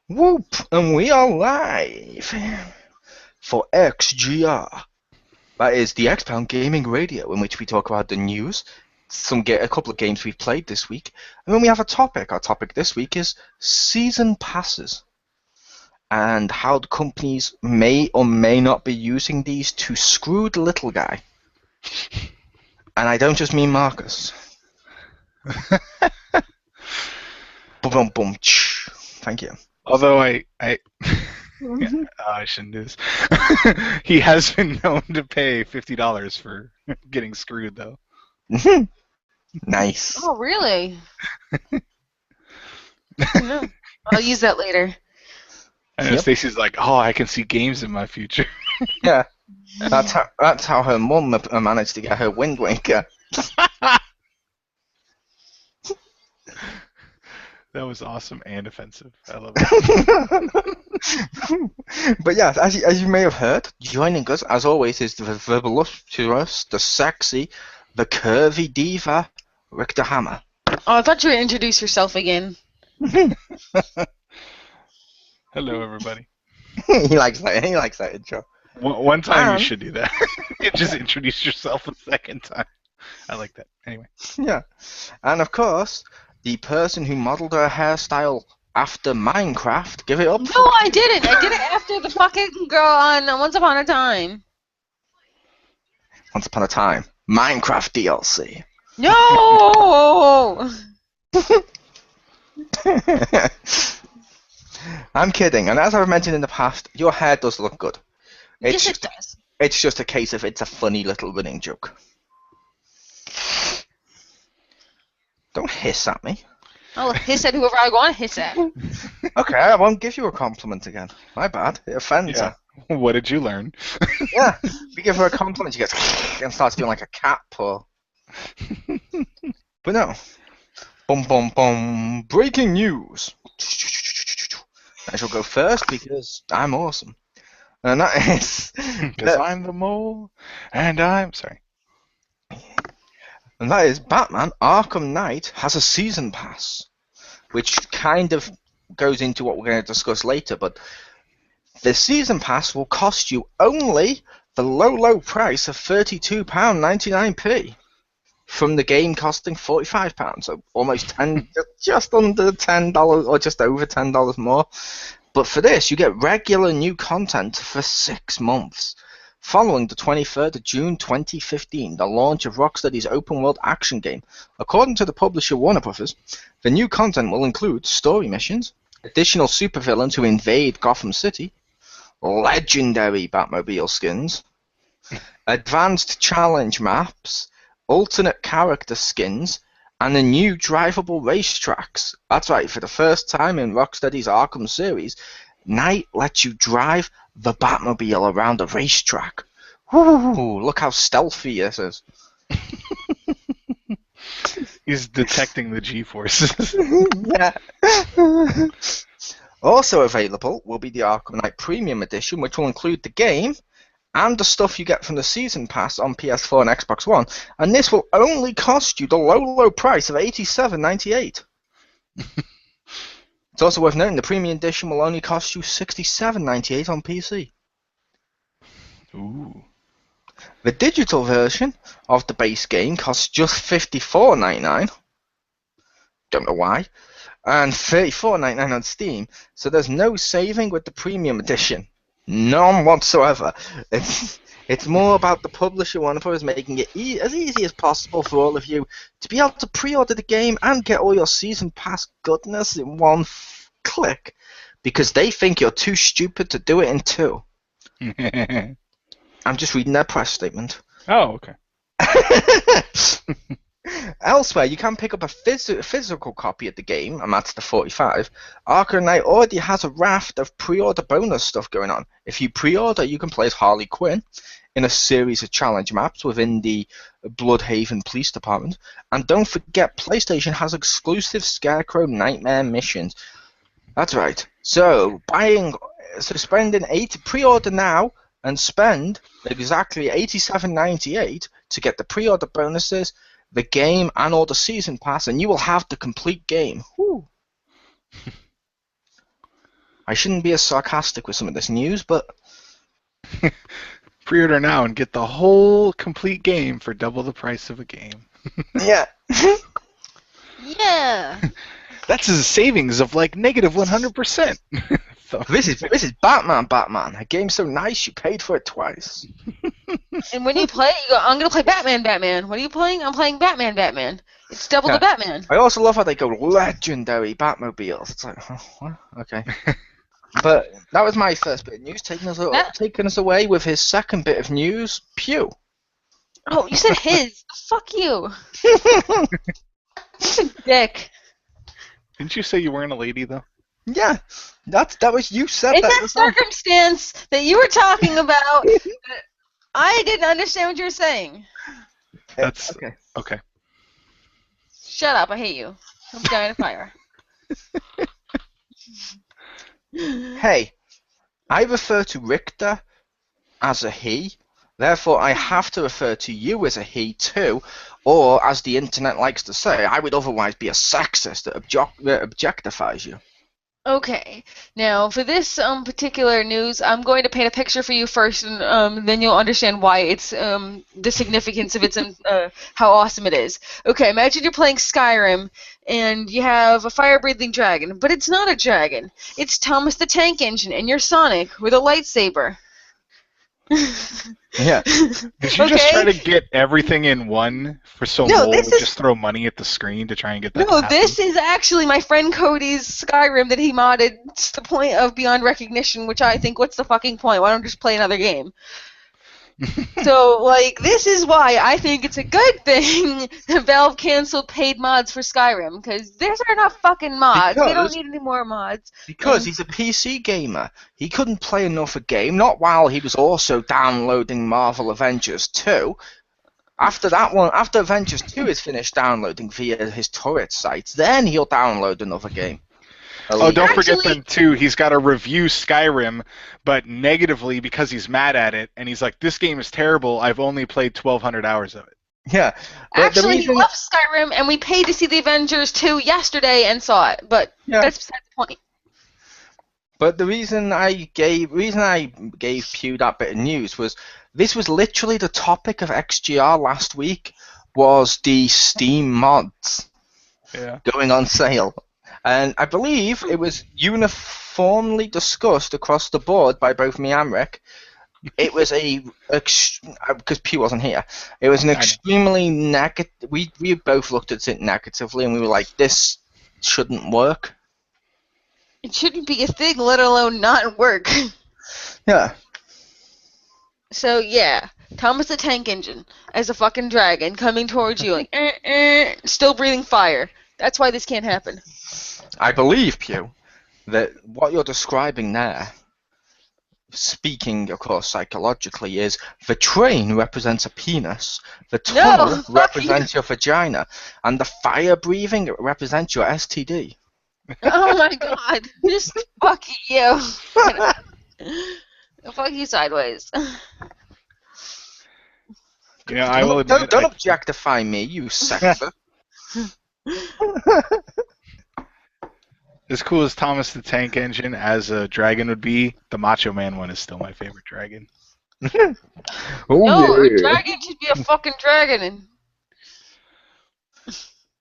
Whoop! And we are live for XGR. That is the XPound Gaming Radio, in which we talk about the news, a couple of games we've played this week, and then we have a topic. Our topic this week is season passes and how the companies may or may not be using these to screw the little guy. And I don't just mean Marcus. Boom, boom, thank you. Although I shouldn't do this. He has been known to pay $50 for getting screwed, though. Nice. Oh, really? No. I'll use that later. I know Stacy's like, oh, I can see games in my future. Yeah, that's how her mum managed to get her Wind Waker. That was awesome and offensive. I love it. But yeah, as you may have heard, joining us as always is the voluptuous, the sexy, the curvy diva, Richter Hammer. Oh, I thought you would introduce yourself again. Hello, everybody. He likes that intro. One time you should do that. Just introduce yourself a second time. I like that. Anyway. Yeah, and of course, the person who modeled her hairstyle after Minecraft. Give it up. No, I didn't. I did it after the fucking girl on Once Upon a Time. Once Upon a Time. Minecraft DLC. No! I'm kidding, and as I've mentioned in the past, your hair does look good. Yes, it does. It's just a case of it's a funny little running joke. Don't hiss at me. I'll hiss at whoever I want to hiss at. Okay, I won't give you a compliment again. My bad. It offends her. What did you learn? Yeah, if you give her a compliment, she gets and starts feeling like a cat paw. But no. Boom, boom, boom. Breaking news. I shall go first because I'm awesome. And that is... Because I'm the mole, and I'm... Sorry. And that is Batman Arkham Knight has a season pass, which kind of goes into what we're going to discuss later, but the season pass will cost you only the low price of £32.99p from the game costing £45, so almost 10, just under $10 or just over $10 more. But for this, you get regular new content for 6 months. Following the 23rd of June 2015, the launch of Rocksteady's open-world action game, according to the publisher Warner Bros., the new content will include story missions, additional supervillains who invade Gotham City, legendary Batmobile skins, advanced challenge maps, alternate character skins, and the new drivable racetracks. That's right, for the first time in Rocksteady's Arkham series, Knight lets you drive the Batmobile around a racetrack. Ooh, look how stealthy this is. He's detecting the G-forces. Yeah. Also available will be the Arkham Knight Premium Edition, which will include the game and the stuff you get from the Season Pass on PS4 and Xbox One, and this will only cost you the low price of $87.98. It's also worth noting the Premium Edition will only cost you $67.98 on PC. Ooh. The digital version of the base game costs just $54.99. Don't know why. And $34.99 on Steam, so there's no saving with the Premium Edition. None whatsoever. It's more about the publisher Warner Bros. Making it as easy as possible for all of you to be able to pre-order the game and get all your Season Pass goodness in one click, because they think you're too stupid to do it in two. I'm just reading their press statement. Oh, okay. Elsewhere, you can pick up a physical copy of the game, and that's the 45. Arkham Knight already has a raft of pre-order bonus stuff going on. If you pre-order, you can play as Harley Quinn in a series of challenge maps within the Bloodhaven Police Department. And don't forget, PlayStation has exclusive Scarecrow Nightmare missions. That's right. So spending pre-order now and spend exactly $87.98 to get the pre-order bonuses, the game, and all the season pass, and you will have the complete game. Woo. I shouldn't be as sarcastic with some of this news, but Pre-order now and get the whole complete game for double the price of a game. yeah. Yeah. That's a savings of like negative 100%. So, This is Batman. A game so nice you paid for it twice. And when you play, you go, I'm going to play Batman. What are you playing? I'm playing Batman. It's double the Batman. I also love how they go legendary Batmobiles. It's like, oh, what? Okay. But that was my first bit of news. Taking us away with his second bit of news, Pew. Oh, you said his. Fuck you. Dick. didn't you say you weren't a lady though? Yeah, that was you said In that. that circumstance that you were talking about, I didn't understand what you were saying. That's okay. Okay. Shut up, I hate you. I'm dying of fire. Hey, I refer to Richter as a he, therefore I have to refer to you as a he too, or as the internet likes to say, I would otherwise be a sexist that objectifies you. Okay, now for this particular news, I'm going to paint a picture for you first, and then you'll understand why it's the significance of its how awesome it is. Okay, imagine you're playing Skyrim, and you have a fire-breathing dragon, but it's not a dragon. It's Thomas the Tank Engine, and you're Sonic with a lightsaber. Yeah. Did you just try to get everything in one for so Mole would just throw money at the screen to try and get that to happen? This is actually my friend Cody's Skyrim that he modded to the point of beyond recognition, which I think, what's the fucking point? Why don't I just play another game? So, like, this is why I think it's a good thing that Valve canceled paid mods for Skyrim, because there's enough fucking mods. We don't need any more mods. Because he's a PC gamer. He couldn't play enough a game, not while he was also downloading Marvel Avengers 2. After that one, after Avengers 2 is finished downloading via his torrent sites, then he'll download another game. Oh, don't forget then, too, he's got to review Skyrim, but negatively because he's mad at it, and he's like, this game is terrible, I've only played 1,200 hours of it. Yeah. Actually, he loves Skyrim, and we paid to see the Avengers 2 yesterday and saw it, but that's beside the point. But the reason I gave Pew that bit of news was, this was literally the topic of XGR last week, was the Steam mods going on sale. And I believe it was uniformly discussed across the board by both me and Rick. It was because Pew wasn't here. It was an extremely negative. We both looked at it negatively, and we were like, "This shouldn't work." It shouldn't be a thing, let alone not work. Yeah. So yeah, Thomas the Tank Engine as a fucking dragon coming towards you, like still breathing fire. That's why this can't happen. I believe, Pew, that what you're describing there, speaking, of course, psychologically, is the train represents a penis, the tunnel represents your vagina, and the fire breathing represents your STD. Oh my god, just fuck you. Fuck you sideways. You know, I will admit, don't objectify me, you sexist. As cool as Thomas the Tank Engine as a dragon would be, the Macho Man one is still my favorite dragon. A dragon should be a fucking dragon.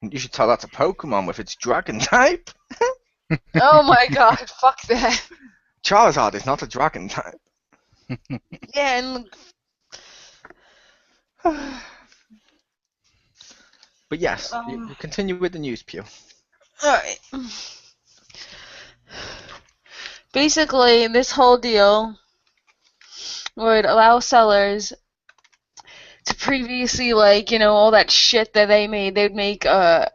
You should tell that to Pokemon with its dragon type. Oh my god, fuck that. Charizard is not a dragon type. Yeah, and... But yes, you continue with the news, Pew. Alright. Basically, this whole deal would allow sellers to previously, like, you know, all that shit that they made, they'd make, with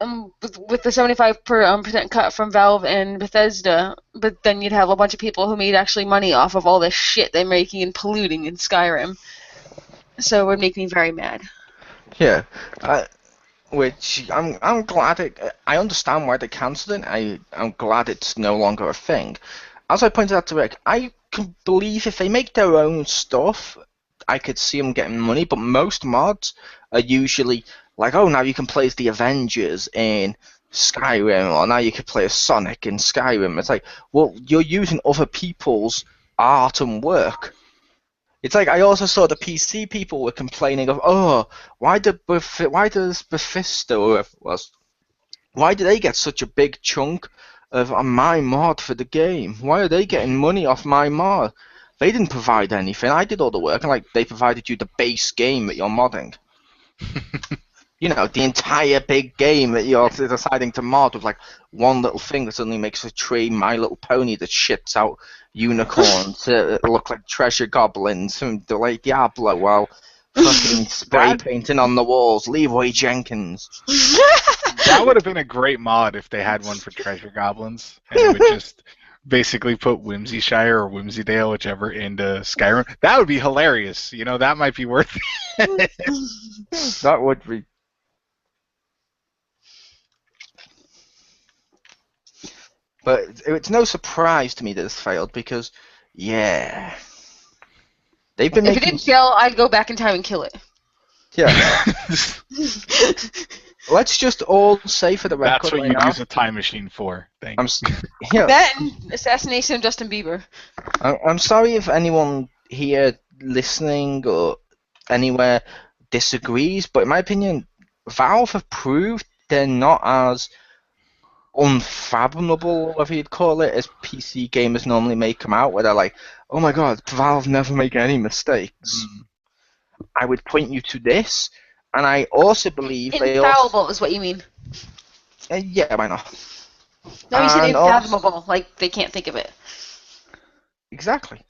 the 75% cut from Valve and Bethesda, but then you'd have a bunch of people who made actually money off of all this shit they're making and polluting in Skyrim. So it would make me very mad. Yeah, which I'm glad I understand why they cancelled it. I'm glad it's no longer a thing. As I pointed out to Rick, I can believe if they make their own stuff, I could see them getting money, but most mods are usually like, oh, now you can play as the Avengers in Skyrim, or now you could play as Sonic in Skyrim. It's like, well, you're using other people's art and work. It's like I also saw the PC people were complaining of, oh, why does Bethesda, or whoever it was, why do they get such a big chunk of my mod for the game? Why are they getting money off my mod? They didn't provide anything. I did all the work, and like they provided you the base game that you're modding. You know, the entire big game that you're deciding to mod with like one little thing that suddenly makes a tree My Little Pony that shits out unicorns to look like treasure goblins from the late Diablo while fucking spray painting on the walls. Leroy Jenkins. That would have been a great mod if they had one for treasure goblins, and it would just basically put Whimsyshire or Whimsydale, whichever, into Skyrim. That would be hilarious. You know, that might be worth it. That would be. But it's no surprise to me that it's failed because, yeah, they've been If it making. didn't fail, I'd go back in time and kill it. Yeah. Let's just all say for the record. That's what right you'd now, use a time machine for. Thanks. Yeah. That and assassination of Justin Bieber. I'm sorry if anyone here listening or anywhere disagrees, but in my opinion, Valve have proved they're not as unfathomable, whatever you'd call it, as PC gamers normally make them out, where they're like, oh my god, Valve never make any mistakes. I would point you to this, and I also believe they also... Infallible is what you mean. Yeah, why not? No, you said And also- unfathomable, like they can't think of it. Exactly.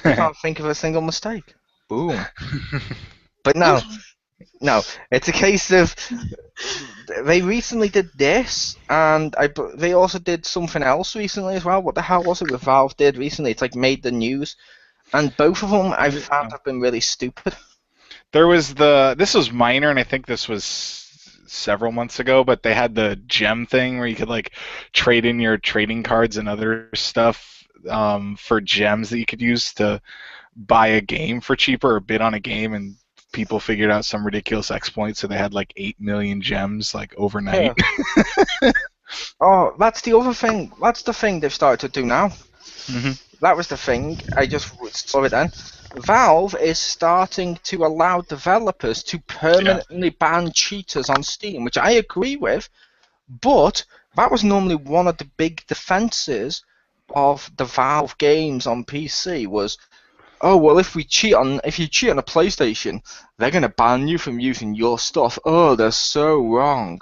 I can't think of a single mistake. Boom. But no, it's a case of they recently did this, and they also did something else recently as well. What the hell was it that Valve did recently? It's like made the news, and both of them I found have been really stupid. There was this was minor, and I think this was several months ago, but they had the gem thing where you could like trade in your trading cards and other stuff for gems that you could use to buy a game for cheaper or bid on a game, and people figured out some ridiculous exploit, so they had like 8 million gems like overnight. Yeah. Oh, that's the other thing. That's the thing they've started to do now. Mm-hmm. That was the thing. I just saw it then. Valve is starting to allow developers to permanently ban cheaters on Steam, which I agree with, but that was normally one of the big defenses of the Valve games on PC was, oh well, if you cheat on a PlayStation, they're gonna ban you from using your stuff. Oh, they're so wrong.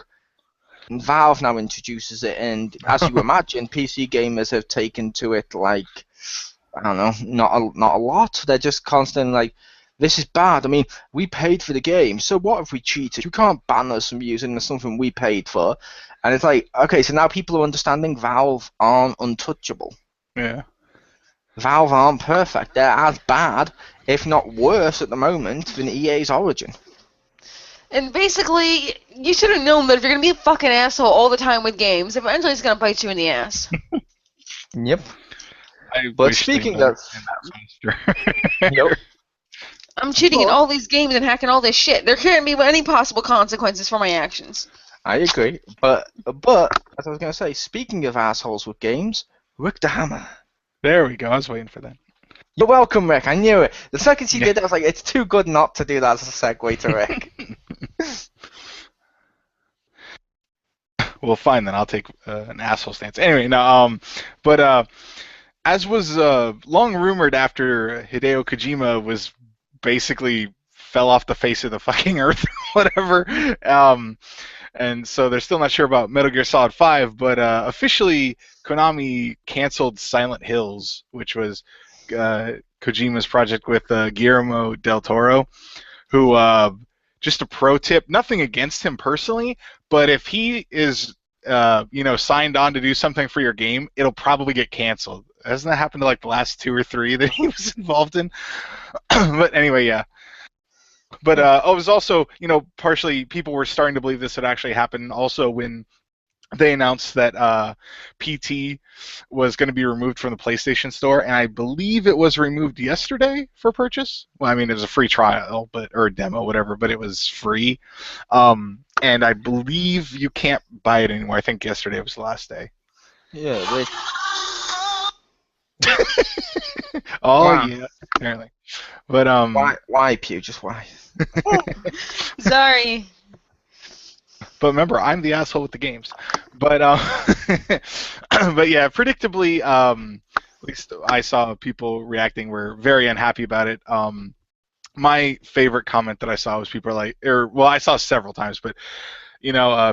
And Valve now introduces it, and as you imagine, PC gamers have taken to it like, I don't know, not a lot. They're just constantly like, this is bad. I mean, we paid for the game, so what if we cheated? You can't ban us from using something we paid for. And it's like, okay, so now people are understanding Valve aren't untouchable. Yeah. Valve aren't perfect. They're as bad, if not worse at the moment, than EA's Origin. And basically, you should have known that if you're going to be a fucking asshole all the time with games, eventually it's going to bite you in the ass. Yep. But speaking of... Yep. I'm cheating in all these games and hacking all this shit. There can't be any possible consequences for my actions. I agree. But as I was going to say, speaking of assholes with games, Rick the Hammer. There we go. I was waiting for that. You're welcome, Rick. I knew it. The second she did it, I was like, it's too good not to do that as a segue to Rick. Well, fine then. I'll take an asshole stance. Anyway, no. But as was long rumored after Hideo Kojima was basically fell off the face of the fucking earth, whatever. And so they're still not sure about Metal Gear Solid 5, but officially Konami canceled Silent Hills, which was Kojima's project with Guillermo del Toro, who, just a pro tip, nothing against him personally, but if he is, signed on to do something for your game, it'll probably get canceled. Hasn't that happened to like the last 2 or 3 that he was involved in? But anyway, yeah. But it was also, partially people were starting to believe this would actually happen also when they announced that PT was going to be removed from the PlayStation Store, and I believe it was removed yesterday for purchase. Well, I mean, it was a free trial, or a demo, whatever, but it was free. And I believe you can't buy it anymore. I think yesterday was the last day. Yeah, which Oh Wow. yeah, apparently. But why Pew? Just why? Sorry. But remember, I'm the asshole with the games. But but yeah, predictably, at least I saw people reacting were very unhappy about it. My favorite comment that I saw was people are like, well, I saw several times, but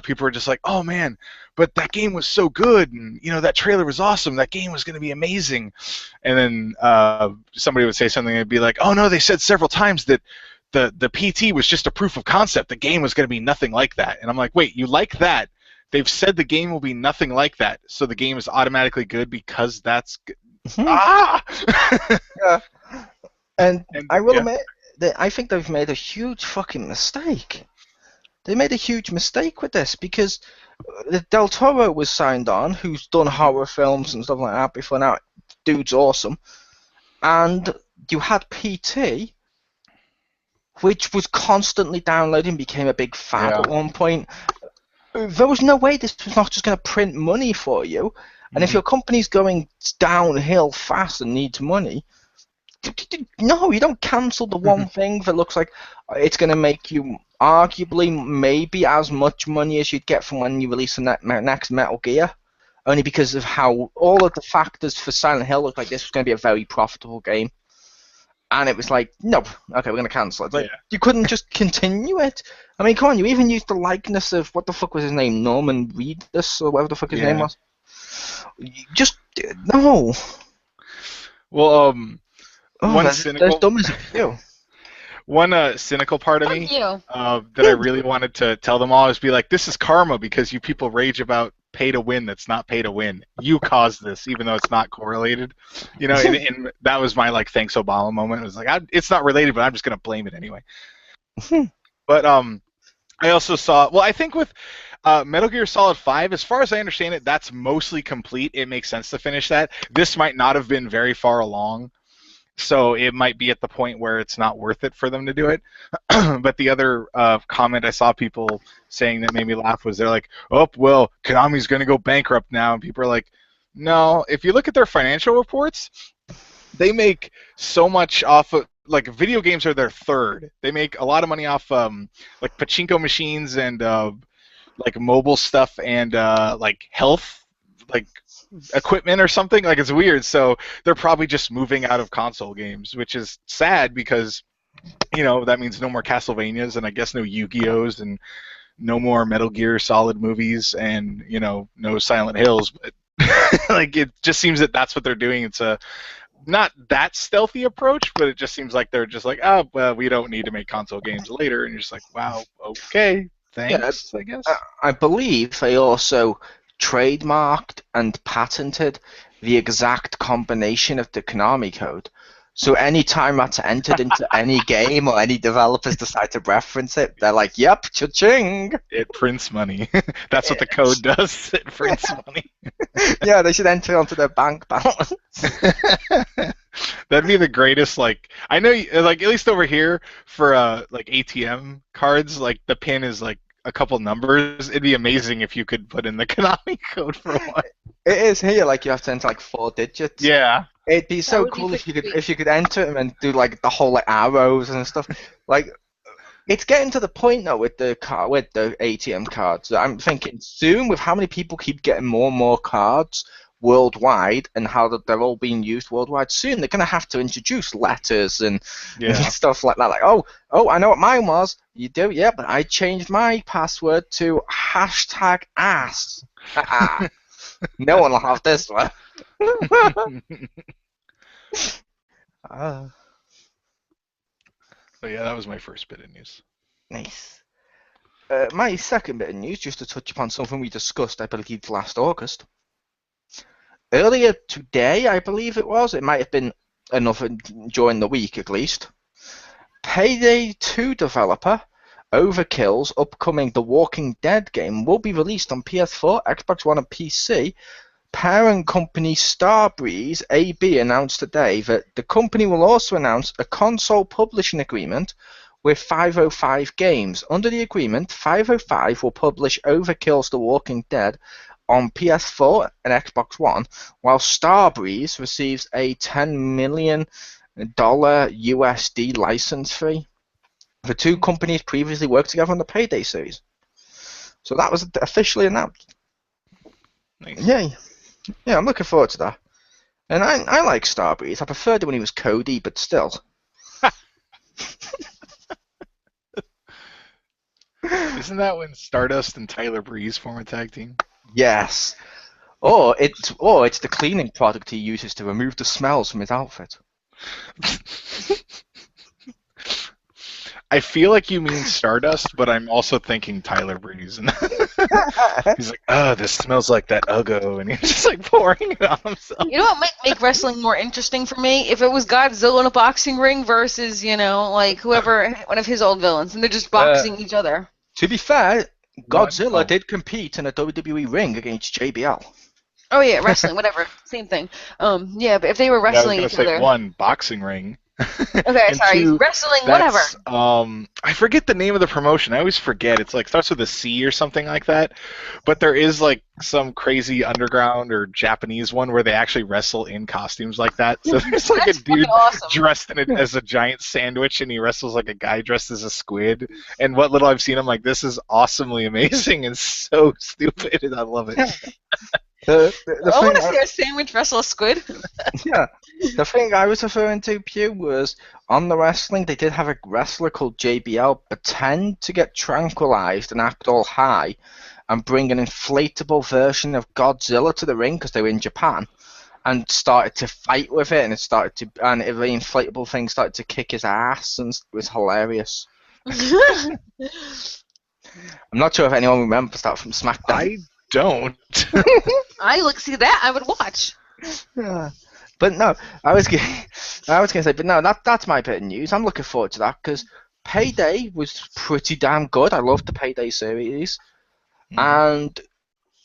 people were just like, "Oh man, but that game was so good, and that trailer was awesome. That game was going to be amazing." And then somebody would say something and be like, "Oh no, they said several times that the PT was just a proof of concept. The game was going to be nothing like that." And I'm like, "Wait, you like that? They've said the game will be nothing like that, so the game is automatically good because that's good." Ah! Yeah. And I will yeah. admit that I think they've made a huge fucking mistake. They made a huge mistake with this because Del Toro was signed on, who's done horror films and stuff like that before now. Dude's awesome. And you had PT, which was constantly downloading, became a big fad at one point. There was no way this was not just going to print money for you. And if your company's going downhill fast and needs money, no, you don't cancel the one thing that looks like it's going to make you arguably maybe as much money as you'd get from when you release the next Metal Gear, only because of how all of the factors for Silent Hill looked like this was going to be a very profitable game. And it was like, no, okay, we're going to cancel it. Like, you couldn't just continue it. I mean, come on, you even used the likeness of, what the fuck was his name, Norman Reedus, or whatever the fuck his name was. Just, no. Well, one cynical... dumb as you. One cynical part of me that I really wanted to tell them all is be like, this is karma because you people rage about pay to win that's not pay to win. You caused this, even though it's not correlated. And that was my thanks Obama moment. It was like, it's not related, but I'm just gonna blame it anyway. But I also saw. Well, I think with Metal Gear Solid 5, as far as I understand it, that's mostly complete. It makes sense to finish that. This might not have been very far along. So it might be at the point where it's not worth it for them to do it. But the other comment I saw people saying that made me laugh was they're like, oh, well, Konami's going to go bankrupt now. And people are like, no, if you look at their financial reports, they make so much off of, video games are their third. They make a lot of money off, pachinko machines and, mobile stuff and, health, equipment or something. It's weird. So they're probably just moving out of console games, which is sad because that means no more Castlevanias and I guess no Yu-Gi-Ohs and no more Metal Gear Solid movies and no Silent Hills. But it just seems that that's what they're doing. It's a not that stealthy approach, but it just seems like they're just like, oh well, we don't need to make console games later, and you're just like, wow, okay, thanks. I guess I believe they also trademarked and patented the exact combination of the Konami code. So anytime that's entered into any game or any developers decide to reference it, they're like, yep, cha-ching! It prints money. That's what the code does. It prints money. Yeah, they should enter it onto their bank balance. That'd be the greatest, I know, at least over here, for, ATM cards, the pin is, a couple numbers. It'd be amazing if you could put in the Konami code for one. It is here, you have to enter, 4 digits. Yeah. It'd be so cool if you could enter them and do, the whole, arrows and stuff. It's getting to the point now with the ATM cards that I'm thinking soon, with how many people keep getting more and more cards worldwide and how they're all being used worldwide, soon they're going to have to introduce letters and stuff like that. Oh, I know what mine was. You do? Yeah, but I changed my password to #ass. No one will have this one. So yeah, that was my first bit of news. Nice. My second bit of news, just to touch upon something we discussed, I believe, last August. Earlier today, I believe it was. It might have been another during the week, at least. Payday 2 developer Overkill's upcoming The Walking Dead game will be released on PS4, Xbox One, and PC. Parent company Starbreeze AB announced today that the company will also announce a console publishing agreement with 505 Games. Under the agreement, 505 will publish Overkill's The Walking Dead on PS4 and Xbox One, while Starbreeze receives a $10 million USD license fee. The two companies previously worked together on the Payday series. So that was officially announced. Nice. Yay. Yeah, I'm looking forward to that. And I like Starbreeze. I preferred it when he was Cody, but still. Isn't that when Stardust and Tyler Breeze form a tag team? Yes. Or it's the cleaning product he uses to remove the smells from his outfit. I feel like you mean Stardust, but I'm also thinking Tyler Breeze. He's like, oh, this smells like that Uggo, and he's just like pouring it on himself. You know what might make wrestling more interesting for me? If it was Godzilla in a boxing ring versus, like whoever, one of his old villains, and they're just boxing each other. To be fair, Godzilla did compete in a WWE ring against JBL. Oh yeah, wrestling, whatever, same thing. Yeah, but if they were wrestling I was each gonna say, other. one, boxing ring. Okay, And sorry, two, wrestling, whatever. I forget the name of the promotion. I always forget. It's like starts with a C or something like that. But there is like some crazy underground or Japanese one where they actually wrestle in costumes like that. So there's like That's a dude fucking awesome. dressed in it as a giant sandwich, and he wrestles like a guy dressed as a squid. And what little I've seen, I'm like, this is awesomely amazing and so stupid, and I love it. The I thing want to see a sandwich wrestle a squid. Yeah, the thing I was referring to, Pew, was on the wrestling, they did have a wrestler called JBL pretend to get tranquilized and act all high and bring an inflatable version of Godzilla to the ring because they were in Japan and started to fight with it, and the inflatable thing started to kick his ass, and it was hilarious. I'm not sure if anyone remembers that from SmackDown. I don't. See that I would watch. Yeah. But no, I was gonna say, but no, that's my bit of news. I'm looking forward to that because Payday was pretty damn good. I loved the Payday series, and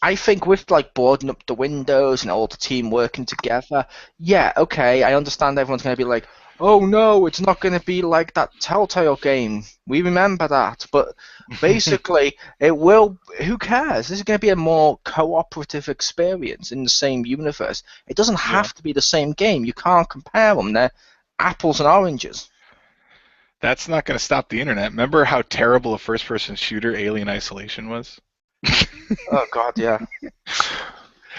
I think with like boarding up the windows and all the team working together, yeah, okay, I understand everyone's gonna be like, oh no, it's not gonna be like that Telltale game. We remember that, but basically, it will. Who cares? This is going to be a more cooperative experience in the same universe. It doesn't have to be the same game. You can't compare them. They're apples and oranges. That's not going to stop the internet. Remember how terrible a first-person shooter Alien Isolation was? Oh God, yeah.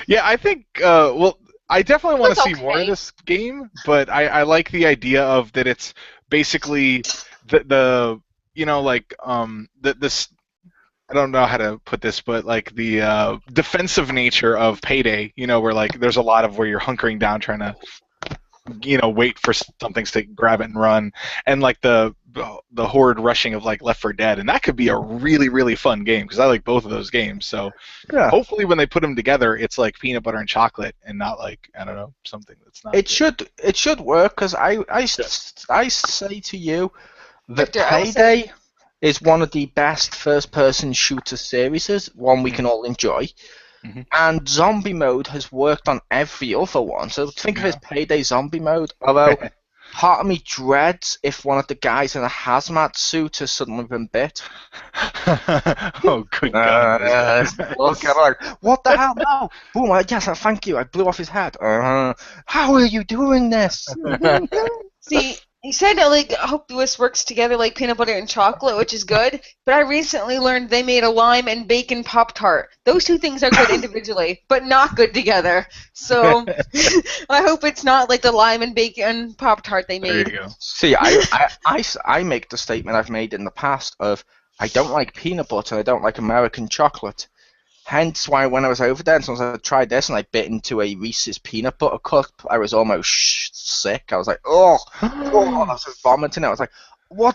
Yeah, I think. I definitely want to see more of this game, but I like the idea of that. It's basically the I don't know how to put this, but like the defensive nature of Payday, where like there's a lot of where you're hunkering down trying to, wait for something to grab it and run, and like the horde rushing of like Left 4 Dead, and that could be a really, really fun game because I like both of those games. So hopefully when they put them together, it's like peanut butter and chocolate and not like, I don't know, something that's not. It should work because I say to you that Victor, Payday is one of the best first-person shooter series, one we can all enjoy. Mm-hmm. And zombie mode has worked on every other one. So think of it as Payday zombie mode. Although part of me dreads if one of the guys in a hazmat suit has suddenly been bit. Oh, good God. Look at like, what the hell? No. Boom, yes, thank you. I blew off his head. How are you doing this? See, you said that like I hope this works together like peanut butter and chocolate, which is good. But I recently learned they made a lime and bacon Pop-Tart. Those two things are good individually, but not good together. So I hope it's not like the lime and bacon Pop-Tart they made. There you go. See, I make the statement I've made in the past of I don't like peanut butter, I don't like American chocolate. Hence why when I was over there and so I tried this and I bit into a Reese's peanut butter cup, I was almost sick. I was like, oh, I was vomiting. I was like, what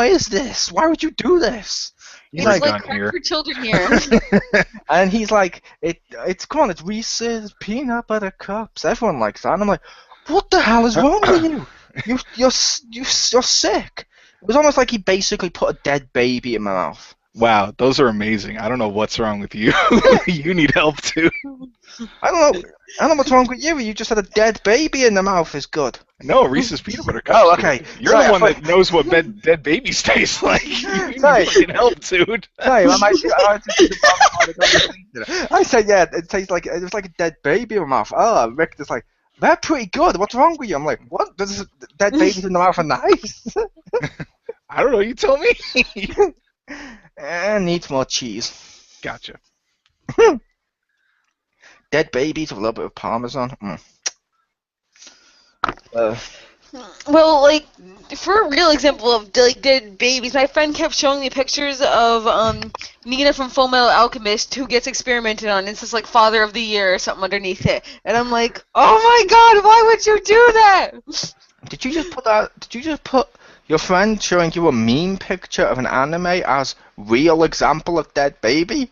is this? Why would you do this? He's like crack for children here. And he's like, it's Reese's peanut butter cups. Everyone likes that. And I'm like, what the hell is wrong with you? You're sick. was almost like he basically put a dead baby in my mouth. Wow, those are amazing. I don't know what's wrong with you. You need help too. I don't know what's wrong with you. You just had a dead baby in the mouth. Is good. No, Reese's peanut butter cups. Oh, okay. You're Sorry, the one I that knows what dead babies taste like. You need Sorry. fucking help, dude. Sorry, I said, yeah, it tastes like it was like a dead baby in my mouth. Oh, Rick is like, they're pretty good. What's wrong with you? I'm like, what? Does dead babies in the mouth are nice? I don't know. You tell me. Needs more cheese. Gotcha. Dead babies with a little bit of parmesan. Well, like, for a real example of like dead babies, my friend kept showing me pictures of Nina from Full Metal Alchemist who gets experimented on. It says like Father of the Year or something underneath it, and I'm like, oh my god, why would you do that? Did you just put that? Did you just put your friend showing you a meme picture of an anime as real example of dead baby?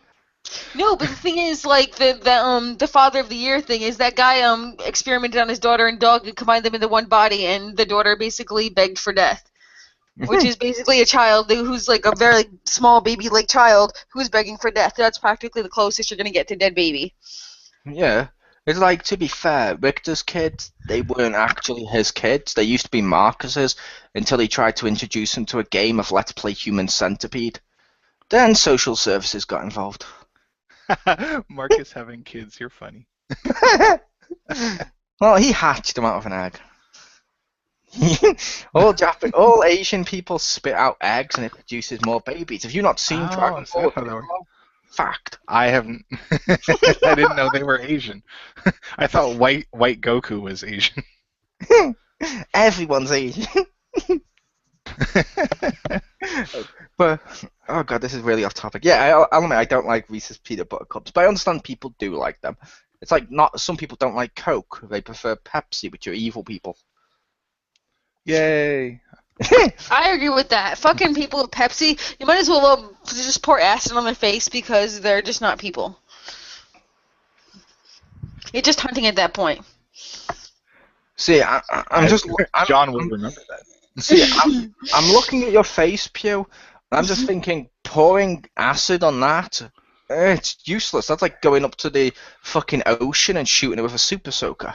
No, but the thing is, like the Father of the Year thing is that guy experimented on his daughter and dog and combined them into one body, and the daughter basically begged for death, which is basically a child who's like a very small baby-like child who's begging for death. That's practically the closest you're gonna get to dead baby. Yeah. It's like, to be fair, Richter's kids, they weren't actually his kids. They used to be Marcus's until he tried to introduce them to a game of Let's Play Human Centipede. Then social services got involved. Marcus having kids, you're funny. Well, he hatched them out of an egg. all Asian people spit out eggs and it produces more babies. Have you not seen Dragon is Ball? that how that works? Fact. I haven't. I didn't know they were Asian. I thought white Goku was Asian. Everyone's Asian. But oh god, this is really off topic. Yeah, I'll admit I don't like Reese's peanut butter cups, but I understand people do like them. It's like not some people don't like Coke; they prefer Pepsi, which are evil people. Yay! I agree with that. Fucking people with Pepsi, you might as well just pour acid on their face because they're just not people. You're just hunting at that point. See, I'm just John will remember that. See, I'm looking at your face, Pew, and I'm just thinking, pouring acid on that, it's useless. That's like going up to the fucking ocean and shooting it with a super soaker.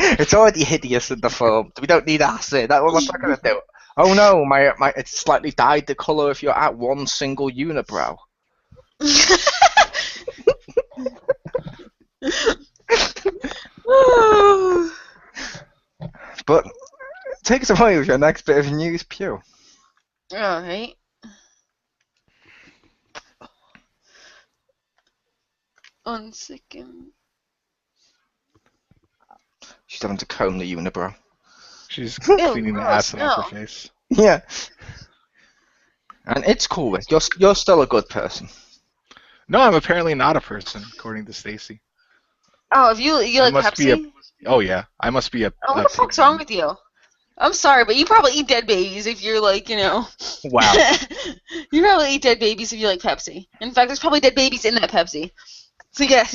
It's already hideous in the film. We don't need acid. What's that gonna do? Oh no, my it's slightly dyed the color if you're at one single unibrow. But take us away with your next bit of news, Pew. Alright. One second. She's having to comb the unibrow. She's cleaning the gross, acid off no. her face. Yeah. And it's cool, Rick. You're still a good person. No, I'm apparently not a person, according to Stacy. Oh, if you like must be Pepsi? Oh yeah, I must be a. Oh, what the fuck's wrong with you? I'm sorry, but you probably eat dead babies if you're like, Wow. You probably eat dead babies if you like Pepsi. In fact, there's probably dead babies in that Pepsi. So yes.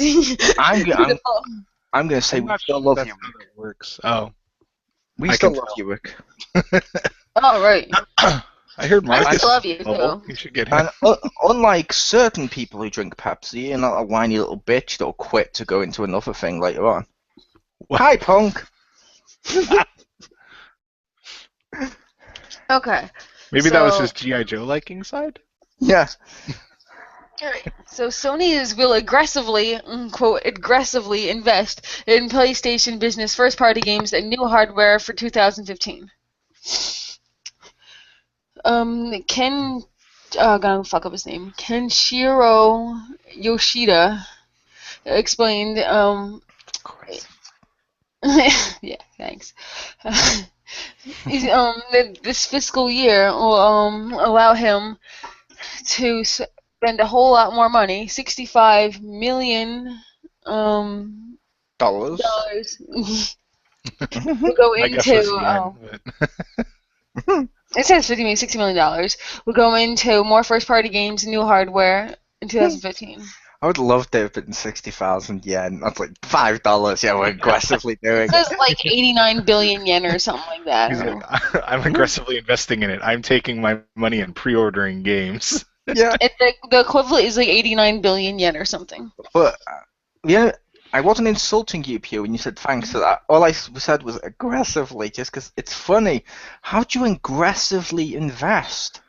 I'm gonna say we still love you, Rick. Rick. Works. Oh. We I still can love you, Rick. Oh right. I heard I Marcus. still love you Bubble. too. You should get him. And unlike certain people who drink Pepsi, you're not a whiny little bitch that'll quit to go into another thing later on. What? Hi, punk. Okay. Maybe that was So- his G.I. Joe liking side? Yeah. Alright. So Sony will aggressively, quote, aggressively invest in PlayStation business first-party games and new hardware for 2015. Ken, gonna fuck up his name. Kenshiro Yoshida explained, yeah, thanks. This fiscal year will allow him to spend a whole lot more money, $65 million Dollars. will go I guess that's into. yen, but... It says $60 million. Will go into more first-party games and new hardware in 2015. I would love to have been 60,000 yen. That's like $5. Yeah, we're aggressively doing It it. says like 89 billion yen or something like that. He's like, I'm aggressively investing in it. I'm taking my money and pre-ordering games. Yeah, The equivalent is like 89 billion yen or something. but yeah, I wasn't insulting you, Pew, when you said thanks for that. All I said was aggressively, just because it's funny. How do you aggressively invest?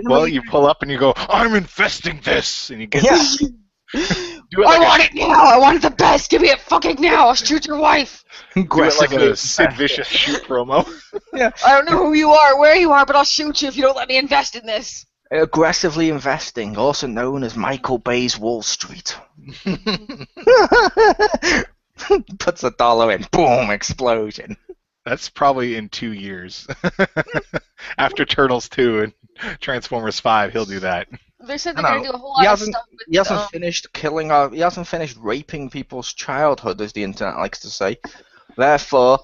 Well, you pull up and you go, I'm investing this, and you get Yeah. do it I like want it now! I want it the best! Give me it fucking now! I'll shoot your wife! do it like Aggressively a Sid invest. Vicious shoot promo. I don't know who you are, where you are, but I'll shoot you if you don't let me invest in this. Aggressively investing, also known as Michael Bay's Wall Street. Puts $1 in, boom, explosion. That's probably in 2 years. After Turtles 2 and Transformers 5, he'll do that. They said I they're gonna know. do a whole He lot of hasn't. stuff He hasn't with, finished killing. He hasn't finished raping people's childhood, as the internet likes to say. Therefore,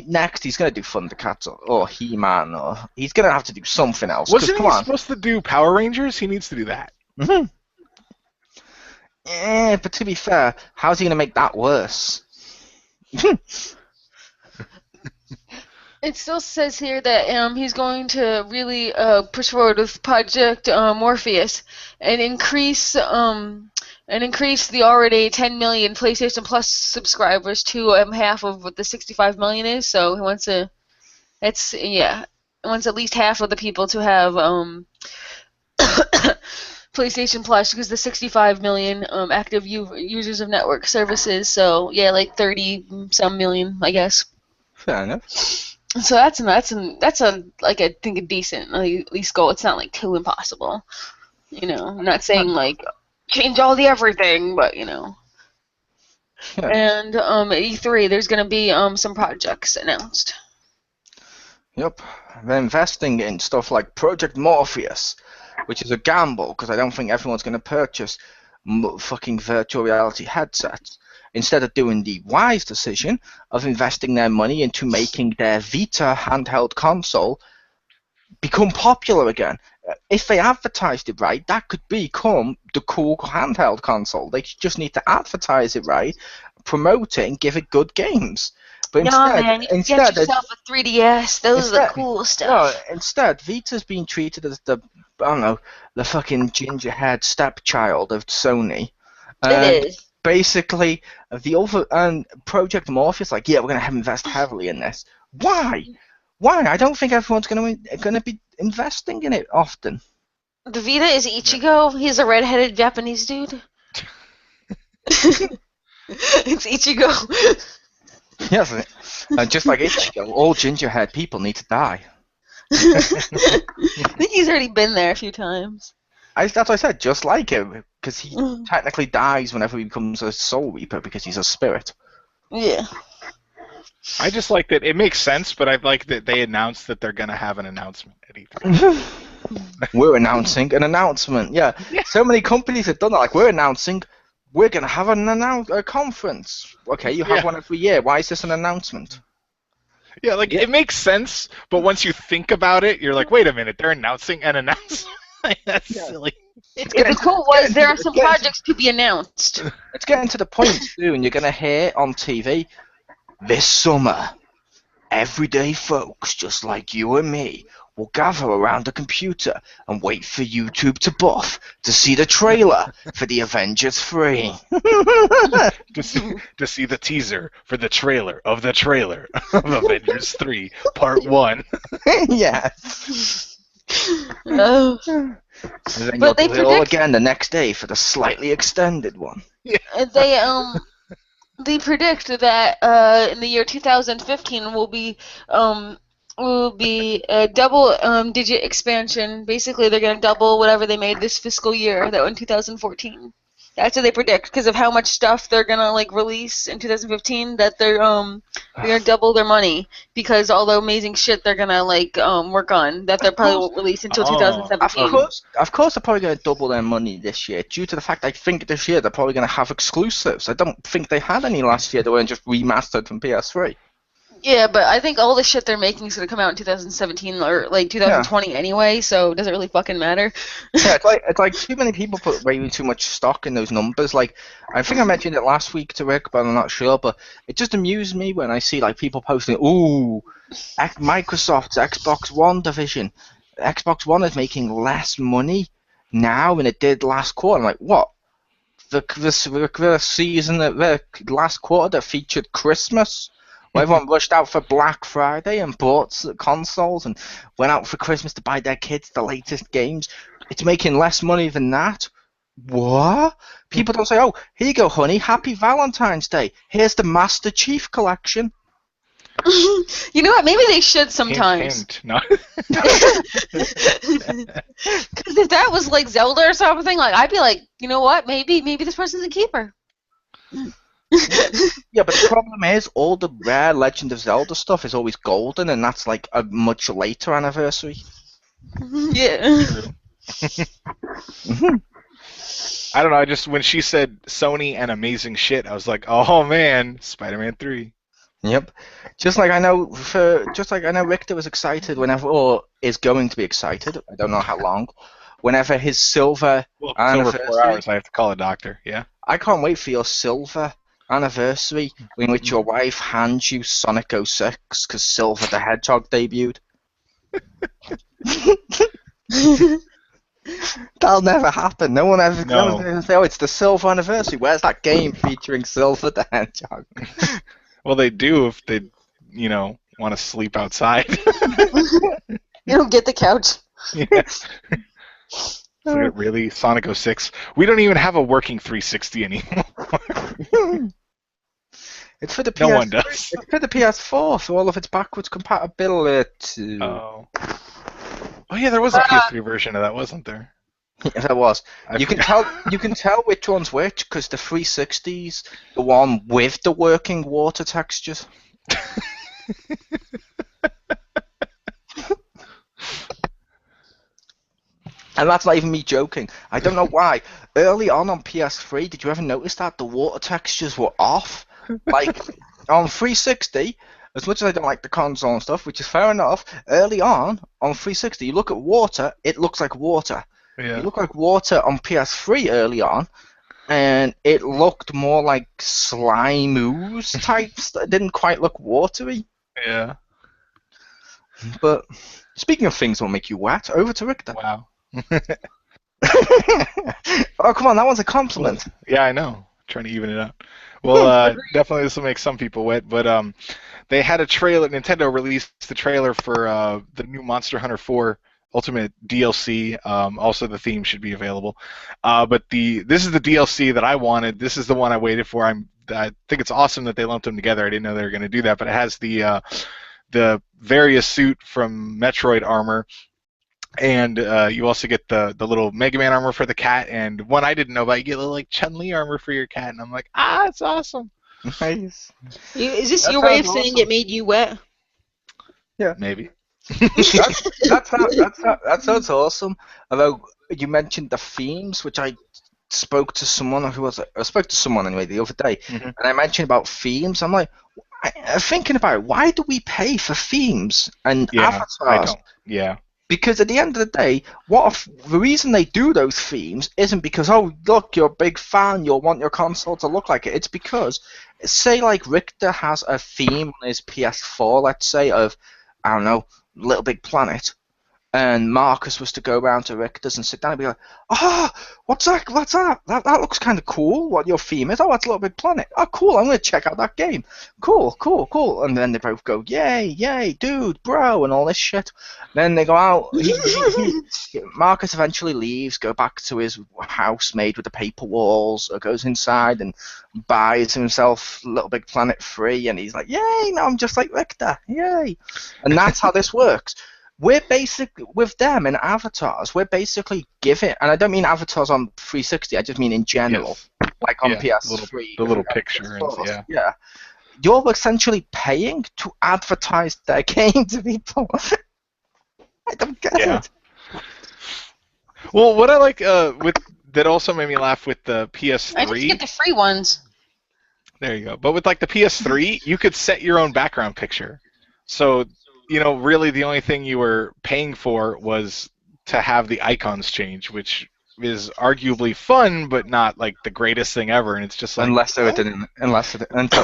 next he's going to do Thundercats or He-Man, or he's going to have to do something else. 'cause, Wasn't come he on. supposed to do Power Rangers? He needs to do that. Mm-hmm. Yeah, but to be fair, how's he going to make that worse? It still says here that he's going to really push forward with Project Morpheus and increase the already 10 million PlayStation Plus subscribers to half of what the 65 million is. So he wants he wants at least half of the people to have PlayStation Plus, because the 65 million active users of network services. So yeah, like 30 some million, I guess. Fair enough. So that's like I think a decent at least goal. It's not like too impossible, I'm not saying like change all the everything, but Yeah. And at E3 there's gonna be some projects announced. Yep. They're investing in stuff like Project Morpheus, which is a gamble because I don't think everyone's going to purchase fucking virtual reality headsets. Instead of doing the wise decision of investing their money into making their Vita handheld console become popular again. If they advertised it right, that could become the cool handheld console. They just need to advertise it right, promote it, and give it good games. But Man, you can get yourself a 3DS. Those are the cool stuff. No, instead, Vita's being treated as the fucking gingerhead stepchild of Sony. It is. Basically, the other Project Morpheus, like, yeah, we're gonna invest heavily in this. Why? I don't think everyone's gonna be investing in it often. The Vita is Ichigo. He's a redheaded Japanese dude. It's Ichigo. Yes, just like Ichigo, all gingerhead people need to die. I think he's already been there a few times. That's what I said, just like him, because he technically dies whenever he becomes a Soul Reaper because he's a spirit. Yeah. I just like that it makes sense, but I like that they announced that they're going to have an announcement at E3. We're announcing an announcement. Yeah. So many companies have done that. Like, we're announcing we're going to have a conference. Okay, you have one every year. Why is this an announcement? Yeah, like, it makes sense, but once you think about it, you're like, wait a minute, they're announcing an announcement? That's silly. The quote was, there are some projects to be announced. It's getting to the point soon. You're going to hear on TV, this summer, everyday folks just like you and me will gather around a computer and wait for YouTube to buff to see the trailer for the Avengers 3. to see the teaser for the trailer of Avengers 3 Part 1. Yeah. Oh. And then But you'll do it all again the next day for the slightly extended one. They predict that in the year 2015 will be a double digit expansion. Basically, they're going to double whatever they made this fiscal year, that in 2014. That's what they predict, because of how much stuff they're going to release in 2015, that they're going to double their money, because all the amazing shit they're going to work on that they probably won't release until 2017. Of course they're probably going to double their money this year, due to the fact I think this year they're probably going to have exclusives. I don't think they had any last year. They weren't just remastered from PS3. Yeah, but I think all the shit they're making is gonna come out in 2017 or like 2020 anyway, so does it really fucking matter? Yeah, it's like too many people put way too much stock in those numbers. Like, I think I mentioned it last week to Rick, but I'm not sure. But it just amused me when I see like people posting, "Ooh, Microsoft's Xbox One division, Xbox One is making less money now than it did last quarter." I'm like, what? The season, the last quarter that featured Christmas, where everyone rushed out for Black Friday and bought consoles and went out for Christmas to buy their kids the latest games. It's making less money than that. What? People don't say, "Oh, here you go, honey. Happy Valentine's Day. Here's the Master Chief collection." You know what? Maybe they should Hint, sometimes. hint. No. Because if that was like Zelda or something, like I'd be like, you know what? Maybe this person's a keeper. Yeah, but the problem is all the rare Legend of Zelda stuff is always golden, and that's like a much later anniversary. Yeah. True. I don't know. I just when she said Sony and amazing shit, I was like, oh man, Spider-Man 3. Yep. Just like I know Richter was excited whenever, or is going to be excited. I don't know how long. Whenever his silver Well, it's over 4 anniversary. hours. I have to call a doctor. Yeah. I can't wait for your silver anniversary in which your wife hands you Sonic 06 because Silver the Hedgehog debuted. That'll never happen. No one ever gonna say, "Oh, it's the silver anniversary. Where's that game featuring Silver the Hedgehog?" Well, they do if they, want to sleep outside. You don't get the couch. Yeah. Like, really? Sonic 06? We don't even have a working 360 anymore. It's for the No one does. It's for the PS4, so all of its backwards compatibility. Oh yeah, there was a PS3 version of that, wasn't there? Yeah, there was. You can tell which one's which because the 360's the one with the working water textures. And that's not even me joking. I don't know why. Early on PS3, did you ever notice that the water textures were off? Like on 360, as much as I don't like the console and stuff, which is fair enough, early on 360, you look at water, it looks like water. Yeah. It looked like water on PS3 early on, and it looked more like slime ooze types. It didn't quite look watery. Yeah. But speaking of things that will make you wet, over to Richter. Wow. Oh, come on, that one's a compliment. Yeah, I know. Trying to even it out. Well, definitely this will make some people wet, but they had a trailer. Nintendo released the trailer for the new Monster Hunter 4 Ultimate DLC. Also, the theme should be available. But this is the DLC that I wanted. This is the one I waited for. I think it's awesome that they lumped them together. I didn't know they were going to do that, but it has the various suit from Metroid armor. And you also get the little Mega Man armor for the cat, and one I didn't know about, you get a little like Chun-Li armor for your cat, and I'm like, it's awesome. Nice. Is this your way of saying it made you wet? Yeah. Maybe. That sounds awesome. Although you mentioned the themes, which I spoke to someone anyway the other day, and I mentioned about themes. I'm like, thinking about it, why do we pay for themes and avatars? I don't. Yeah. Because at the end of the day, the reason they do those themes isn't because, oh, look, you're a big fan, you'll want your console to look like it. It's because, say, like Richter has a theme on his PS4, let's say, of, I don't know, Little Big Planet, and Marcus was to go around to Richter's and sit down and be like, what's that? That looks kind of cool, what your theme is. Oh, that's Little Big Planet. Oh, cool, I'm going to check out that game. Cool. And then they both go, yay, dude, bro, and all this shit. Then they go out. Marcus eventually leaves, go back to his house made with the paper walls, or goes inside and buys himself Little Big Planet free, and he's like, yay, now I'm just like Richter, yay. And that's how this works. We're basically, with them and avatars, we're basically giving, and I don't mean avatars on 360, I just mean in general, like on PS3. The little picture. And, yeah. You're essentially paying to advertise their game to people. I don't get it. Well, what I like that also made me laugh with the PS3. I just get the free ones. There you go. But with like the PS3, you could set your own background picture. So, really the only thing you were paying for was to have the icons change, which is arguably fun, but not like the greatest thing ever. And it's just like, Until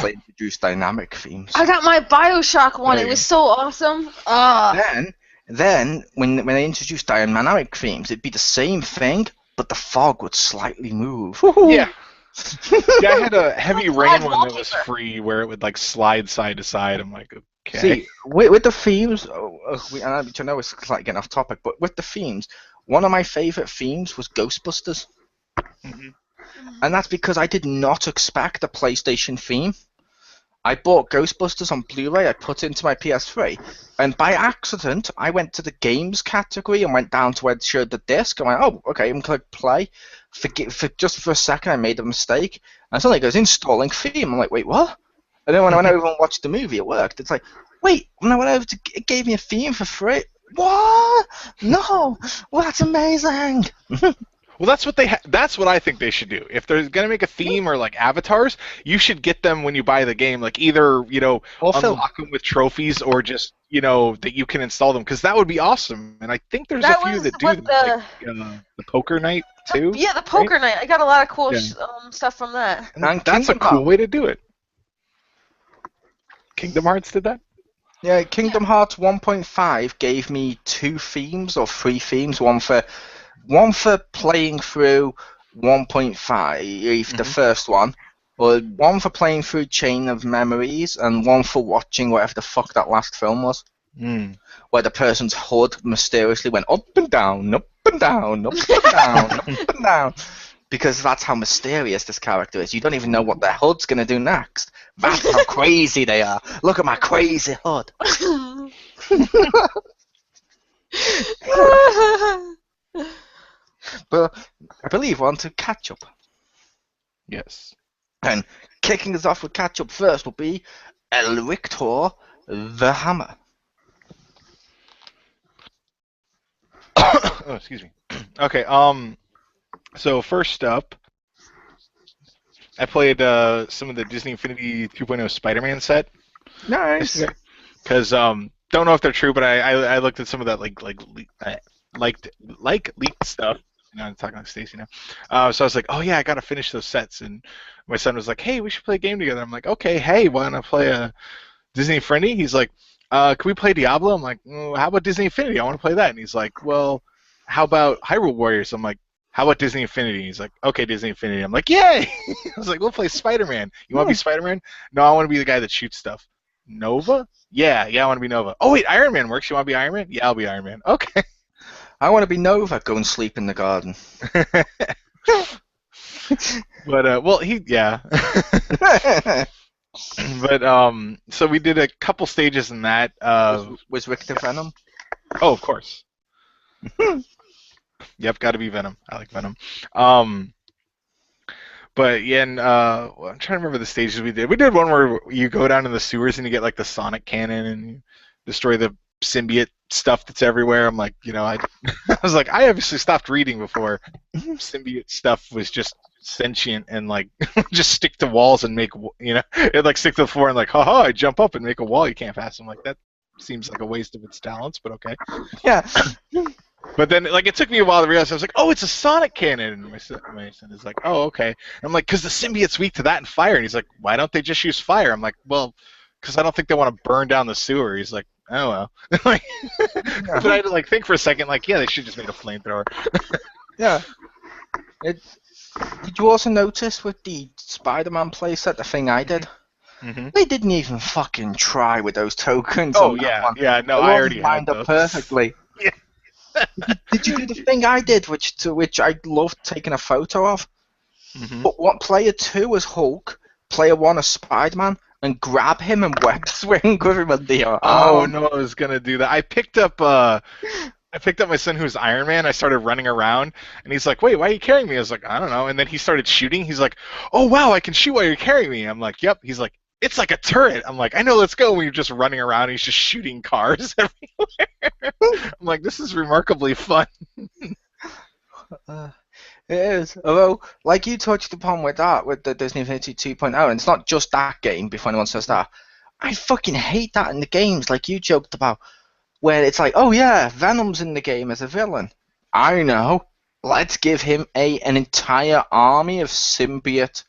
they introduced dynamic themes. I got my Bioshock one. There It you was go. so awesome. Ah. Then when they introduced dynamic themes, it'd be the same thing, but the fog would slightly move. yeah. Yeah, I had a Heavy Rain one that was wallpaper. free where it would like slide side to side. I'm like, okay. See, with the themes, and I know it's like getting off topic, but with the themes, one of my favorite themes was Ghostbusters, Mhm. and that's because I did not expect a PlayStation theme. I bought Ghostbusters on Blu-ray, I put it into my PS3, and by accident, I went to the games category and went down to where it showed the disc. I went, oh, okay, I'm going to click play. Just for a second, I made a mistake, and suddenly it goes, installing theme. I'm like, wait, what? And then when I went over and watched the movie, it worked. It's like, wait, when I went over to, it gave me a theme for free. What? No, well, that's amazing. Well, that's what I think they should do. If they're gonna make a theme or like avatars, you should get them when you buy the game. Like either Or Phil. unlock them with trophies or just that you can install them, because that would be awesome. And I think there's That a few was that do what them, like the Poker Night too. Yeah, the Poker Night. I got a lot of cool Yeah. stuff from that. And And that's a Kingdom cool Hearts. way to do it. Kingdom Hearts did that. Yeah, Kingdom Hearts 1.5 gave me 2 themes or 3 themes. One for playing through 1.5, the first one, or one for playing through Chain of Memories, and one for watching whatever the fuck that last film was, where the person's HUD mysteriously went up and down, up and down, up and down, up and down. Because that's how mysterious this character is. You don't even know what their HUD's going to do next. That's how crazy they are. Look at my crazy HUD. But I believe we're on to catch up. Yes. And kicking us off with catch up first will be El Victor the Hammer. Oh, excuse me. Okay. So first up, I played some of the Disney Infinity 2.0 Spider-Man set. Nice. Because don't know if they're true, but I looked at some of that leaked stuff. I'm talking like Stacy now. So I was like, oh yeah, I gotta finish those sets. And my son was like, hey, we should play a game together. I'm like, okay, hey, why don't I play a Disney Infinity? He's like, can we play Diablo? I'm like, how about Disney Infinity? I want to play that. And he's like, well, how about Hyrule Warriors? I'm like, how about Disney Infinity? He's like, okay, Disney Infinity. I'm like, yay! I was like, we'll play Spider-Man. You want to be Spider-Man? No, I want to be the guy that shoots stuff. Nova? Yeah, I want to be Nova. Oh wait, Iron Man works. You want to be Iron Man? Yeah, I'll be Iron Man. Okay. I want to be Nova. Go and sleep in the garden. But But so we did a couple stages in that. Was Rick the Venom? Oh, of course. Yep, got to be Venom. I like Venom. But yeah, and I'm trying to remember the stages we did. We did one where you go down in the sewers and you get like the sonic cannon and you destroy the symbiote stuff that's everywhere. I'm like, I was like, I obviously stopped reading before symbiote stuff was just sentient and like just stick to walls and make, it'd like stick to the floor and like, haha, I jump up and make a wall you can't pass. I'm like, that seems like a waste of its talents, but okay. Yeah. But then, like, it took me a while to realize. I was like, "Oh, it's a sonic cannon." And my son is like, "Oh, okay." And I'm like, "Cause the symbiote's weak to that and fire." And he's like, "Why don't they just use fire?" I'm like, "Well, cause I don't think they want to burn down the sewer." He's like, "Oh well." Like, but I had to like think for a second. Like, yeah, they should just make a flamethrower. Yeah. Did you also notice with the Spider-Man playset the thing I did? Mm-hmm. They didn't even fucking try with those tokens. Oh on that yeah, one. yeah. No, It I wasn't already had lined those. up perfectly. Yeah. Did you do the thing I did, which I loved taking a photo of? Mm-hmm. But what player 2 was Hulk, player 1 is Spider-Man, and grab him and web swing with him under your Oh arm. no, I was gonna do that. I picked up my son who's Iron Man. I started running around, and he's like, "Wait, why are you carrying me?" I was like, "I don't know." And then he started shooting. He's like, "Oh wow, I can shoot while you're carrying me." I'm like, "Yep." He's like, "It's like a turret." I'm like, "I know, let's go." And we're just running around. And he's just shooting cars everywhere. I'm like, "This is remarkably fun." It is. Although, like you touched upon with that, with the Disney Infinity 2.0, and it's not just that game, before anyone says that, I fucking hate that in the games, like you joked about, where it's like, oh yeah, Venom's in the game as a villain. I know. Let's give him an entire army of symbiote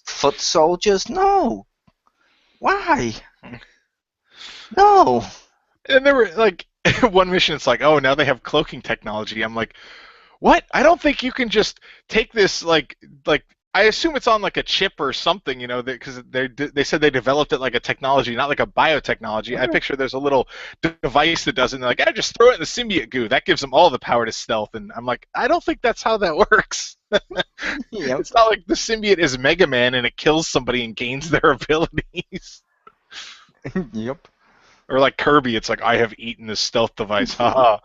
foot soldiers. No. Why? No. And there were like one mission. It's like, oh, now they have cloaking technology. I'm like, what? I don't think you can just take this like. I assume it's on like a chip or something, you know, because they said they developed it like a technology, not like a biotechnology. I picture there's a little device that does it. And they're like, I just throw it in the symbiote goo. That gives them all the power to stealth. And I'm like, I don't think that's how that works. Yep. It's not like the symbiote is Mega Man and it kills somebody and gains their abilities. Yep. Or like Kirby, it's like, I have eaten this stealth device. Haha.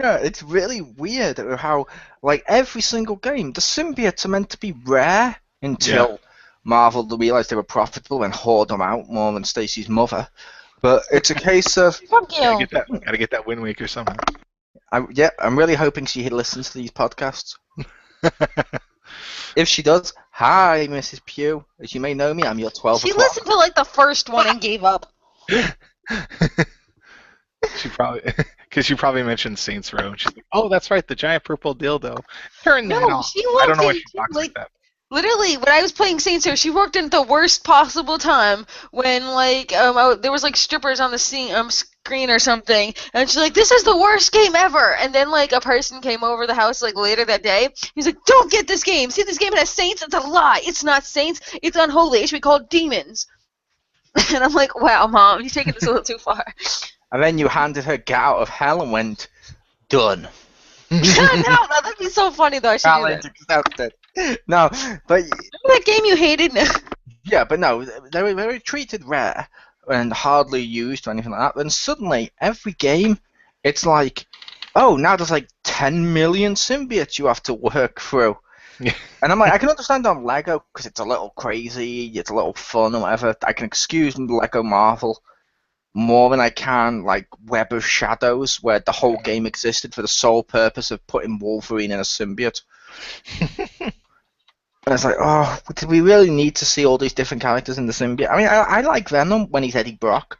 Yeah, it's really weird how, like, every single game, the symbiotes are meant to be rare until Marvel realised they were profitable and hoard them out more than Stacy's mother. But it's a case of, Fuck you. Gotta get that Wind Waker somehow. I'm really hoping she listens to these podcasts. If she does, hi, Mrs. Pugh. As you may know me, I'm your 12 She o'clock. listened to like the first one and gave up. She probably, because she probably mentioned Saints Row. And she's like, oh, that's right, the giant purple dildo. Turn that No, off. she I don't know why walked she in talks like that. literally when I was playing Saints Row, she walked in at the worst possible time when like there was like strippers on the screen or something, and she's like, "This is the worst game ever." And then like a person came over the house like later that day. He's like, "Don't get this game. See, this game has saints. It's a lie. It's not saints. It's unholy. It should be called demons." And I'm like, "Wow, Mom, you're taking this a little too far." And then you handed her Get Out of Hell and went, done. No, that'd be so funny though. I should do Challenge that. accepted. No, but Remember that game you hated? yeah, but no, they were treated rare and hardly used or anything like that. Then suddenly, every game, it's like, oh, now there's like 10 million symbiotes you have to work through. Yeah. And I'm like, I can understand on Lego because it's a little crazy, it's a little fun or whatever. I can excuse Lego Marvel more than I can like Web of Shadows, where the whole game existed for the sole purpose of putting Wolverine in a symbiote. And it's like, oh, did we really need to see all these different characters in the symbiote? I mean, I like Venom when he's Eddie Brock,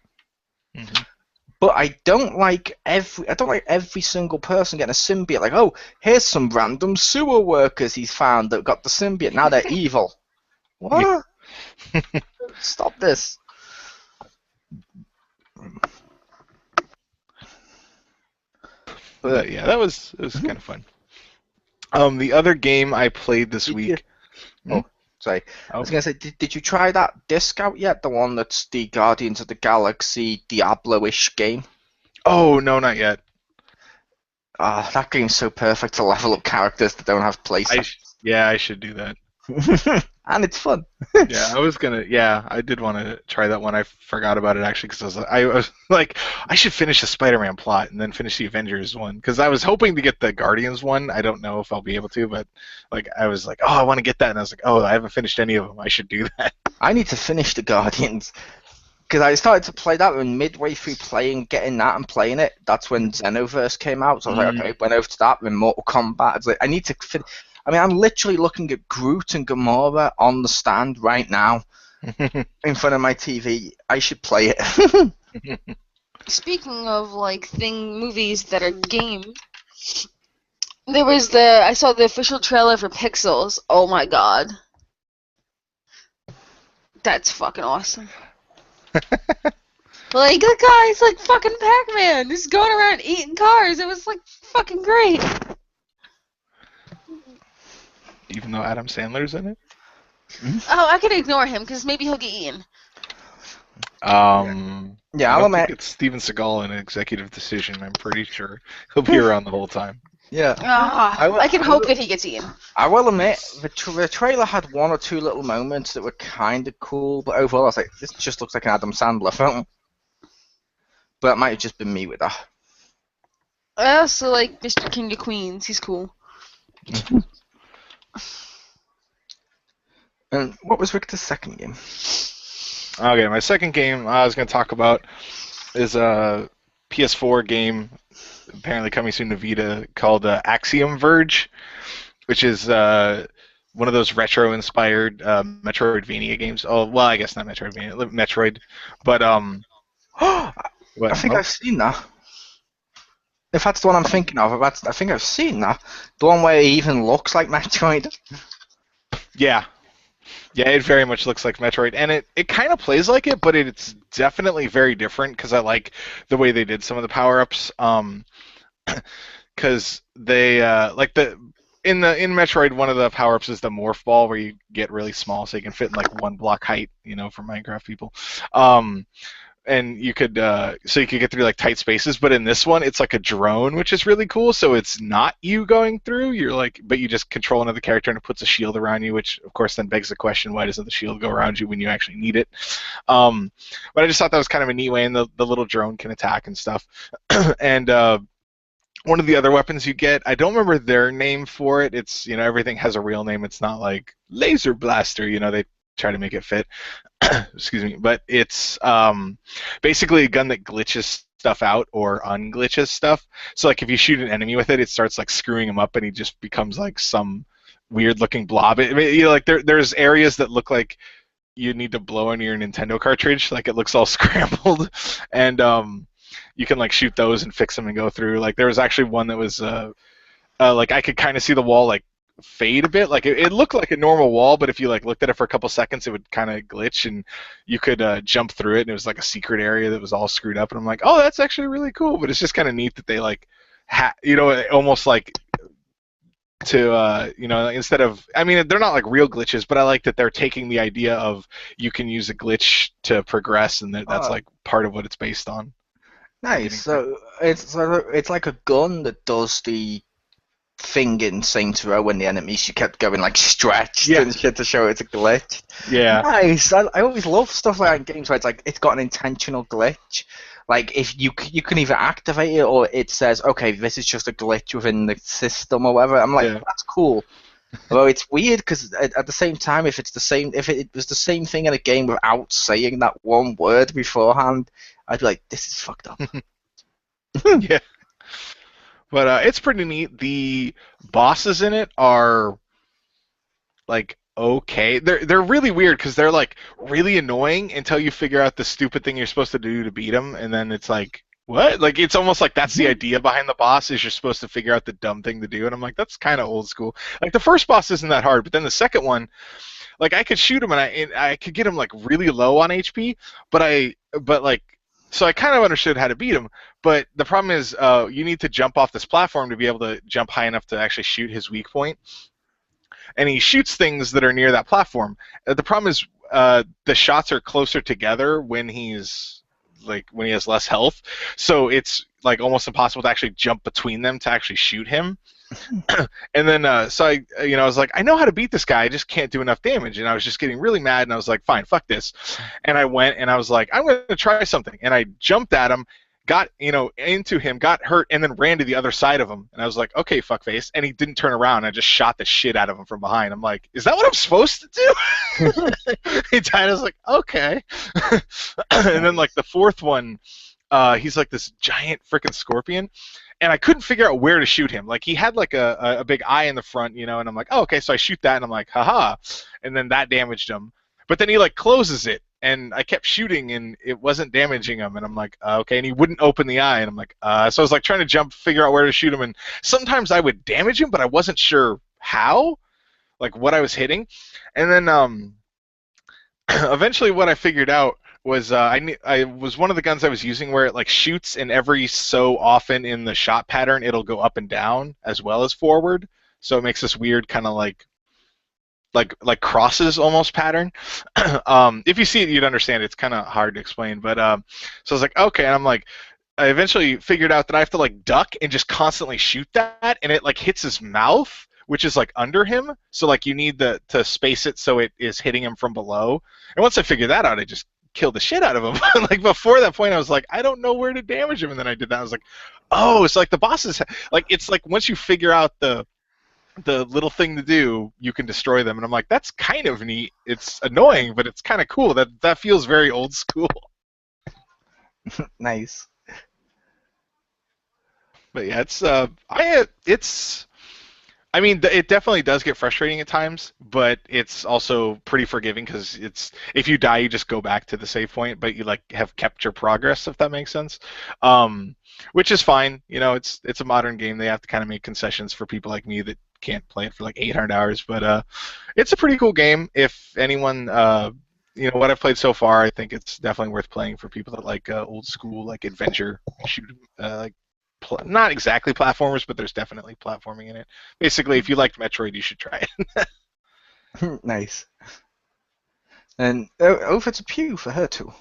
but I don't like every single person getting a symbiote. Like, oh, here's some random sewer workers he's found that got the symbiote. Now they're evil. What? Stop this. But yeah, it was kind of fun. The other game I played this week. Sorry. I was going to say, did you try that disc out yet? The one that's the Guardians of the Galaxy Diablo-ish game? Oh, no, not yet. That game's so perfect to level up characters that don't have playsets. I should do that. And it's fun. Yeah, I did want to try that one. I forgot about it actually because I was like, I should finish the Spider-Man plot and then finish the Avengers one because I was hoping to get the Guardians one. I don't know if I'll be able to, but like I was like, oh, I want to get that, and I was like, oh, I haven't finished any of them. I should do that. I need to finish the Guardians because I started to play that and midway through getting that and playing it, that's when Xenoverse came out. So I was like, okay, went over to that, then Mortal Kombat. It's like I need to I mean, I'm literally looking at Groot and Gamora on the stand right now in front of my TV. I should play it. Speaking of like movies that are game, I saw the official trailer for Pixels. Oh my god. That's fucking awesome. Like, the guy's like fucking Pac-Man, just going around eating cars. It was like fucking great. Even though Adam Sandler's in it? Oh, I could ignore him because maybe he'll get eaten. Yeah, I don't think it's Steven Seagal in an executive decision. I'm pretty sure he'll be around the whole time. Yeah. I can hope that he gets eaten. I will admit, the trailer had one or two little moments that were kind of cool, but overall I was like, this just looks like an Adam Sandler film. But it might have just been me with that. I also like Mr. King of Queens. He's cool. And what was Victor's second game? Okay, my second game I was going to talk about is PS4 game apparently coming soon to Vita called Axiom Verge, which is one of those retro-inspired Metroidvania games. Oh, well, I guess not Metroidvania, Metroid, but I what? think Oh, I've seen that. If that's the one I'm thinking of, I think I've seen that. The one where he even looks like Metroid. yeah. Yeah, it very much looks like Metroid, and it kind of plays like it, but it's definitely very different because I like the way they did some of the power-ups. Because they like in Metroid, one of the power-ups is the morph ball, where you get really small, so you can fit in like one block height, for Minecraft people. And you could so you could get through like tight spaces, but in this one it's like a drone, which is really cool. So it's not you going through, but you just control another character and it puts a shield around you, which of course then begs the question, why doesn't the shield go around you when you actually need it? But I just thought that was kind of a neat way, and the little drone can attack and stuff. And one of the other weapons you get, I don't remember their name for it. It's, everything has a real name. It's not like laser blaster, they try to make it fit. Excuse me, but it's basically a gun that glitches stuff out or unglitches stuff. So like if you shoot an enemy with it, it starts like screwing him up, and he just becomes like some weird looking blob. I mean, like there's areas that look like you need to blow on your Nintendo cartridge, like it looks all scrambled, and you can like shoot those and fix them and go through. Like there was actually one that was like I could kind of see the wall like fade a bit. Like it looked like a normal wall, but if you like looked at it for a couple seconds, it would kind of glitch, and you could jump through it, and it was like a secret area that was all screwed up. And I'm like, oh, that's actually really cool. But it's just kind of neat that they like, almost like to instead of, I mean, they're not like real glitches, but I like that they're taking the idea of you can use a glitch to progress, and that's like part of what it's based on. Nice. So it's like a gun that does the thing in Saints Row when the enemies you kept going like stretched and shit to show it's a glitch. Yeah. Nice. I always love stuff like that in games where it's like it's got an intentional glitch. Like if you can either activate it or it says, okay, this is just a glitch within the system or whatever. I'm like, that's cool. Although it's weird because at the same time, if it was the same thing in a game without saying that one word beforehand, I'd be like, this is fucked up. Yeah. But it's pretty neat. The bosses in it are like okay. They're really weird because they're like really annoying until you figure out the stupid thing you're supposed to do to beat them, and then it's like, what? Like it's almost like that's the idea behind the boss, is you're supposed to figure out the dumb thing to do, and I'm like, that's kind of old school. Like the first boss isn't that hard, but then the second one, like I could shoot him and I could get him like really low on HP, so I kind of understood how to beat him, but the problem is you need to jump off this platform to be able to jump high enough to actually shoot his weak point. And he shoots things that are near that platform. The problem is the shots are closer together when he has less health, so it's like almost impossible to actually jump between them to actually shoot him. And then so I was like, I know how to beat this guy, I just can't do enough damage, and I was just getting really mad, and I was like, fine, fuck this. And I went and I was like, I'm going to try something, and I jumped at him, got into him, got hurt, and then ran to the other side of him, and I was like, okay, fuckface, and he didn't turn around. I just shot the shit out of him from behind. I'm like, is that what I'm supposed to do? He died. I was like, okay. And then like the fourth one, he's like this giant freaking scorpion, and I couldn't figure out where to shoot him. Like he had like a big eye in the front, and I'm like, oh, okay, so I shoot that, and I'm like, haha, and then that damaged him. But then he like closes it, and I kept shooting, and it wasn't damaging him, and I'm like, okay, and he wouldn't open the eye, and I'm like, so I was like trying to jump, figure out where to shoot him, and sometimes I would damage him, but I wasn't sure how, like what I was hitting, and then eventually what I figured out was I was one of the guns I was using where it like shoots, and every so often in the shot pattern it'll go up and down as well as forward, so it makes this weird kind of like crosses almost pattern. If you see it, you'd understand. It's kind of hard to explain, but so I was like, okay, and I'm like, I eventually figured out that I have to like duck and just constantly shoot that, and it like hits his mouth, which is like under him, so like you need to space it so it is hitting him from below. And once I figured that out, I just killed the shit out of him. Like before that point, I was like, I don't know where to damage him, and then I did that. I was like, oh, it's like the bosses, like it's like once you figure out the little thing to do, you can destroy them. And I'm like, that's kind of neat. It's annoying, but it's kind of cool. That feels very old school. Nice. But yeah, I mean, it definitely does get frustrating at times, but it's also pretty forgiving because if you die, you just go back to the save point, but you like have kept your progress, if that makes sense. Which is fine. You know, it's a modern game. They have to kind of make concessions for people like me that can't play it for like 800 hours. But it's a pretty cool game. If anyone, what I've played so far, I think it's definitely worth playing for people that like old school like adventure shoot like not exactly platformers, but there's definitely platforming in it. Basically, if you liked Metroid, you should try it. Nice. And over to Pew for her too.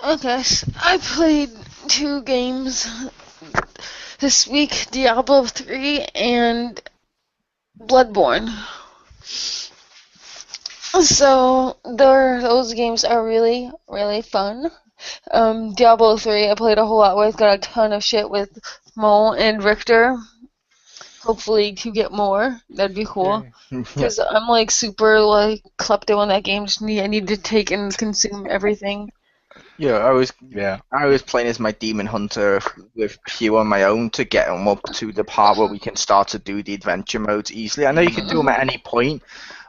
Okay, so I played 2 games this week, Diablo 3 and Bloodborne. So those games are really, really fun. Diablo 3 I played a whole lot with, got a ton of shit with Mole and Richter. Hopefully to get more. That'd be cool. Because I'm like super like klepto on that game. I need to take and consume everything. Yeah, I was playing as my demon hunter with Pew on my own to get him up to the part where we can start to do the adventure modes easily. I know you can do them at any point,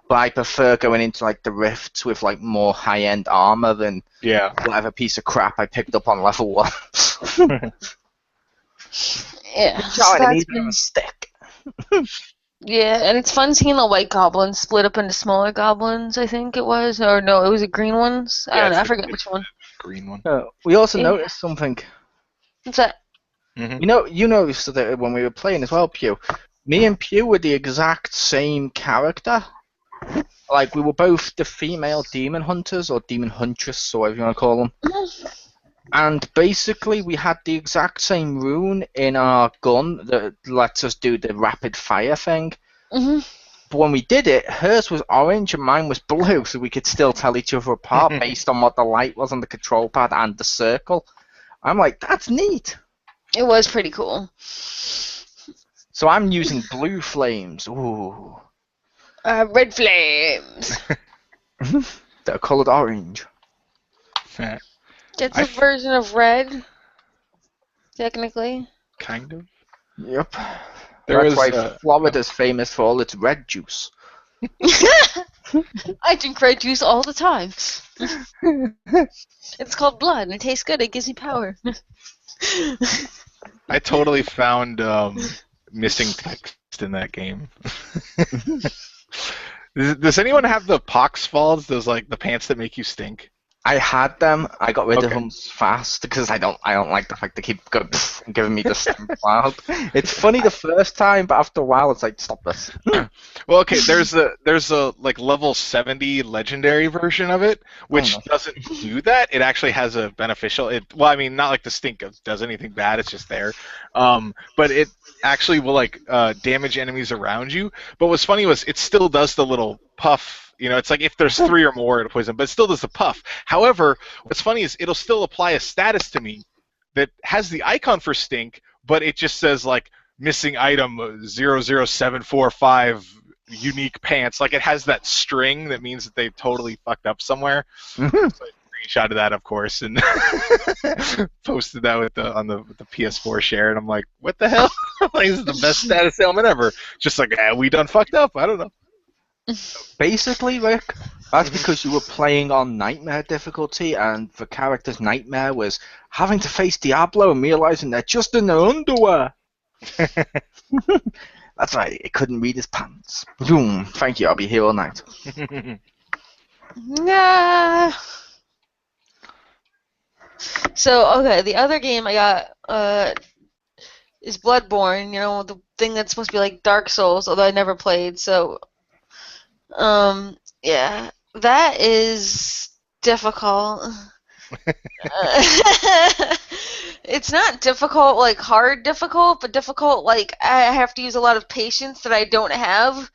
but I prefer going into like the rifts with like more high-end armor than whatever piece of crap I picked up on level 1. Yeah, so that's been... a stick. Yeah, and it's fun seeing the white goblins split up into smaller goblins, I think it was. Or no, it was the green ones. I don't know, I forget which one. Green one. We also noticed something. What's that? Mm-hmm. You noticed that when we were playing as well, Pew. Me and Pew were the exact same character. Like, we were both the female demon hunters, or demon huntress, or whatever you want to call them. And basically, we had the exact same rune in our gun that lets us do the rapid fire thing. Mm-hmm. But when we did it, hers was orange and mine was blue, so we could still tell each other apart based on what the light was on the control pad and the circle. I'm like, that's neat. It was pretty cool. So I'm using blue flames. Ooh. Red flames. That are colored orange. It's a version of red, technically. Kind of. Yep. That's why Florida's famous for all its red juice. I drink red juice all the time. It's called blood, and it tastes good. It gives me power. I totally found missing text in that game. Does anyone have the pox falls? Those like the pants that make you stink? I had them. I got rid of them fast because I don't like the fact they keep giving me the stink cloud. It's funny the first time, but after a while it's like, stop this. Well, okay, there's a like level 70 legendary version of it, which doesn't do that. It actually has a beneficial. Well, I mean, not like the stink does anything bad. It's just there. But it actually will like damage enemies around you. But what's funny was it still does the little puff. You know, it's like if there's 3 or more, it'll poison, but it still does the puff. However, what's funny is it'll still apply a status to me that has the icon for stink, but it just says like missing item 00745 unique pants. Like it has that string that means that they totally fucked up somewhere. So I screenshotted that, of course, and posted that with the PS4 share, and I'm like, what the hell? Like, this is the best status ailment ever. Just like, we done fucked up. I don't know. Basically, Rick, that's because you were playing on Nightmare difficulty, and the character's nightmare was having to face Diablo and realizing they're just in their underwear. That's right, it couldn't read his pants. Boom. Thank you, I'll be here all night. Nah. So, okay, the other game I got is Bloodborne, you know, the thing that's supposed to be like Dark Souls, although I never played, so... yeah, that is difficult. It's not difficult, like hard difficult, but difficult, like I have to use a lot of patience that I don't have.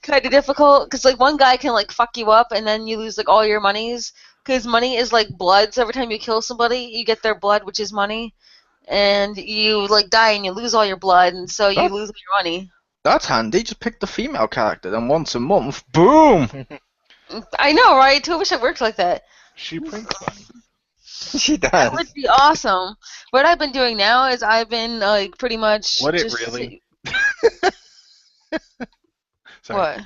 Kind of difficult, because like one guy can like fuck you up and then you lose like all your monies, because money is like blood, so every time you kill somebody, you get their blood, which is money, and you like die and you lose all your blood, and so you lose all your money. That's handy. Just pick the female character, then once a month, boom! I know, right? I wish it worked like that. She brings money. She That does. would be awesome. What I've been doing now is I've been like pretty much Would it just really? Sorry. what?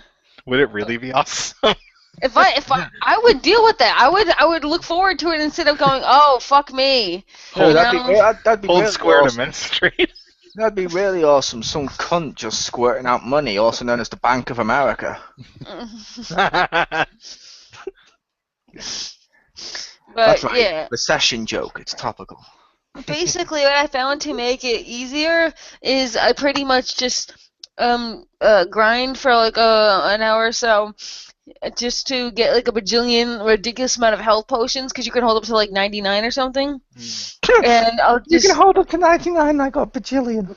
Would it really be awesome? If I would deal with that. I would look forward to it instead of going, oh fuck me. No, You that'd be know? that'd be Hold really square to awesome. menstruate. That'd be really awesome. Some cunt just squirting out money, also known as the Bank of America. But That's right. yeah. Recession joke. It's topical. Basically, what I found to make it easier is I pretty much just grind for like an hour or so just to get like a bajillion ridiculous amount of health potions because you can hold up to like 99 or something. And I'll You just can hold up to 99. I got bajillion.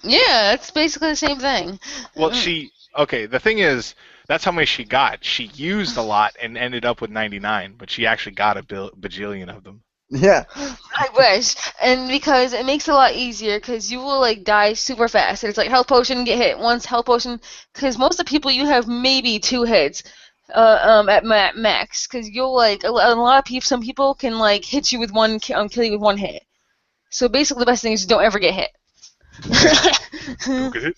yeah, it's basically the same thing. Well, the thing is, that's how many she got. She used a lot and ended up with 99, but she actually got a bajillion of them. Yeah. I wish, and because it makes it a lot easier, because you will like die super fast. And it's like health potion, get hit once, health potion, because most of the people you have maybe 2 hits, at max. Because you'll like a lot of people, some people can like hit you with one, kill you with 1 hit. So basically, the best thing is don't ever get hit. Don't get hit.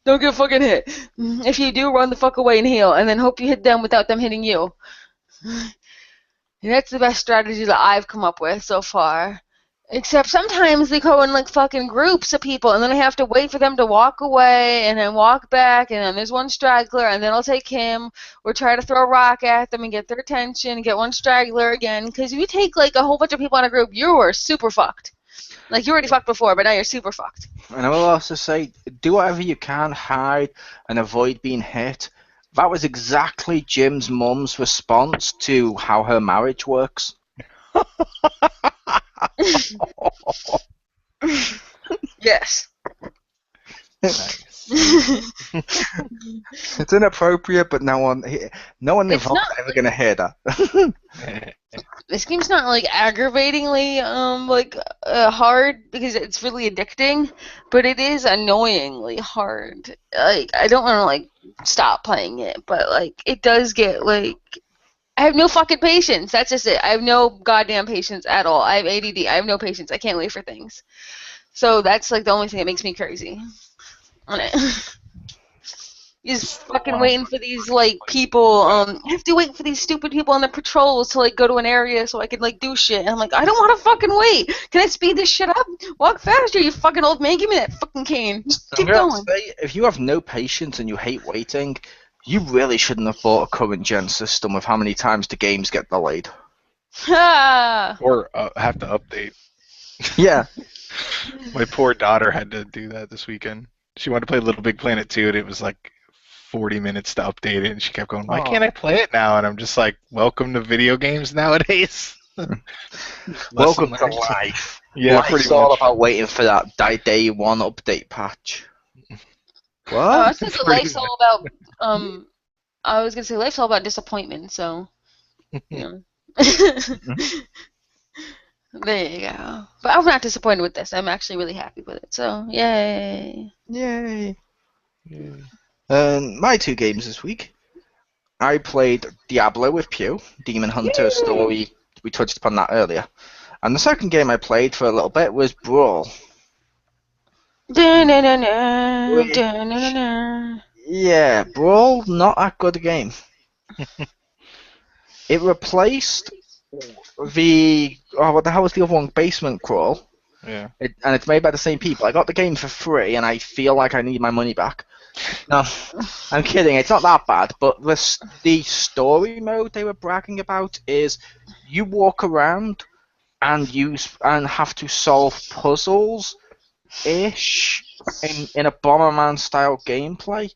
Don't get fucking hit. If you do, run the fuck away and heal, and then hope you hit them without them hitting you. And that's the best strategy that I've come up with so far. Except sometimes they go in like fucking groups of people, and then I have to wait for them to walk away, and then walk back, and then there's one straggler, and then I'll take him, or try to throw a rock at them and get their attention, and get one straggler again. Because if you take like a whole bunch of people in a group, you are super fucked. Like you already fucked before, but now you're super fucked. And I will also say, do whatever you can, hide and avoid being hit. That was exactly Jim's mum's response to how her marriage works. Yes. Nice. It's inappropriate, but no one involved is ever gonna hear that. This game's not like aggravatingly hard because it's really addicting, but it is annoyingly hard. Like I don't want to like stop playing it, but like it does get like I have no fucking patience. That's just it. I have no goddamn patience at all. I have ADD. I have no patience. I can't wait for things. So that's like the only thing that makes me crazy on it. Just fucking waiting for these like people. I have to wait for these stupid people on the patrols to like go to an area so I can like do shit. And I'm like, I don't want to fucking wait. Can I speed this shit up? Walk faster, you fucking old man. Give me that fucking cane. Just keep going. Say, if you have no patience and you hate waiting, you really shouldn't have bought a current gen system with how many times the games get delayed. Or have to update. Yeah. My poor daughter had to do that this weekend. She wanted to play Little Big Planet 2, and it was like 40 minutes to update it, and she kept going, why can't I play it now? And I'm just like, welcome to video games nowadays. Welcome to life. Yeah, Life's pretty all much. about waiting for that day 1 update patch. What? I think life's all about I was gonna say life's all about disappointment, so you know. There you go. But I'm not disappointed with this. I'm actually really happy with it. So yay. Yay. My 2 games this week. I played Diablo with Pew, Demon Hunter story. We touched upon that earlier. And the second game I played for a little bit was Brawl. Yeah, Brawl, not that good a game. It replaced what the hell was the other one? Basement Crawl. Yeah. And it's made by the same people. I got the game for free, and I feel like I need my money back. No, I'm kidding. It's not that bad. But the story mode they were bragging about is you walk around and have to solve puzzles ish in a Bomberman style gameplay.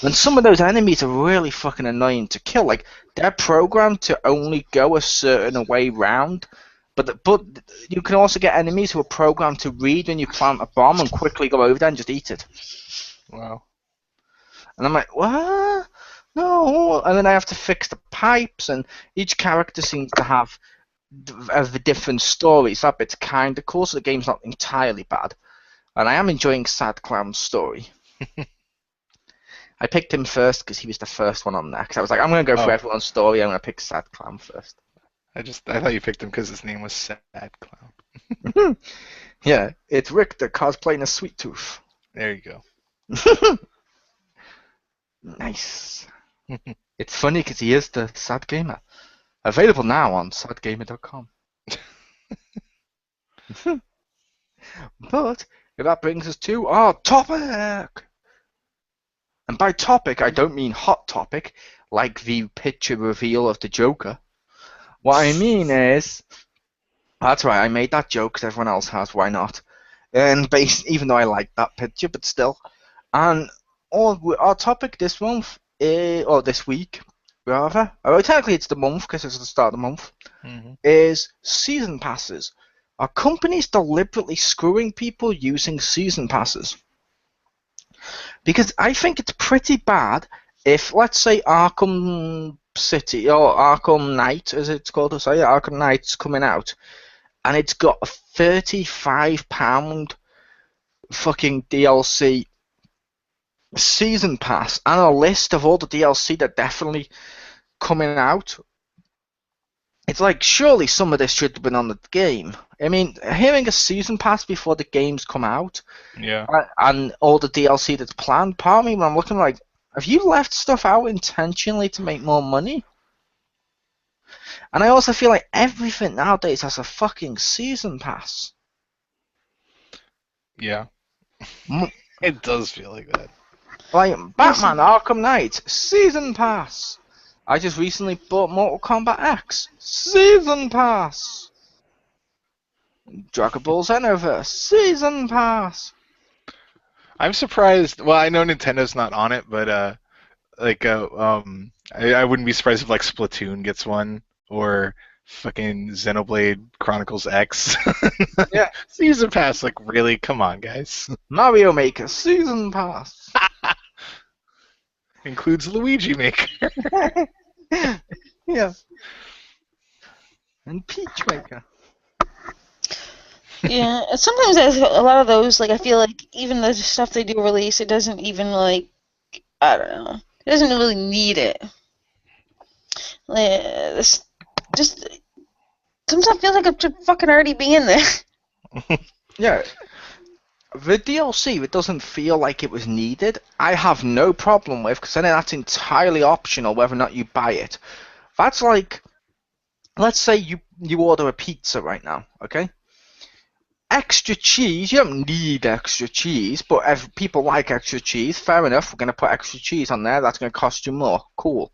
And some of those enemies are really fucking annoying to kill. Like they're programmed to only go a certain way round, but you can also get enemies who are programmed to read when you plant a bomb and quickly go over there and just eat it. Wow. And I'm like, what? No. And then I have to fix the pipes, and each character seems to have a different story. So that bit's kind of cool. So the game's not entirely bad, and I am enjoying Sad Clown's story. I picked him first because he was the first one on there. Because I was like, I'm going to go for everyone's story. I'm going to pick Sad Clown first. I thought you picked him because his name was Sad Clown. Yeah, it's Rick the cosplaying a Sweet Tooth. There you go. Nice. It's funny because he is the Sad Gamer. Available now on sadgamer.com. But that brings us to our topic. And by topic, I don't mean hot topic, like the picture reveal of the Joker. What I mean is, that's right, I made that joke because everyone else has, why not? And even though I like that picture, but still. And our topic this month, or this week, rather, well, technically it's the month because it's the start of the month, is season passes. Are companies deliberately screwing people using season passes? Because I think it's pretty bad if, let's say, Arkham City, or Arkham Knight, as it's called to say, Arkham Knight's coming out, and it's got a £35 fucking DLC season pass and a list of all the DLC that definitely coming out. It's like, surely some of this should have been on the game. I mean, hearing a season pass before the games come out, and all the DLC that's planned, part of me, when I'm looking like, have you left stuff out intentionally to make more money? And I also feel like everything nowadays has a fucking season pass. Yeah. It does feel like that. Like, Batman Arkham Knight, season pass. I just recently bought Mortal Kombat X, season pass. Dragon Ball Xenoverse, season pass. I'm surprised. Well, I know Nintendo's not on it, but I wouldn't be surprised if like Splatoon gets one or fucking Xenoblade Chronicles X. Yeah. Season pass, like really? Come on, guys. Mario Maker, season pass. Includes Luigi Maker. Yeah. And Peach Maker. Yeah, sometimes a lot of those, like, I feel like even the stuff they do release, it doesn't even, like, I don't know, it doesn't really need it. Like, this just sometimes feels like it should fucking already be in there. Yeah. The DLC, it doesn't feel like it was needed. I have no problem with, because then that's entirely optional whether or not you buy it. That's like, let's say you order a pizza right now, okay? Extra cheese, you don't need extra cheese, but if people like extra cheese, fair enough, we're going to put extra cheese on there, that's going to cost you more. Cool.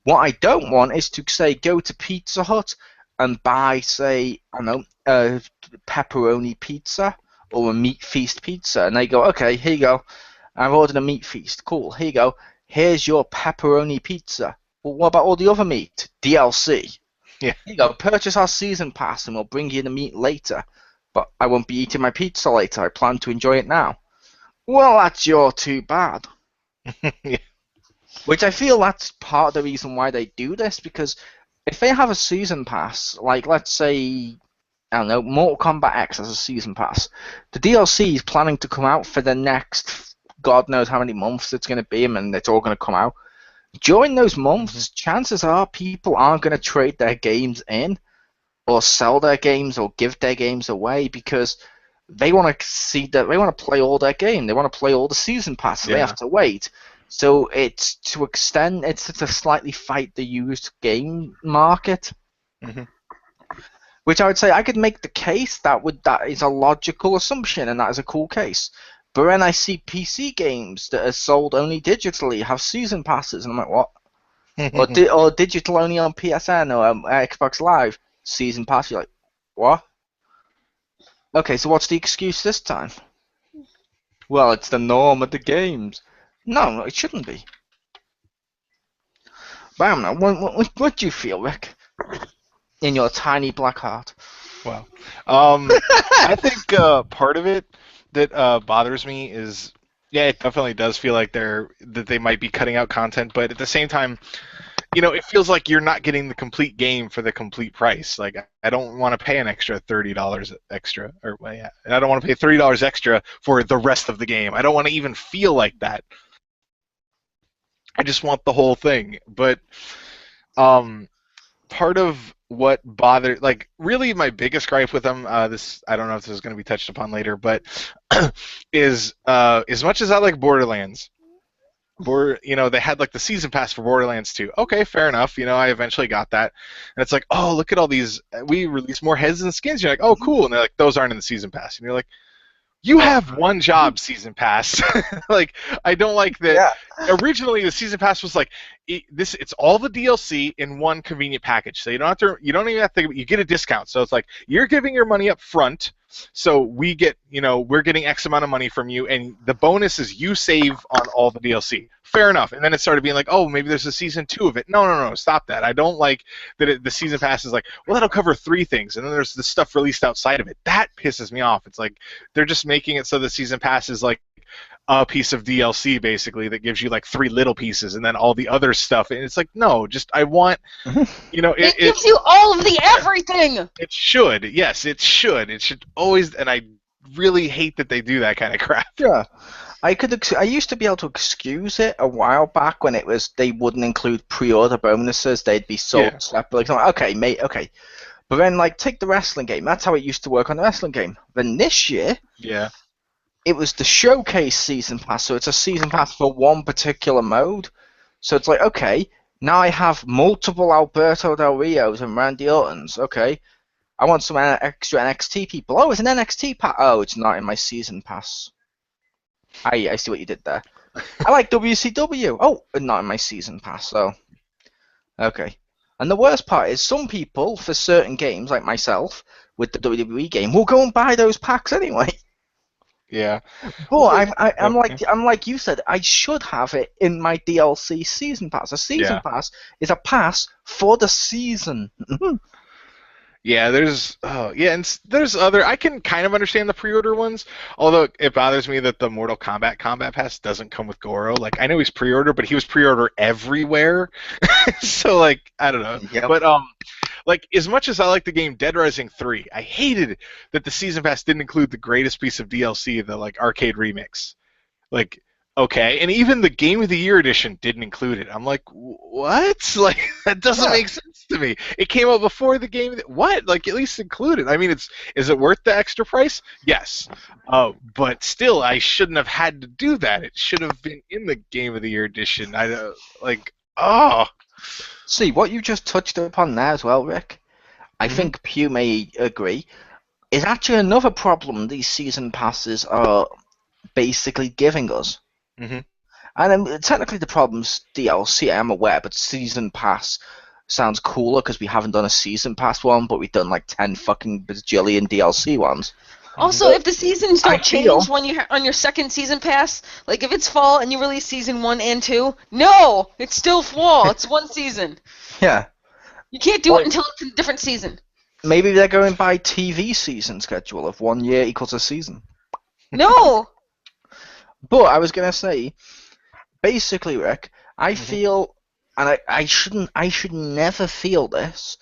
What I don't want is to, say, go to Pizza Hut and buy, say, I don't know, a pepperoni pizza or a meat feast pizza, and they go, okay, here you go, I've ordered a meat feast, cool, here you go, here's your pepperoni pizza. Well, what about all the other meat? DLC. Yeah. Here you go, purchase our season pass and we'll bring you the meat later. But I won't be eating my pizza later. I plan to enjoy it now. Well, that's your too bad. Yeah. Which I feel that's part of the reason why they do this, because if they have a season pass, like let's say, I don't know, Mortal Kombat X has a season pass, the DLC is planning to come out for the next God knows how many months it's going to be, and it's all going to come out. During those months, chances are people aren't going to trade their games in, or sell their games, or give their games away, because they want to see that they want to play all their game. They want to play all the season pass, so they have to wait. So it's to extend, it's to slightly fight the used game market. Which I would say I could make the case that is a logical assumption, and that is a cool case. But then I see PC games that are sold only digitally have season passes, and I'm like, what? or digital only on PSN or Xbox Live. Season pass, you're like, what? Okay, so what's the excuse this time? Well, it's the norm of the games. No, it shouldn't be. Bam, what do you feel, Rick? In your tiny black heart. Wow. I think part of it that bothers me is, yeah, it definitely does feel like they might be cutting out content, but at the same time, it feels like you're not getting the complete game for the complete price. Like, I don't want to pay an extra $30 extra, and I don't want to pay $30 extra for the rest of the game. I don't want to even feel like that. I just want the whole thing. But part of what bothered, like, really my biggest gripe with them, this, I don't know if this is going to be touched upon later, but is as much as I like Borderlands, they had like the season pass for Borderlands 2. Okay, fair enough. I eventually got that, and it's like, oh, look at all these. We release more heads and skins. You're like, oh, cool, and they're like, those aren't in the season pass, and you're like, you have one job, season pass. Like, I don't like that. Yeah. Originally, the season pass was like it's all the DLC in one convenient package. So you don't even have to. You get a discount. So it's like you're giving your money up front. So we get, we're getting X amount of money from you, and the bonus is you save on all the DLC. Fair enough. And then it started being like, oh, maybe there's a season 2 of it. No, stop that. I don't like that the season pass is like, well, that'll cover 3 things, and then there's the stuff released outside of it. That pisses me off. It's like they're just making it so the season pass is like a piece of DLC basically that gives you like 3 little pieces, and then all the other stuff. And it's like, no, just I want, it gives you all of the everything. It should, yes, it should. It should always, and I really hate that they do that kind of crap. Yeah. I used to be able to excuse it a while back when it was they wouldn't include pre-order bonuses. They'd be sold separately. Like, okay, mate, okay. But then, like, take the wrestling game. That's how it used to work on the wrestling game. Then this year, it was the showcase season pass. So it's a season pass for one particular mode. So it's like, okay, now I have multiple Alberto Del Rios and Randy Ortons. Okay, I want some extra NXT people. Oh, it's an NXT pass. Oh, it's not in my season pass. I see what you did there. I like WCW. Oh, not in my season pass, so. Okay. And the worst part is some people, for certain games, like myself, with the WWE game, will go and buy those packs anyway. Yeah. But I'm like you said, I should have it in my DLC season pass. A season pass is a pass for the season. Yeah, and there's other. I can kind of understand the pre-order ones, although it bothers me that the Mortal Kombat Combat Pass doesn't come with Goro. Like, I know he's pre-order, but he was pre-order everywhere. So, like, I don't know. Yep. But like, as much as I like the game Dead Rising 3, I hated that the season pass didn't include the greatest piece of DLC, the like arcade remix. Like, okay, and even the Game of the Year edition didn't include it. I'm like, what? Like, that doesn't make sense to me. It came out before the game. What? Like, at least include it. I mean, is it worth the extra price? Yes. But still, I shouldn't have had to do that. It should have been in the Game of the Year edition. See, what you just touched upon there as well, Rick, I think Pew may agree, is actually another problem these season passes are basically giving us. Mm-hmm. And technically the problem's DLC, I am aware, but season pass sounds cooler because we haven't done a season pass one, but we've done like 10 fucking bajillion DLC ones. Also, if the seasons don't change when you're on your second season pass, like if it's fall and you release season 1 and 2, no, it's still fall. It's one season. Yeah. You can't do it until it's a different season. Maybe they're going by TV season schedule of 1 year equals a season. No. But I was gonna say, basically, Rick, I feel, and I should never feel this.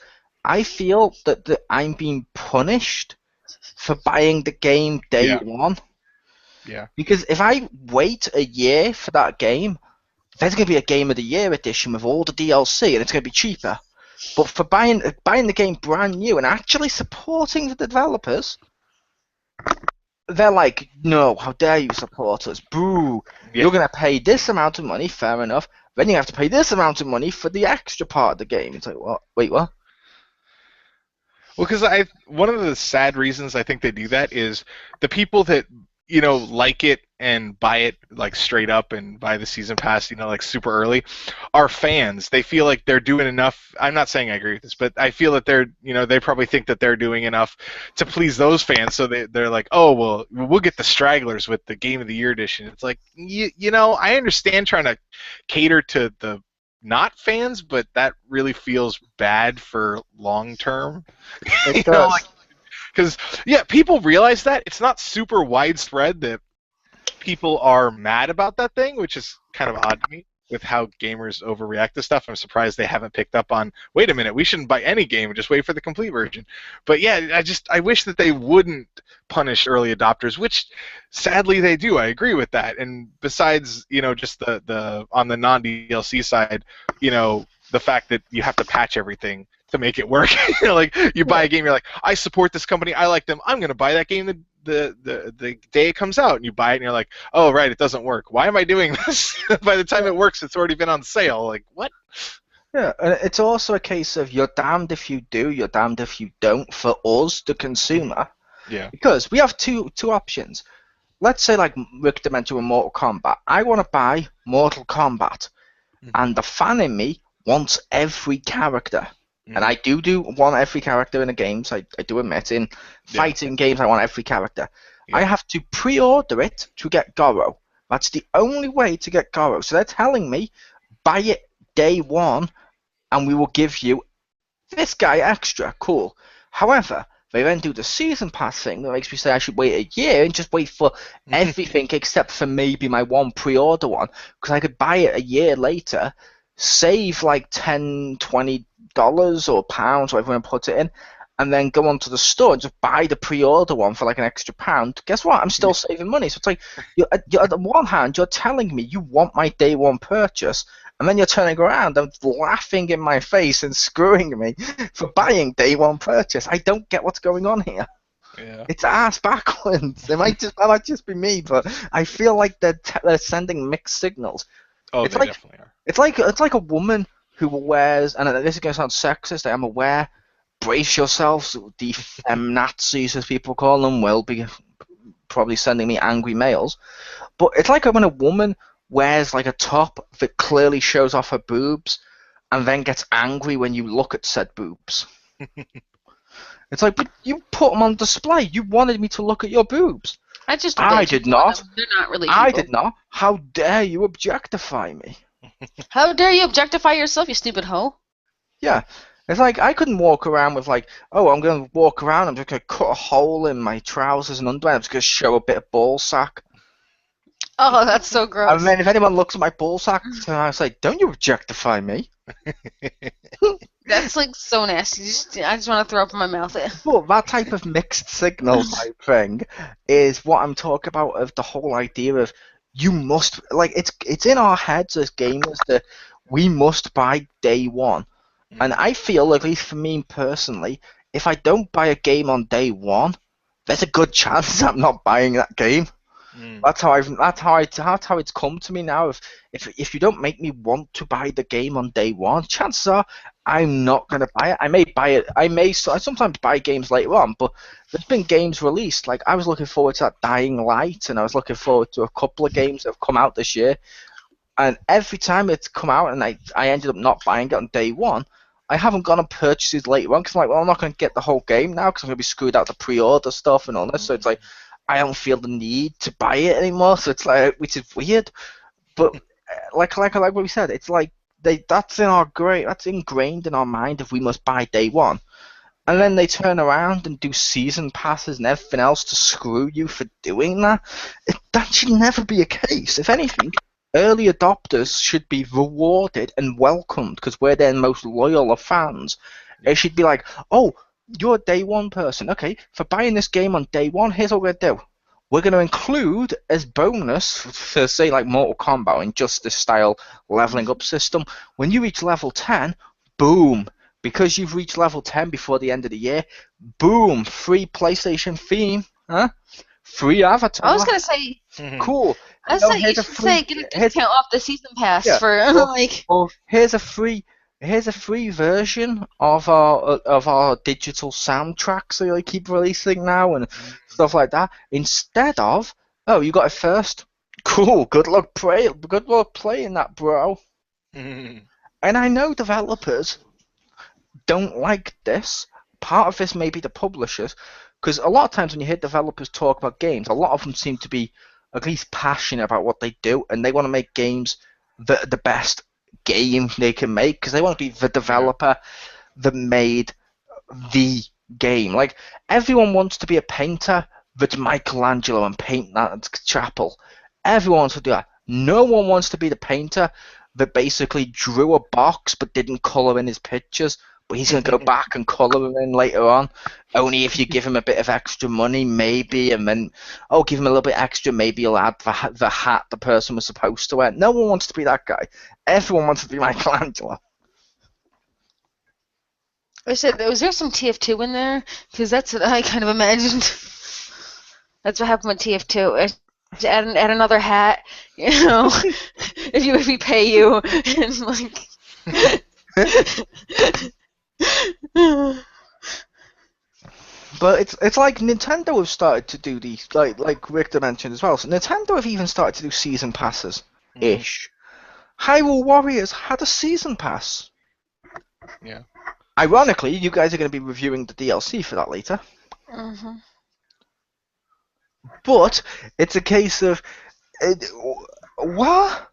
I feel that I'm being punished for buying the game day one. Yeah. Because if I wait a year for that game, there's gonna be a Game of the Year edition with all the DLC, and it's gonna be cheaper. But for buying the game brand new and actually supporting the developers, they're like, no, how dare you support us? Boo! Yeah. You're going to pay this amount of money, fair enough. Then you have to pay this amount of money for the extra part of the game. It's like, what? Wait, what? Well, because one of the sad reasons I think they do that is the people that, like it and buy it like straight up and buy the season pass, like super early, are fans. They feel like they're doing enough. I'm not saying I agree with this, but I feel that they're, they probably think that they're doing enough to please those fans. So they're like, oh, well, we'll get the stragglers with the Game of the Year edition. It's like, I understand trying to cater to the not fans, but that really feels bad for long term. It does. Because, people realize that. It's not super widespread that people are mad about that thing, which is kind of odd to me with how gamers overreact to stuff. I'm surprised they haven't picked up on, wait a minute, we shouldn't buy any game, just wait for the complete version. But yeah, I wish that they wouldn't punish early adopters, which sadly they do. I agree with that. And besides, just the on the non-DLC side, the fact that you have to patch everything to make it work. Like you buy a game, you're like, I support this company, I like them, I'm gonna buy that game the day it comes out, and you buy it and you're like, oh right, it doesn't work. Why am I doing this? By the time it works, it's already been on sale. Like what? Yeah, and it's also a case of you're damned if you do, you're damned if you don't for us, the consumer. Yeah. Because we have two options. Let's say like Rick Demento in Mortal Kombat. I want to buy Mortal Kombat, and the fan in me wants every character. And I do want every character in the games, I do admit. In fighting games, I want every character. Yeah. I have to pre-order it to get Goro. That's the only way to get Goro. So they're telling me, buy it day one, and we will give you this guy extra. Cool. However, they then do the season pass thing that makes me say I should wait a year and just wait for everything except for maybe my one pre-order one, because I could buy it a year later, save like $10, $20 or pounds, whatever you want to put it in, and then go onto the store and just buy the pre-order one for like an extra £1. Guess what? I'm still saving money. So it's like, you're, on the one hand, you're telling me you want my day one purchase, and then you're turning around and laughing in my face and screwing me for buying day one purchase. I don't get what's going on here. Yeah. It's ass backwards. That might just be me, but I feel like they're sending mixed signals. Oh, it's they like, definitely are. It's like a woman who wears, and this is going to sound sexist, I am aware, brace yourselves, the feminazis, as people call them, will be probably sending me angry mails, but it's like when a woman wears like a top that clearly shows off her boobs and then gets angry when you look at said boobs. It's like, but you put them on display. You wanted me to look at your boobs. I did not. They're not really people. I did not. How dare you objectify me? How dare you objectify yourself, you stupid hoe? Yeah. It's like I couldn't walk around with like, oh, I'm going to walk around, I'm just going to cut a hole in my trousers and underwear, I'm just going to show a bit of ball sack. Oh, that's so gross. And then if anyone looks at my ball sack, I say, don't you objectify me. That's like so nasty. I just want to throw up in my mouth. But that type of mixed signal type thing is what I'm talking about, of the whole idea of you must, like, it's in our heads as gamers that we must buy day one. And I feel, at least for me personally, if I don't buy a game on day one, there's a good chance I'm not buying that game. That's how it's come to me now. If you don't make me want to buy the game on day one, chances are I'm not gonna buy it. I may buy it. I sometimes buy games later on, but there's been games released. Like I was looking forward to that Dying Light, and I was looking forward to a couple of games that have come out this year. And every time it's come out, and I ended up not buying it on day one. I haven't gone and purchased it later on because I'm like, well, I'm not going to get the whole game now because I'm going to be screwed out the pre-order stuff and all this. So it's like, I don't feel the need to buy it anymore. So it's like, which is weird. But like what we said, it's like that's ingrained in our mind if we must buy day one. And then they turn around and do season passes and everything else to screw you for doing that. That should never be a case. If anything, early adopters should be rewarded and welcomed because we're their most loyal of fans. It should be like, oh, you're a day one person. Okay, for buying this game on day one, here's what we're going to do. We're going to include as bonus for, say, like Mortal Kombat or Injustice style leveling up system. When you reach level 10, boom. Because you've reached level 10 before the end of the year, boom, free PlayStation theme, huh? Free avatar. I was going to say... Cool. I was saying you should say get a discount off the season pass for like. Well, here's a free version of our digital soundtracks that they keep releasing now and stuff like that. Instead of, oh, you got it first. Cool. Good luck playing that, bro. And I know developers don't like this. Part of this may be the publishers, because a lot of times when you hear developers talk about games, a lot of them seem to be at least passionate about what they do, and they want to make games the best game they can make, because they want to be the developer that made the game. Like, everyone wants to be a painter that's Michelangelo and paint that chapel. Everyone wants to do that. No one wants to be the painter that basically drew a box but didn't colour in his pictures, but he's going to go back and colour them in later on, only if you give him a bit of extra money, maybe, and then, give him a little bit extra, maybe he'll add the hat the person was supposed to wear. No one wants to be that guy. Everyone wants to be Michelangelo. I said, was there some TF2 in there? Because that's what I kind of imagined. That's what happened with TF2. Add another hat, if we pay you, and like. But it's like Nintendo have started to do these, like Richter mentioned as well. So Nintendo have even started to do season passes ish. Hyrule Warriors had a season pass. Yeah. Ironically, you guys are going to be reviewing the DLC for that later. Mm-hmm. But it's a case of what?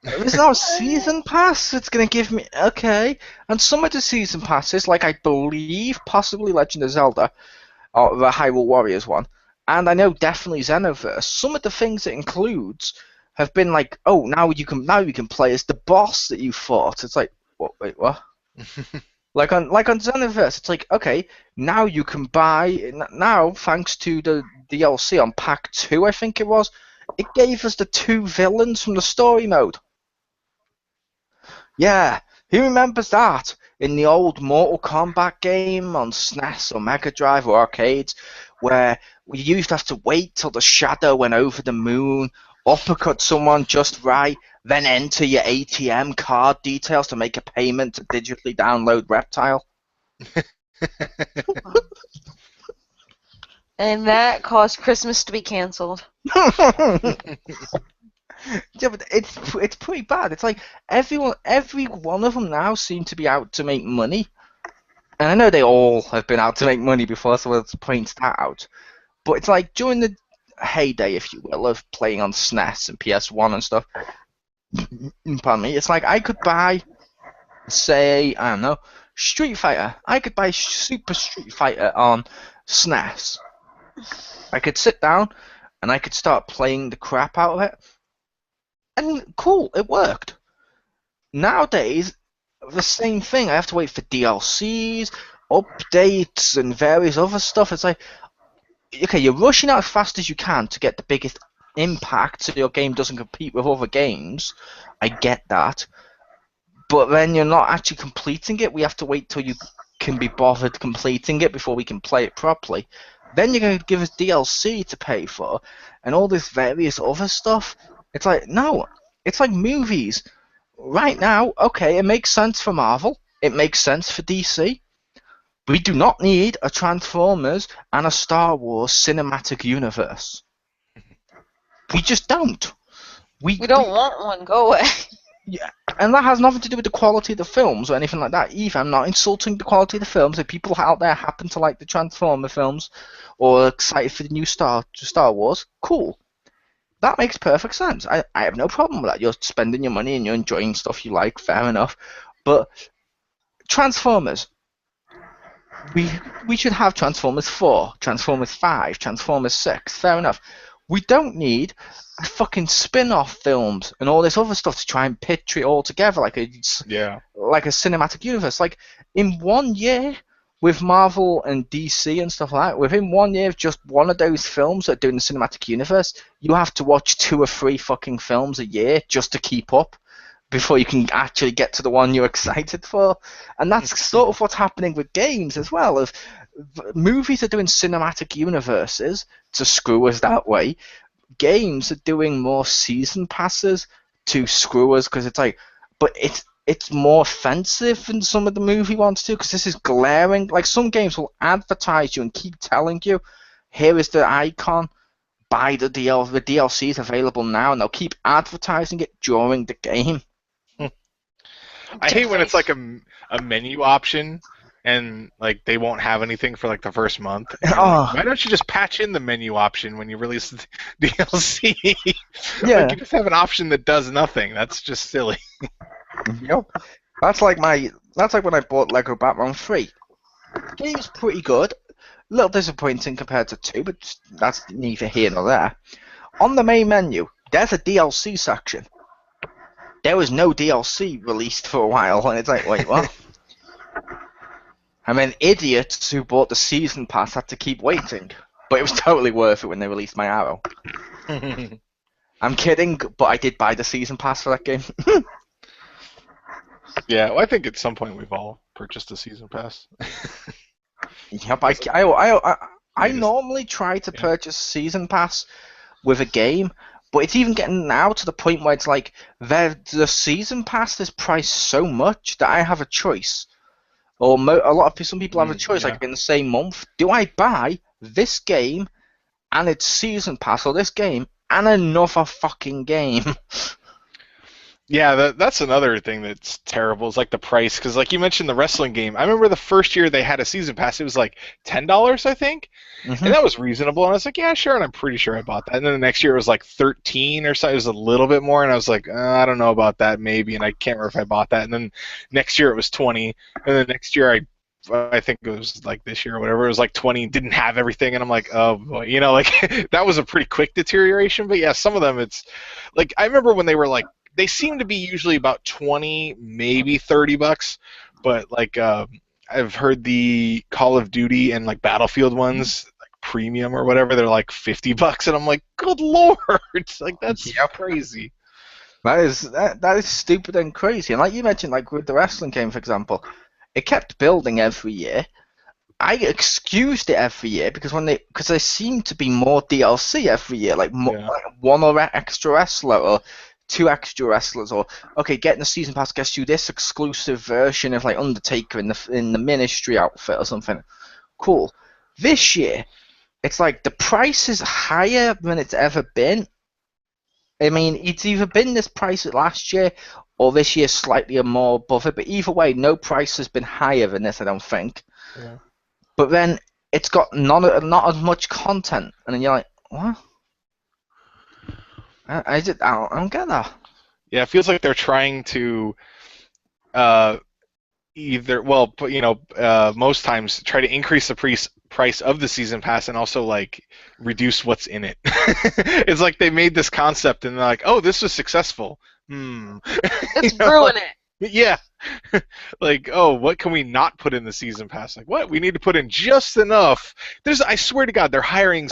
There's no season pass. It's going to give me okay. And some of the season passes, like I believe possibly Legend of Zelda, or the Hyrule Warriors one, and I know definitely Xenoverse. Some of the things it includes have been like, oh, now you can play as the boss that you fought. It's like, what? Wait, what? Like on Xenoverse, it's like, okay, now you can buy now thanks to the DLC on Pack 2, I think it was. It gave us the 2 villains from the story mode. Yeah, who remembers that? In the old Mortal Kombat game on SNES or Mega Drive or arcades, where we used to have to wait till the shadow went over the moon, uppercut someone just right, then enter your ATM card details to make a payment to digitally download Reptile. And that caused Christmas to be cancelled. Yeah, but it's pretty bad. It's like every one of them now seem to be out to make money. And I know they all have been out to make money before, so let's point that out. But it's like during the heyday, if you will, of playing on SNES and PS1 and stuff. Pardon me. It's like I could buy, say, I don't know, Street Fighter. I could buy Super Street Fighter on SNES. I could sit down and I could start playing the crap out of it. And cool, it worked. Nowadays, the same thing. I have to wait for DLCs, updates, and various other stuff. It's like, okay, you're rushing out as fast as you can to get the biggest impact so your game doesn't compete with other games. I get that. But then you're not actually completing it. We have to wait till you can be bothered completing it before we can play it properly. Then you're going to give us DLC to pay for and all this various other stuff. It's like, no, it's like movies. Right now, okay, it makes sense for Marvel. It makes sense for DC. We do not need a Transformers and a Star Wars cinematic universe. We just don't. We don't want one. Go away. Yeah, and that has nothing to do with the quality of the films or anything like that either. I'm not insulting the quality of the films. If people out there happen to like the Transformer films or excited for the new Star Wars, cool. That makes perfect sense. I have no problem with that. You're spending your money and you're enjoying stuff you like, fair enough. But Transformers, we should have Transformers 4, Transformers 5, Transformers 6, fair enough. We don't need a fucking spin-off films and all this other stuff to try and picture it all together like a cinematic universe. Like in 1 year with Marvel and DC and stuff like that, within 1 year of just one of those films that are doing the cinematic universe, you have to watch 2 or 3 fucking films a year just to keep up before you can actually get to the one you're excited for. And that's sort of what's happening with games as well. Of movies are doing cinematic universes to screw us that way. Games are doing more season passes to screw us because it's like, but it's more offensive than some of the movie ones too because this is glaring. Like some games will advertise you and keep telling you, here is the icon, buy the DLC is available now, and they'll keep advertising it during the game. I hate when it's like a menu option and like they won't have anything for like the first month. Like, why don't you just patch in the menu option when you release the DLC? Yeah, like, you just have an option that does nothing. That's just silly. Yep. That's like when I bought Lego Batman 3. Game's pretty good. A little disappointing compared to 2, but that's neither here nor there. On the main menu, there's a DLC section. There was no DLC released for a while, and it's like, wait, what? I mean, idiots who bought the season pass had to keep waiting, but it was totally worth it when they released my Arrow. I'm kidding, but I did buy the season pass for that game. Yeah, well, I think at some point we've all purchased a season pass. Yep, That's I latest. normally try to Yeah. purchase season pass with a game, but it's even getting now to the point where it's like the season pass is priced so much that I have a choice, or some people have a choice. Yeah. Like in the same month, do I buy this game and its season pass, or this game and another fucking game? Yeah, that's another thing that's terrible is like the price because like you mentioned the wrestling game. I remember the first year they had a season pass. It was like $10, I think, hmm and that was reasonable. And I was like, yeah, sure. And I'm pretty sure I bought that. And then the next year it was like 13 or so. It was a little bit more, and I was like, I don't know about that, maybe. And I can't remember if I bought that. And then next year it was 20, and then next year I think it was like this year or whatever. It was like 20, didn't have everything, and I'm like, oh boy, like that was a pretty quick deterioration. But yeah, some of them it's like I remember when they were like they seem to be usually about 20, maybe $30, but like I've heard the Call of Duty and like Battlefield ones, like premium or whatever, they're like $50, and I'm like, good lord, it's like that's Yep. crazy. That is stupid and crazy. And like you mentioned, like with the wrestling game, for example, it kept building every year. I excused it every year because there seemed to be more DLC every year, like, Yeah. like one or extra wrestler or two extra wrestlers, or okay, getting the season pass gets you this exclusive version of like Undertaker in the Ministry outfit or something. Cool. This year, it's like the price is higher than it's ever been. I mean, it's either been this price last year or this year slightly more above it, but either way, no price has been higher than this, I don't think. Yeah. But then it's got not as much content, and then you're like, what? I don't get that. Yeah, it feels like they're trying to either most times try to increase the price of the season pass and also like reduce what's in it. It's like they made this concept and they're like, oh, this was successful. Let's You know, ruin like, it. yeah. Like, oh, what can we not put in the season pass? Like, what? We need to put in just enough. I swear to God, they're hiring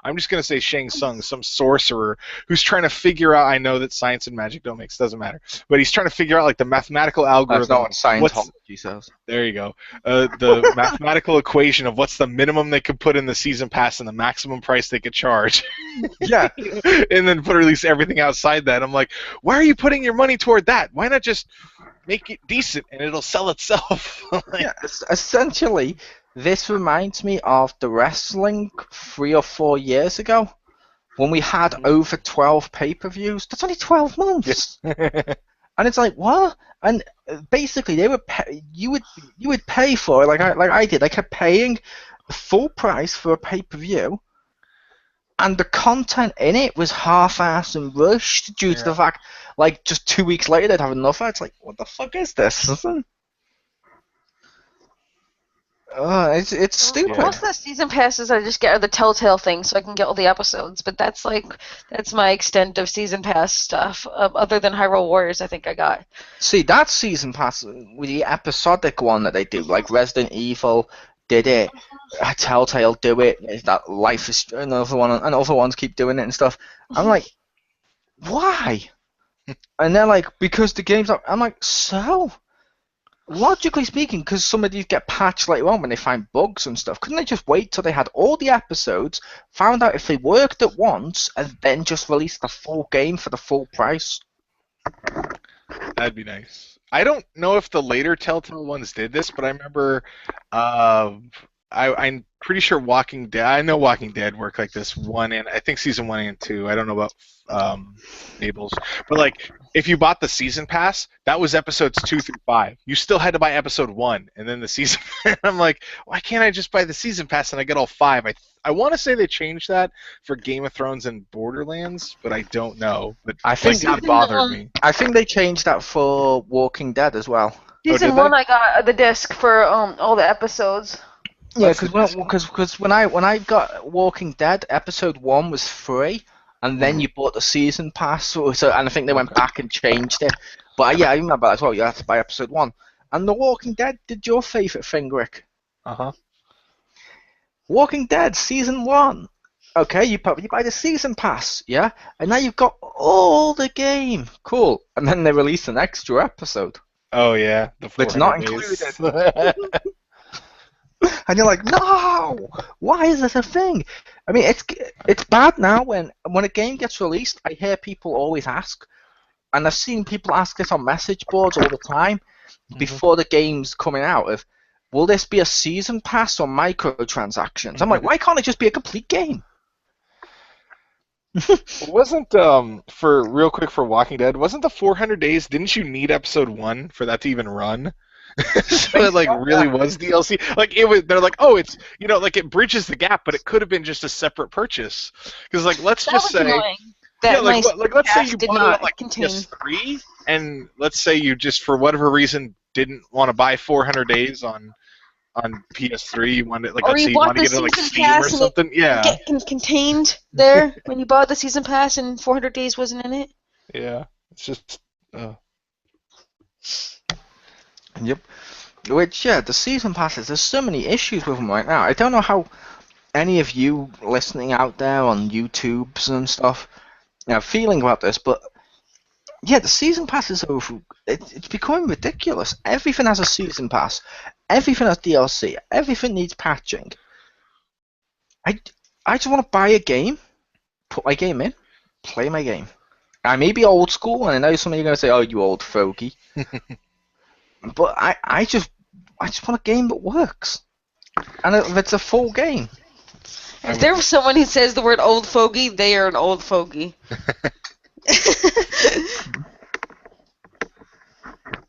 I'm just going to say Shang Tsung, some sorcerer who's trying to figure out, I know that science and magic don't mix, doesn't matter, but he's trying to figure out like the mathematical That's algorithm. not what Scientology says. There you go. The mathematical equation of what's the minimum they could put in the season pass and the maximum price they could charge. Yeah. And then release everything outside that. I'm like, why are you putting your money toward that? Why not just make it decent and it'll sell itself? Like, Yeah, essentially, this reminds me of the wrestling 3 or 4 years ago when we had over 12 pay-per-views. That's only 12 months, and it's like what? And basically, they would you would pay for it like I did. I kept paying the full price for a pay-per-view, and the content in it was half-assed and rushed due to the fact, like, just 2 weeks later they'd have another. It's like, what the fuck is this? It's stupid. Most of the season passes I just get are the Telltale thing, so I can get all the episodes. But that's my extent of season pass stuff. Other than Hyrule Warriors, I think I got. See, that season pass with the episodic one that they do, like Resident Evil did it, Telltale do it, that Life is another one, and other ones keep doing it and stuff. I'm like, why? And they're like, because the game's up. I'm like, so? Logically speaking, because some of these get patched later on when they find bugs and stuff, couldn't they just wait till they had all the episodes, found out if they worked at once, and then just release the full game for the full price? that'd be nice. I don't know if the later Telltale ones did this, but I remember I'm pretty sure Walking Dead. I know Walking Dead worked like this I think season 1 and 2. I don't know about Fables, but like if you bought the season pass, that was episodes 2 through 5. You still had to buy episode 1 and then the season. I'm like, why can't I just buy the season pass and I get all 5? I want to say they changed that for Game of Thrones and Borderlands, but I don't know. But I think that bothered me. I think they changed that for Walking Dead as well. Season did they? 1, I got the disc for all the episodes. Yeah, because when I got Walking Dead, episode 1 was free, and then you bought the season pass. So and I think they went back and changed it. But yeah, I remember that as well. You had to buy episode 1. And The Walking Dead did your favorite thing, Rick. Walking Dead season 1. Okay, you buy the season pass, yeah, and now you've got all the game. Cool. And then they release an extra episode. Oh yeah, the But it's 400 not days. included. And you're like, no, why is this a thing? I mean, it's bad now when a game gets released. I hear people always ask, and I've seen people ask this on message boards all the time before the game's coming out. Of, will this be a season pass or microtransactions? I'm like, why can't it just be a complete game? Wasn't for real quick for Walking Dead? Wasn't the 400 days? Didn't you need episode 1 for that to even run? So it like really was DLC. Like it was. They're like, oh, it's like it bridges the gap, but it could have been just a separate purchase. Because like let's That just was say, annoying. That like let's say you did bought it not on like contain. PS3, and let's say you just for whatever reason didn't want to buy 400 days on PS3. You wanted like Or let's say you bought want to the get it like season Steam pass or and it something. Yeah, contained there when you bought the season pass and 400 days wasn't in it. yeah. It's just. Yep. Which, yeah, the season passes, there's so many issues with them right now. I don't know how any of you listening out there on YouTubes and stuff feeling about this, but yeah, the season passes it's becoming ridiculous. Everything has a season pass. Everything has DLC. Everything needs patching. I just want to buy a game, put my game in, play my game. I may be old school, and I know some of you are going to say, oh, you old fogey. But I just want a game that works. And if it's a full game. If there was someone who says the word old fogey, they are an old fogey.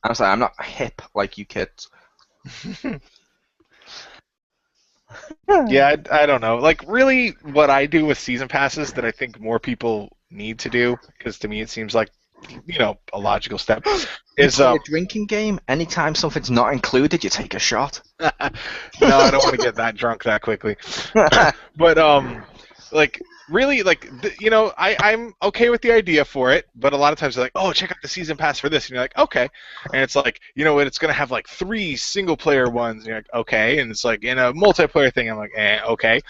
I'm sorry, I'm not hip like you kids. Yeah, I don't know. Like, really, what I do with season passes that I think more people need to do, because to me it seems like, a logical step, is play a drinking game. Anytime something's not included, you take a shot. No, I don't want to get that drunk that quickly. But like, really, like, I'm okay with the idea for it, but a lot of times they're like, oh, check out the season pass for this, and you're like, okay, and it's like, it's gonna have like 3 single player ones, and you're like, okay, and it's like in a multiplayer thing, I'm like, okay,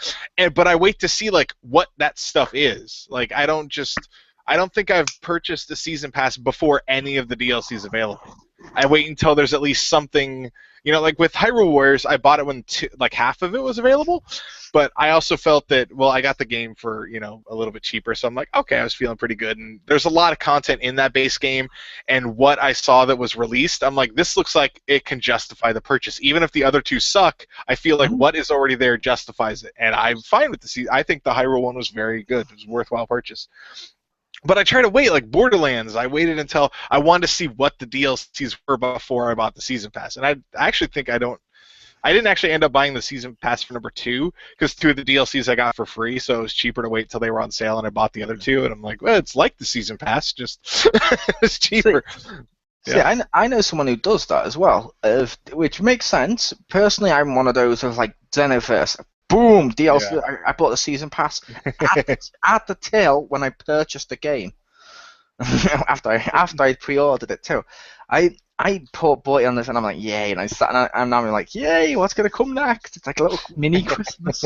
but I wait to see like what that stuff is. Like, I don't think I've purchased the season pass before any of the DLCs available. I wait until there's at least something, like with Hyrule Warriors, I bought it when like half of it was available, but I also felt that, well, I got the game for, a little bit cheaper, so I'm like, okay, I was feeling pretty good, and there's a lot of content in that base game, and what I saw that was released, I'm like, this looks like it can justify the purchase. Even if the other two suck, I feel like what is already there justifies it, and I'm fine with the I think the Hyrule one was very good. It was a worthwhile purchase. But I try to wait, like Borderlands, I waited until I wanted to see what the DLCs were before I bought the Season Pass. And I actually think I didn't actually end up buying the Season Pass for number 2, because 2 of the DLCs I got for free, so it was cheaper to wait till they were on sale, and I bought the other 2, and I'm like, well, it's like the Season Pass, just it's cheaper. See, I know someone who does that as well, which makes sense. Personally, I'm one of those of like Xenoverse. Boom, DLC. Yeah. I bought the season pass at the till when I purchased the game. after I pre-ordered it too. I bought it on this and I'm like, yay, and I sat and I'm like, yay, what's gonna come next? It's like a little mini Christmas.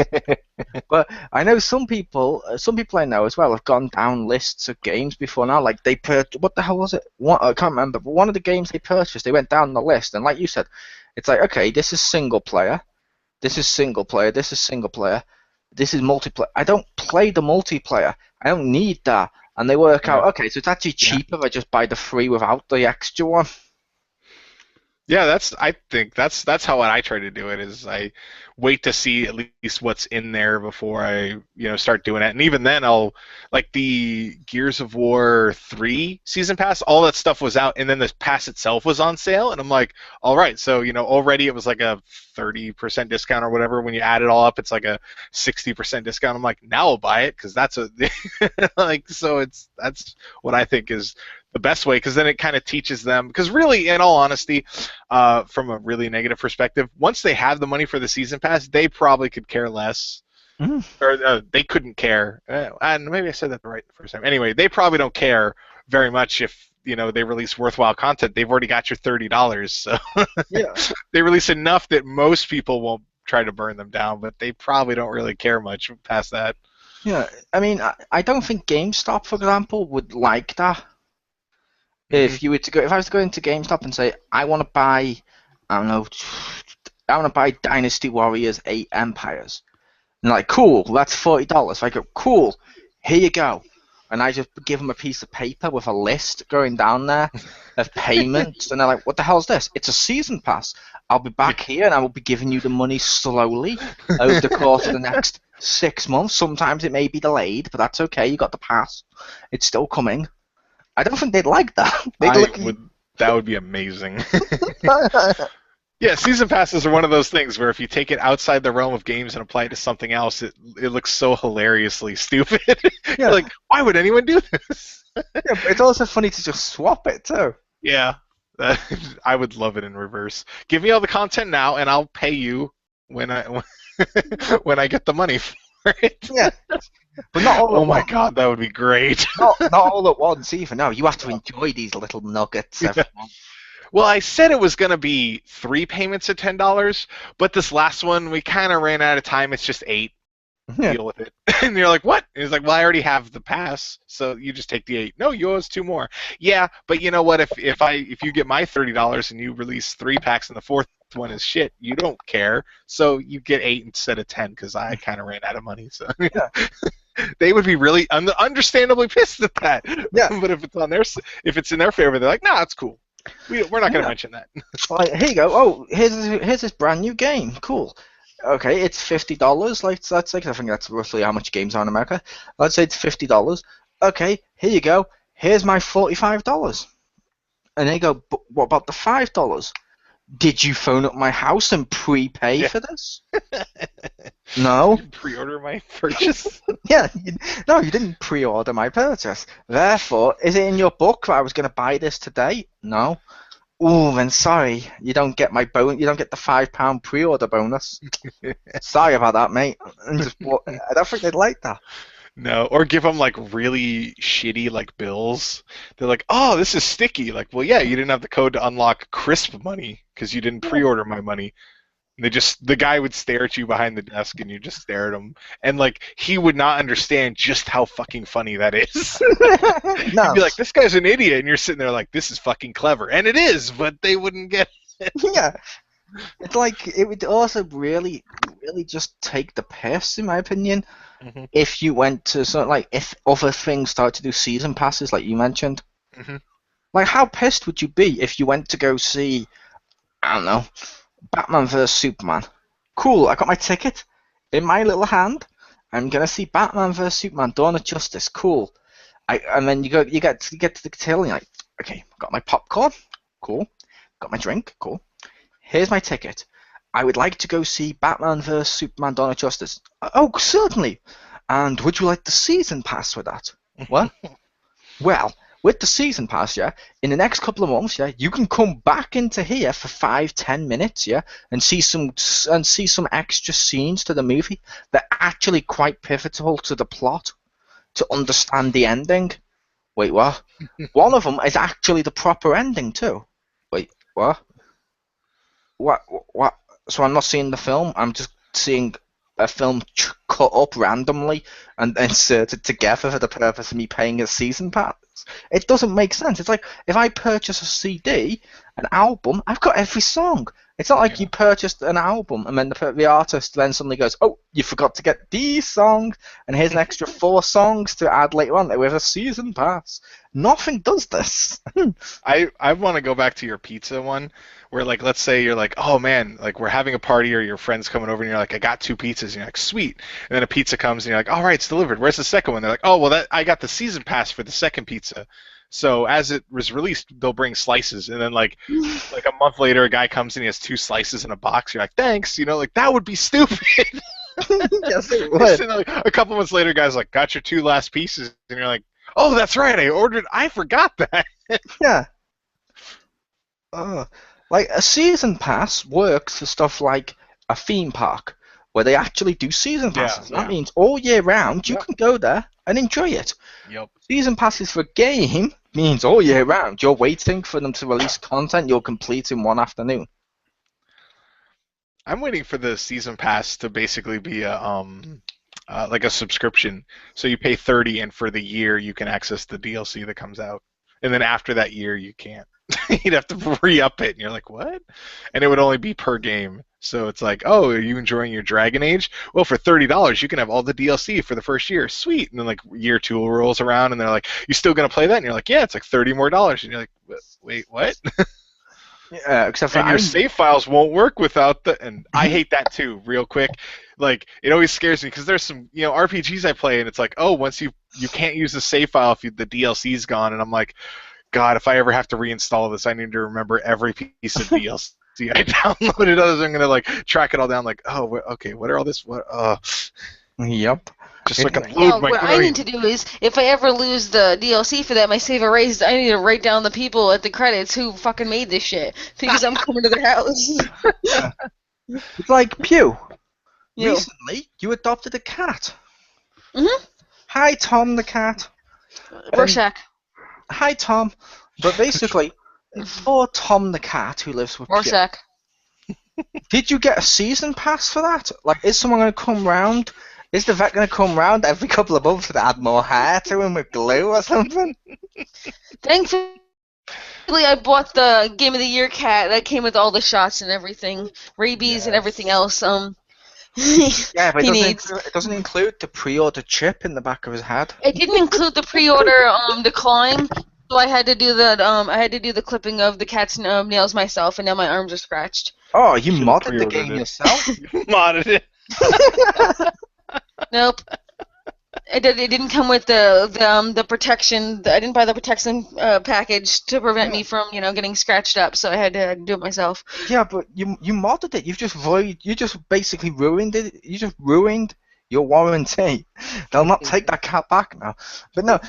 But I know some people I know as well have gone down lists of games before now. Like they what the hell was it? I can't remember. But one of the games they purchased, they went down the list, and like you said, it's like, okay, this is single player. This is single player. This is single player. This is multiplayer. I don't play the multiplayer. I don't need that. And they work out, okay, so it's actually cheaper if I just buy the free without the extra one. Yeah, I think that's how I try to do it, is I wait to see at least what's in there before I, start doing it. And even then I'll, like the Gears of War 3 season pass, all that stuff was out, and then the pass itself was on sale, and I'm like, all right, so, already it was like a 30% discount or whatever. When you add it all up, it's like a 60% discount. I'm like, now I'll buy it, because that's that's what I think is the best way, because then it kind of teaches them, because really, in all honesty, from a really negative perspective, once they have the money for the season pass, they probably could care less, or they couldn't care, and maybe I said that right the first time. Anyway, they probably don't care very much if they release worthwhile content. They've already got your $30, so yeah. They release enough that most people won't try to burn them down, but they probably don't really care much past that. Yeah, I mean, I don't think GameStop, for example, would like that. If you were to go, if I was to go into GameStop and say, I want to buy, I don't know, I want to buy Dynasty Warriors 8 Empires. And they're like, cool, that's $40. I go, cool, here you go. And I just give them a piece of paper with a list going down there of payments. And they're like, what the hell's this? It's a season pass. I'll be back here and I will be giving you the money slowly over the course of the next 6 months. Sometimes it may be delayed, but that's okay. You got the pass. It's still coming. I don't think they'd like that. That would be amazing. Yeah, season passes are one of those things where if you take it outside the realm of games and apply it to something else, it looks so hilariously stupid. Yeah. You're like, why would anyone do this? Yeah, but it's also funny to just swap it too. Yeah, I would love it in reverse. Give me all the content now, and I'll pay you when I when I get the money for it. Yeah, but not all. Oh my god, that would be great. Not all at once either. No, you have to enjoy these little nuggets every month. Well, I said it was going to be 3 payments at $10, but this last one, we kind of ran out of time. It's just 8. Yeah. Deal with it. And you're like, what? And he's like, well, I already have the pass, so you just take the 8. No, you owe us 2 more. Yeah, but you know what? If you get my $30 and you release 3 packs and the 4th one is shit, you don't care. So you get 8 instead of 10 because I kind of ran out of money. So Yeah. they would be really understandably pissed at that. Yeah. But if it's in their favor, they're like, nah, it's cool. We're not going to mention that. Like, here you go. Oh, here's this brand new game. Cool. Okay, it's $50. Like that's like I think that's roughly how much games are in America. Let's say it's $50. Okay, here you go. Here's my $45. And they go, but what about the $5? Did you phone up my house and prepay for this? No. Pre-order my purchase. Yeah, no, you didn't pre-order my purchase. Therefore, is it in your book that I was going to buy this today? No. Ooh, then sorry, you don't get my You don't get the £5 pre-order bonus. Sorry about that, mate. I don't think they'd like that. No, or give them like really shitty like bills. They're like, oh, this is sticky. Like, well, yeah, you didn't have the code to unlock crisp money because you didn't pre-order my money. The guy would stare at you behind the desk and you just stare at him. And like, he would not understand just how fucking funny that is. No. He'd be like, this guy's an idiot. And you're sitting there like, this is fucking clever. And it is, but they wouldn't get it. Yeah. It's like, it would also really, really just take the piss, in my opinion, if you went to something like, if other things start to do season passes, like you mentioned. Like, how pissed would you be if you went to go see, I don't know, Batman vs Superman? Cool, I got my ticket in my little hand. I'm gonna see Batman vs Superman: Dawn of Justice. Cool. And then you get to the till, and you're like, okay, got my popcorn. Cool. Got my drink. Cool. Here's my ticket. I would like to go see Batman vs Superman: Dawn of Justice. Oh, certainly. And would you like the season pass with that? What? Well, with the season pass, yeah, in the next couple of months, yeah, you can come back into here for 5-10 minutes, yeah, and see some extra scenes to the movie that are actually quite pivotal to the plot to understand the ending. Wait, what? One of them is actually the proper ending too. Wait, what? What? So I'm not seeing the film. I'm just seeing a film cut up randomly and inserted together for the purpose of me paying a season pass. It doesn't make sense. It's like if I purchase a CD, an album, I've got every song. It's not like you purchased an album and then the artist then suddenly goes, oh, you forgot to get these songs, and here's an extra 4 songs to add later on with a season pass. Nothing does this. I want to go back to your pizza one, where like, let's say you're like, oh man, like we're having a party or your friend's coming over and you're like, I got 2 pizzas, and you're like, sweet. And then a pizza comes and you're like, all right, it's delivered. Where's the second one? They're like, oh, well, I got the season pass for the second pizza. So as it was released, they'll bring slices, and then like a month later, a guy comes in, he has 2 slices in a box. You're like, thanks, like that would be stupid. Yes, it would. And, like, a couple months later, guys like, got your 2 last pieces, and you're like, oh, that's right, I forgot that. Yeah. Like a season pass works for stuff like a theme park, where they actually do season passes. That means all year round you can go there and enjoy it. Yep. Season passes for a game means all year round you're waiting for them to release content you'll complete in one afternoon. I'm waiting for the season pass to basically be a like a subscription. So you pay $30, and for the year you can access the DLC that comes out. and then after that year you can't. You'd have to re-up it, and you're like, what? And it would only be per game. So it's like, oh, are you enjoying your Dragon Age? Well, for $30, you can have all the DLC for the first year. Sweet. And then like year 2 rolls around, and they're like, you still gonna play that? And you're like, yeah, it's like $30 more. And you're like, wait, what? Yeah, except for And your save files won't work without the. And I hate that too. Real quick, like it always scares me because there's some RPGs I play, and it's like, oh, once you can't use the save file if the DLC's gone, and I'm like, God, if I ever have to reinstall this, I need to remember every piece of DLC I downloaded. Otherwise, I'm gonna like track it all down. Like, oh, okay, what are all this? What? Yep. Just so I can Yeah, load my what I need to do is, if I ever lose the DLC for that, my save erased, I need to write down the people at the credits who fucking made this shit, because I'm coming to their house. It's like Pew. You. Recently, you adopted a cat. Mhm. Hi, Tom the cat. Rorschach. Hi, Tom. But basically, poor Tom the cat who lives with Pew. Rorschach. Did you get a season pass for that? Like, is someone going to come round? Is the vet going to come round every couple of months to add more hair to him with glue or something? Thankfully, I bought the Game of the Year cat that came with all the shots and everything, rabies and everything else. Yeah, but he it needs. doesn't include the pre-order chip in the back of his head. It didn't include the pre-order decline, so I had to do the clipping of the cat's nails myself, and now my arms are scratched. Oh, you Should've modded the pre-ordered game it. yourself? Modded it. Nope. It didn't come with the protection. I didn't buy the protection package to prevent me from getting scratched up, so I had to do it myself. Yeah, but you modded it. You just basically ruined it. You just ruined your warranty. They'll not take that cat back now. But no,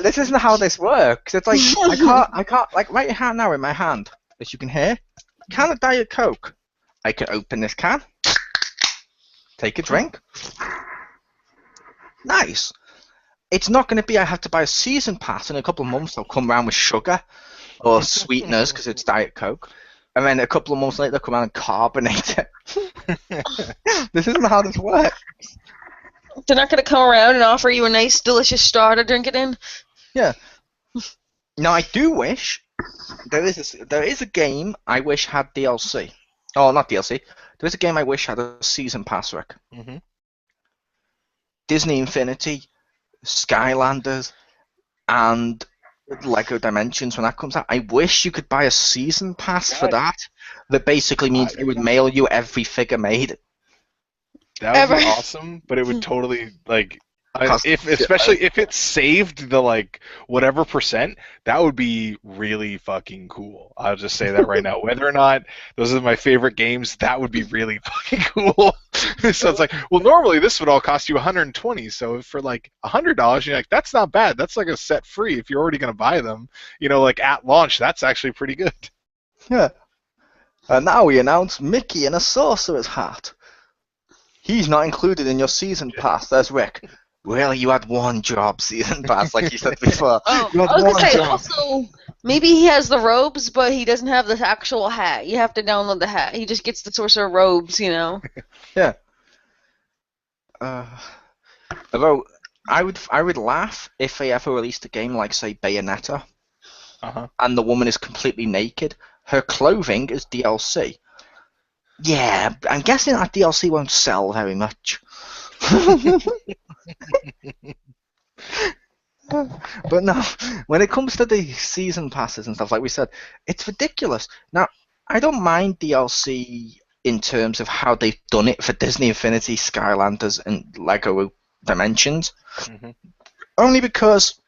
this isn't how this works. It's like I can't like right now in my hand, as you can hear, can of Diet Coke. I can open this can, take a drink. Nice. It's not going to be I have to buy a season pass in a couple of months. They'll come around with sugar or sweeteners because it's Diet Coke. And then a couple of months later, they'll come around and carbonate it. This isn't how this works. They're not going to come around and offer you a nice, delicious straw to drink it in? Yeah. Now, I do wish there is a game I wish had DLC. Oh, not DLC. There is a game I wish had a season pass, Rick. Mm-hmm. Disney Infinity, Skylanders, and Lego Dimensions when that comes out. I wish you could buy a season pass for that. That basically means it would mail you every figure made. That would be awesome, but it would totally especially if it saved the like whatever %, that would be really fucking cool. I'll just say that right now. Whether or not those are my favorite games, that would be really fucking cool. So it's like, well, normally this would all cost you $120. So for like $100, you're like, that's not bad. That's like a set free if you're already gonna buy them. Like at launch, that's actually pretty good. Yeah. And now we announce Mickey in a sorcerer's hat. He's not included in your season pass. There's Rick. Well, you had one job, season pass, like you said before. Oh, You had I was one gonna say job. also maybe he has the robes, but he doesn't have the actual hat. You have to download the hat. He just gets the sorcerer robes, Yeah. Although I would laugh if they ever released a game like say Bayonetta, and the woman is completely naked. Her clothing is DLC. Yeah, I'm guessing that DLC won't sell very much. But no, when it comes to the season passes and stuff, like we said, it's ridiculous. Now, I don't mind DLC in terms of how they've done it for Disney Infinity, Skylanders, and Lego Dimensions. Mm-hmm. Only because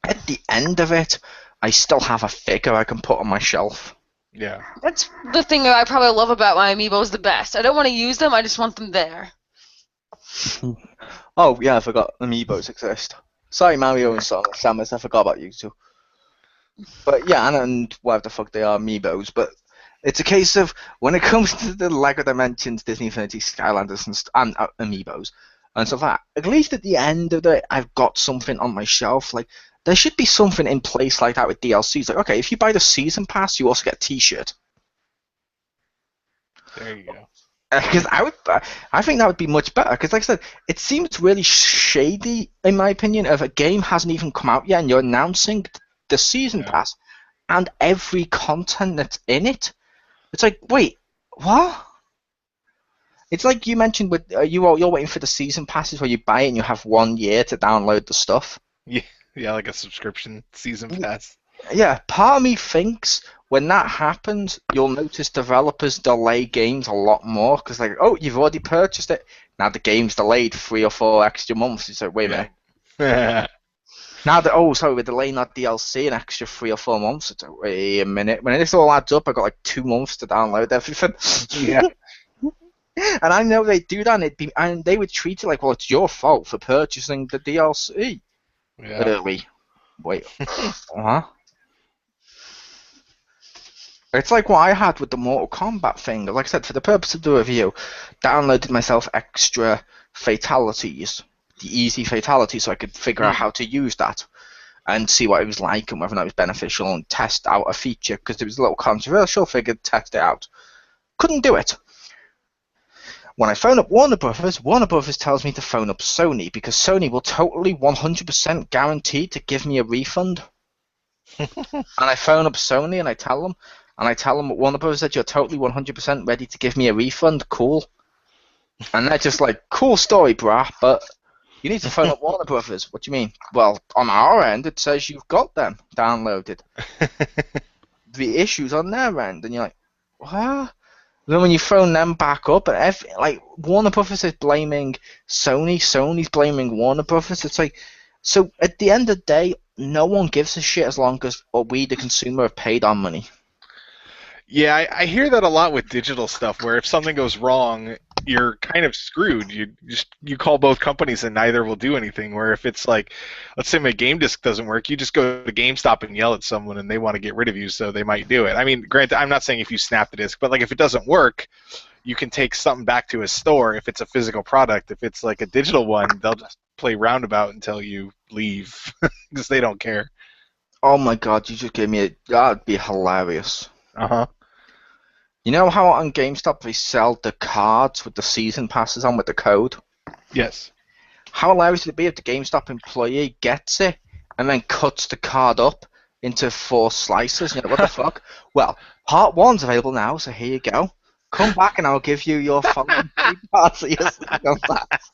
at the end of it, I still have a figure I can put on my shelf. Yeah. That's the thing that I probably love about my amiibos the best. I don't want to use them, I just want them there. Oh, yeah, I forgot amiibos exist. Sorry, Mario and Samus, I forgot about you two. But yeah, and whatever the fuck they are, amiibos. But it's a case of, when it comes to the LEGO Dimensions, Disney Infinity, Skylanders, and amiibos, and stuff like that, at least at the end of it, I've got something on my shelf. Like, there should be something in place like that with DLCs. Like, okay, if you buy the season pass, you also get a T-shirt. There you go. Because I think that would be much better. Because, like I said, it seems really shady, in my opinion, if a game hasn't even come out yet and you're announcing the season Yeah. pass and every content that's in it. It's like, wait, what? It's like you mentioned with you're waiting for the season passes where you buy it and you have 1 year to download the stuff. Yeah, like a subscription season pass. Yeah, part of me thinks when that happens, you'll notice developers delay games a lot more because like, oh, you've already purchased it. Now the game's delayed 3 or 4 extra months. It's like, wait a minute. Yeah. Now that sorry, we're delaying that DLC an extra 3 or 4 months. It's like, wait a minute. When this all adds up, I got like 2 months to download everything. Yeah. And I know they do that, and they would treat it like, well, it's your fault for purchasing the DLC Yeah. early. Wait, huh? It's like what I had with the Mortal Kombat thing. Like I said, for the purpose of the review, downloaded myself extra fatalities, the easy fatalities, so I could figure out how to use that and see what it was like and whether or not it was beneficial and test out a feature because it was a little controversial. Figured test it out. Couldn't do it. When I phone up Warner Brothers tells me to phone up Sony because Sony will totally 100% guarantee to give me a refund. And I phone up Sony and I tell them Warner Brothers said you're totally 100% ready to give me a refund. Cool. And they're just like, cool story, brah, but you need to phone up Warner Brothers. What do you mean? Well, on our end, it says you've got them downloaded. The issue's on their end, and you're like, what? Then when you phone them back up, and like Warner Brothers is blaming Sony, Sony's blaming Warner Brothers. It's like, so at the end of the day, no one gives a shit as long as we, the consumer, have paid our money. Yeah, I hear that a lot with digital stuff, where if something goes wrong, you're kind of screwed. You call both companies and neither will do anything. Where if it's like, let's say my game disc doesn't work, you just go to GameStop and yell at someone, and they want to get rid of you, so they might do it. I mean, granted, I'm not saying if you snap the disc, but like if it doesn't work, you can take something back to a store if it's a physical product. If it's like a digital one, they'll just play roundabout until you leave because they don't care. Oh my god, you just gave me that'd be hilarious. Uh-huh. You know how on GameStop they sell the cards with the season passes on with the code? Yes. How hilarious would it be if the GameStop employee gets it and then cuts the card up into 4 slices? You know, what the fuck? Well, part 1's available now, so here you go. Come back and I'll give you your following 3 parts of your season pass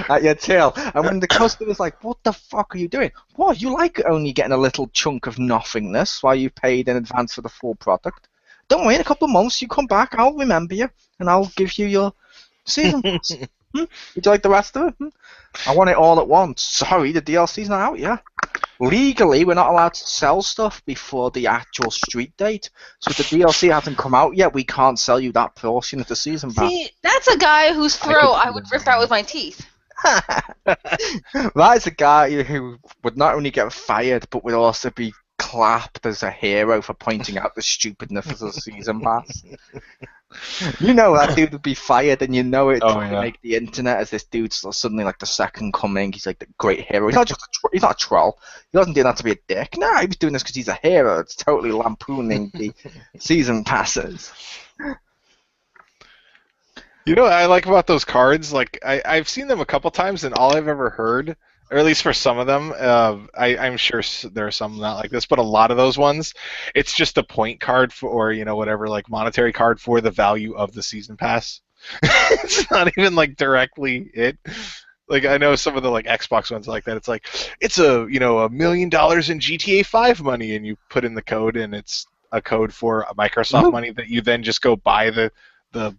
at your tail. And when the customer's like, what the fuck are you doing? What, you like only getting a little chunk of nothingness while you paid in advance for the full product? Don't worry, in a couple of months you come back, I'll remember you, and I'll give you your season pass. Would you like the rest of it? I want it all at once. Sorry, the DLC's not out yet. Legally, we're not allowed to sell stuff before the actual street date. So if the DLC hasn't come out yet, we can't sell you that portion of the season pass. See, that's a guy whose throat I would rip out with my teeth. That is a guy who would not only get fired, but would also be clapped as a hero for pointing out the stupidness of the season pass. You know that dude would be fired, and you know it to make the internet as this dude's suddenly like the second coming. He's like the great hero. He's not just he's not a troll. He doesn't do that to be a dick. No, he was doing this because he's a hero. It's totally lampooning the season passes. You know what I like about those cards? Like I've seen them a couple times, and all I've ever heard, or at least for some of them, I'm sure there are some not like this, but a lot of those ones, it's just a point card for, or whatever, like monetary card for the value of the season pass. It's not even like directly it. Like I know some of the like Xbox ones like that. It's like it's a $1 million in GTA 5 money, and you put in the code, and it's a code for a Microsoft money that you then just go buy the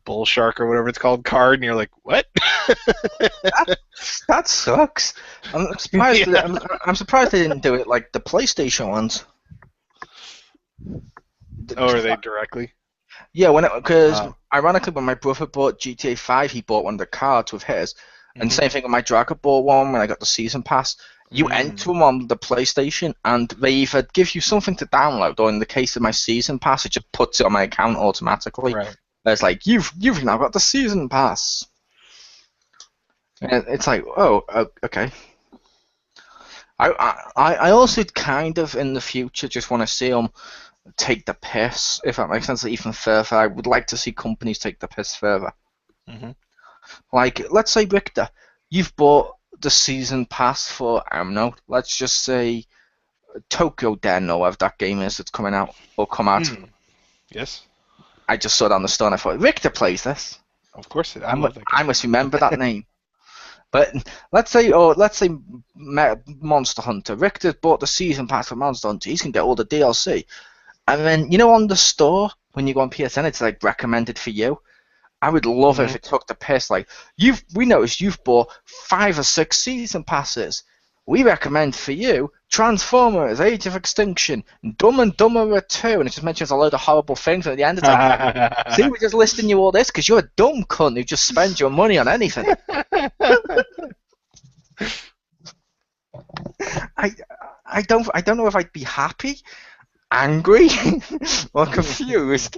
bull shark or whatever it's called card, and you're like, what? that sucks. I'm surprised. Yeah. I'm surprised they didn't do it like the PlayStation ones. Oh, are they directly? Yeah, because ironically, when my brother bought GTA 5, he bought one of the cards with his, and same thing with my Dragon Ball one when I got the season pass. You enter them on the PlayStation, and they either give you something to download, or in the case of my season pass, it just puts it on my account automatically. Right. It's like you've now got the season pass. And it's like, oh, okay. I also kind of in the future just want to see them take the piss, if that makes sense, even further. I would like to see companies take the piss further. Like, let's say, Richter, you've bought the season pass for, I don't know, let's just say Tokyo Den or whatever that game is that's coming out or come out. Yes. I just saw it on the store and I thought, Richter plays this. Of course, I love that game. I must remember that name. But let's say Monster Hunter. Richter's bought the season pass for Monster Hunter. He's gonna get all the DLC. And then on the store when you go on PSN, it's like recommended for you. I would love it if it took the piss. Like we noticed you've bought 5 or 6 season passes. We recommend for you Transformers: Age of Extinction, Dumb and Dumberer 2, and it just mentions a load of horrible things. And at the end, it's like, see, we're just listing you all this because you're a dumb cunt who just spends your money on anything. I don't know if I'd be happy, angry, or confused.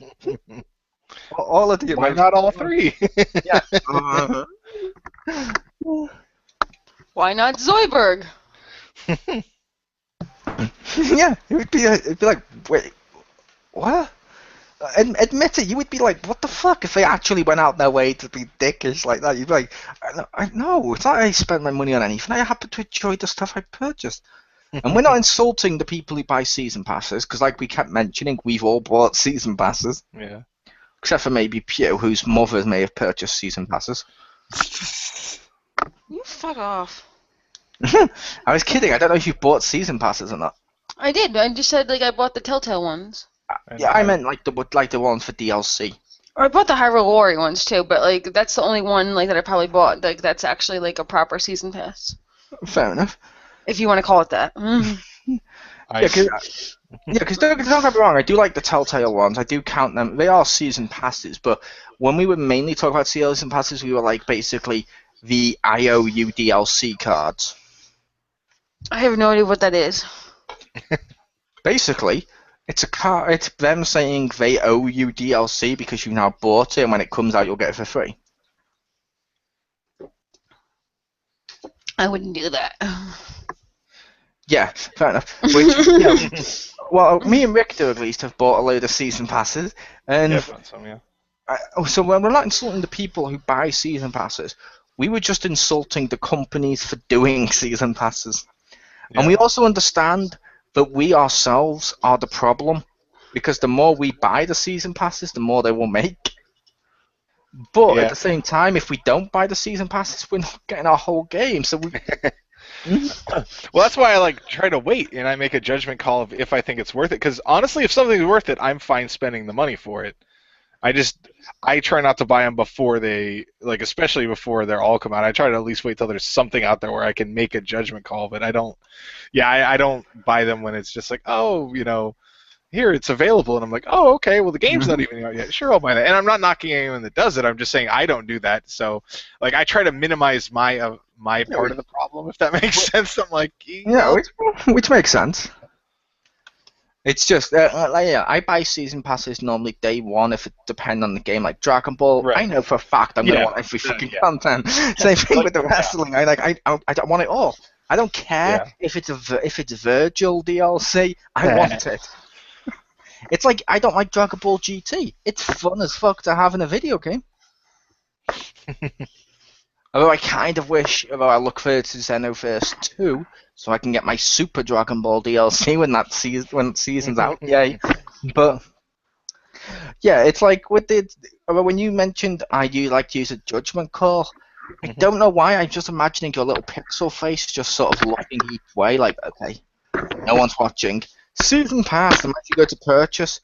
All of the Why not all 3? Yeah. Why not Zoidberg? Yeah, it'd be like, wait, what? Admit it, you would be like, what the fuck if they actually went out their way to be dickish like that? You'd be like, no, it's not I spent my money on anything. I happen to enjoy the stuff I purchased. And we're not insulting the people who buy season passes, because like we kept mentioning, we've all bought season passes. Yeah. Except for maybe Pew, whose mother may have purchased season passes. You fuck off. I was kidding. I don't know if you've bought season passes or not. I did. I just said I bought the Telltale ones. Yeah, I meant like the ones for DLC. Or I bought the Hyrule ones too, but that's the only one that I probably bought. That's actually a proper season pass. Fair enough. If you want to call it that. Because don't get me wrong, I do like the Telltale ones. I do count them. They are season passes, but when we would mainly talk about season passes, we were like basically the IOU DLC cards. I have no idea what that is. Basically, it's a card. It's them saying they owe you DLC because you now bought it, and when it comes out, you'll get it for free. I wouldn't do that. Yeah, fair enough. Which, well, me and Richter at least have bought a load of season passes, and so when we're not insulting the people who buy season passes, we were just insulting the companies for doing season passes. Yeah. And we also understand that we ourselves are the problem, because the more we buy the season passes, the more they will make. But at the same time, if we don't buy the season passes, we're not getting our whole game. So we. Well, that's why I try to wait and I make a judgment call of if I think it's worth it. Because honestly, if something's worth it, I'm fine spending the money for it. I try not to buy them before they especially before they're all come out. I try to at least wait till there's something out there where I can make a judgment call. But I don't buy them when it's just here it's available, and I'm like, oh, okay, well the game's not even out yet. Sure, I'll buy that. And I'm not knocking anyone that does it. I'm just saying I don't do that. So I try to minimize my part of the problem, if that makes sense. I'm like, which makes sense. It's just I buy season passes normally day one if it depends on the game. Like Dragon Ball, right. I know for a fact I'm gonna want every fucking content. Same thing with the wrestling. I want it all. I don't care if it's Virgil DLC. I want it. It's like I don't like Dragon Ball GT. It's fun as fuck to have in a video game. Although I kind of wish, I look forward to Xenoverse 2, so I can get my Super Dragon Ball DLC when the season's out. Yay! But yeah, it's like when you mentioned I do like to use a judgment call. I don't know why. I'm just imagining your little pixel face just sort of looking each way, like, okay, no one's watching. Season pass, and once you go to purchase,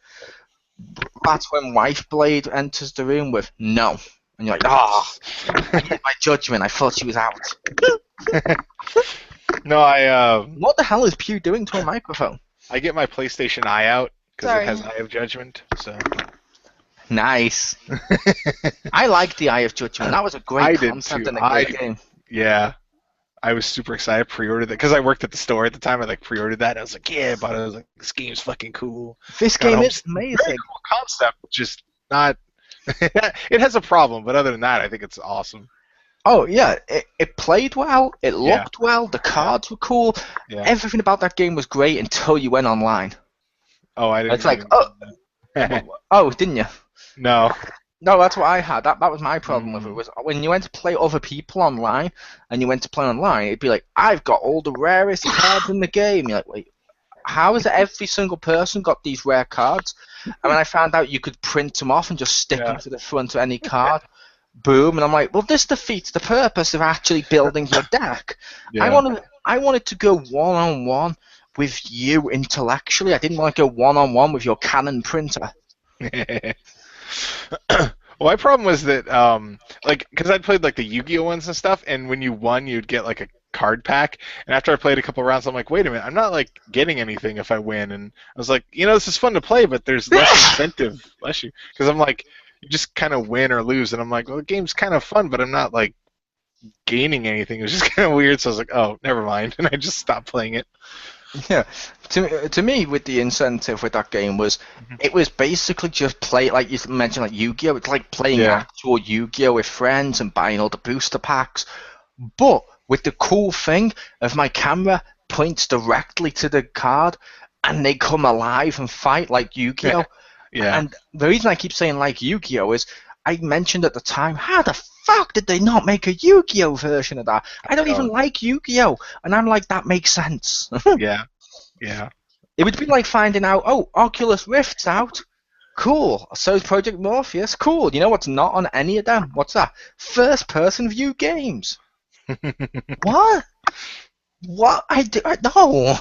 that's when Wife Blade enters the room with no. And you're like, I need my judgment. I thought she was out. No, What the hell is Pew doing to a microphone? I get my PlayStation Eye out because it has Eye of Judgment. So nice. I liked the Eye of Judgment. That was a great concept in a great game. Yeah, I was super excited. I pre-ordered it because I worked at the store at the time. I pre-ordered that. And I was like, yeah, but I was like, this game's fucking cool. This game is amazing. Very cool concept, just not. It has a problem, but other than that, I think it's awesome. Oh yeah, it played well. It looked well. The cards were cool. Yeah. Everything about that game was great until you went online. Oh, I didn't. It's like, oh, didn't you? No. No, that's what I had. That was my problem with it. Was when you went to play other people online, and you went to play online, it'd be like, I've got all the rarest cards in the game. You're like, wait, how has every single person got these rare cards? And when I found out you could print them off and just stick them to the front of any card, boom, and I'm like, well, this defeats the purpose of actually building your deck. Yeah. I wanted to go one-on-one with you intellectually. I didn't want to go one-on-one with your Canon printer. Well, my problem was that, like, because I'd played like the Yu-Gi-Oh ones and stuff, and when you won, you'd get like a card pack. And after I played a couple rounds, I'm like, wait a minute, I'm not like getting anything if I win. And I was like, this is fun to play, but there's less incentive, bless you, because I'm like, you just kind of win or lose, and I'm like, well, the game's kind of fun, but I'm not like gaining anything. It was just kind of weird. So I was like, oh, never mind, and I just stopped playing it. Yeah, to me, with the incentive with that game was, it was basically just play, like you mentioned, like Yu-Gi-Oh. It's like playing actual Yu-Gi-Oh with friends and buying all the booster packs, but with the cool thing of my camera points directly to the card, and they come alive and fight like Yu-Gi-Oh. Yeah. And the reason I keep saying like Yu-Gi-Oh is, I mentioned at the time, how the fuck did they not make a Yu-Gi-Oh version of that? I don't even like Yu-Gi-Oh! And I'm like, that makes sense. Yeah. It would be like finding out, oh, Oculus Rift's out. Cool. So is Project Morpheus. Cool. You know what's not on any of them? What's that? First-person view games. What? What? No.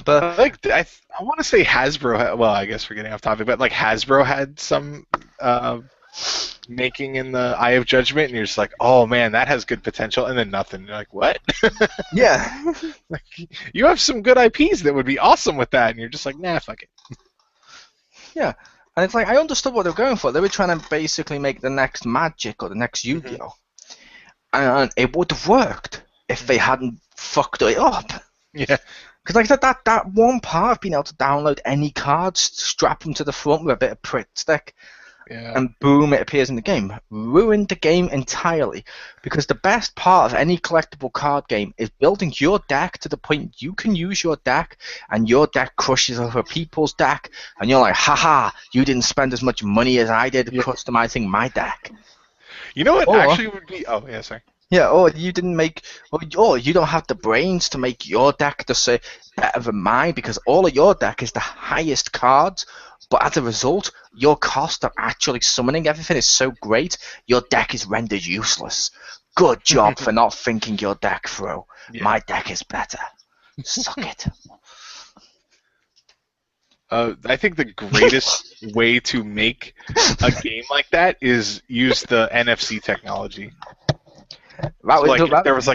But I want to say Hasbro. Well, I guess we're getting off topic, but like Hasbro had some making in the Eye of Judgment, and you're just like, oh man, that has good potential, and then nothing. You're like, what? Yeah. Like, you have some good IPs that would be awesome with that, and you're just like, nah, fuck it. Yeah. And it's like, I understood what they were going for. They were trying to basically make the next Magic or the next Yu-Gi-Oh! And it would have worked if they hadn't fucked it up. Yeah. Because like I said, that one part of being able to download any cards, strap them to the front with a bit of Pritt stick, and boom, it appears in the game, ruined the game entirely. Because the best part of any collectible card game is building your deck to the point you can use your deck, and your deck crushes other people's deck, and you're like, haha, you didn't spend as much money as I did customizing my deck. You know what actually would be... Oh, yeah, sorry. Yeah, or you didn't make, or you don't have the brains to make your deck to say better than mine, because all of your deck is the highest cards, but as a result, your cost of actually summoning everything is so great, your deck is rendered useless. Good job for not thinking your deck through. Yeah. My deck is better. Suck it. I think the greatest way to make a game like that is use the NFC technology. So like if there was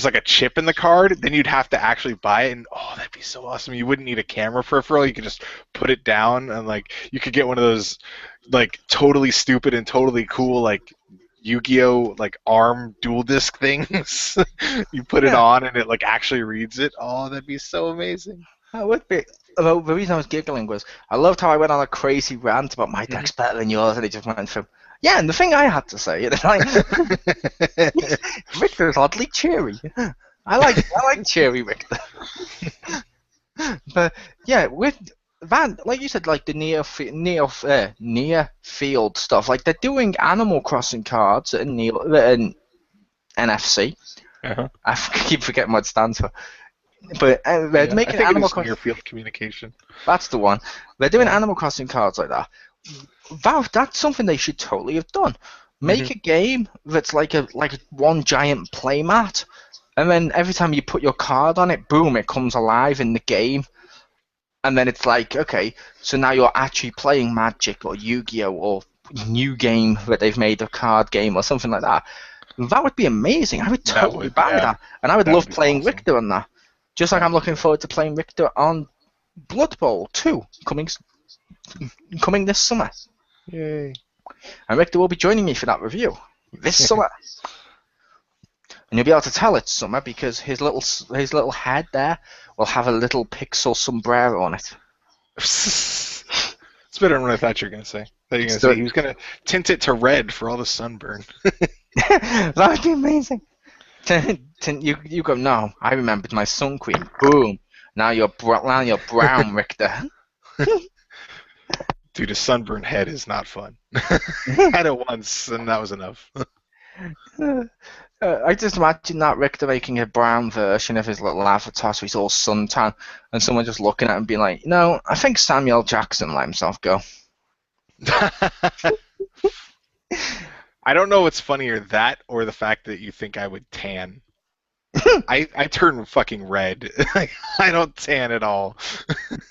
like a chip in the card, then you'd have to actually buy it, and oh, that'd be so awesome. You wouldn't need a camera peripheral. You could just put it down, and like you could get one of those like totally stupid and totally cool like Yu-Gi-Oh like ARM dual disc things. You put it on, and it like actually reads it. Oh, that'd be so amazing. That would be. Well, the reason I was giggling was I loved how I went on a crazy rant about my deck's better than yours, and it just went from. Yeah, and the thing I had to say, Victor's oddly cheery. I like cheery Victor. But yeah, with that, like you said, like the near field stuff, like they're doing Animal Crossing cards in NFC. I keep forgetting what it stands for. But they're making Animal Crossing near field communication. That's the one. They're doing Animal Crossing cards like that. That's something they should totally have done. Make a game that's like a one giant playmat, and then every time you put your card on it, boom, it comes alive in the game. And then it's like, okay, so now you're actually playing Magic or Yu-Gi-Oh! Or new game that they've made, a card game or something like that. That would be amazing. I would totally buy that. And I would love playing Richter on that. Just like I'm looking forward to playing Richter on Blood Bowl 2, coming this summer. Yay. And Richter will be joining me for that review this summer. And you'll be able to tell it's summer because his little head there will have a little pixel sombrero on it. It's better than what I thought you were going to say. He was going to tint it to red for all the sunburn. That would be amazing. You go, no, I remembered my Sun Queen. Boom. Now you're brown, Richter. Dude, a sunburned head is not fun. I had it once, and that was enough. I just imagine that Richter making a brown version of his little avatar, so he's all suntan, and someone just looking at him and being like, "No, I think Samuel Jackson let himself go." I don't know what's funnier, that or the fact that you think I would tan. I turn fucking red. I don't tan at all.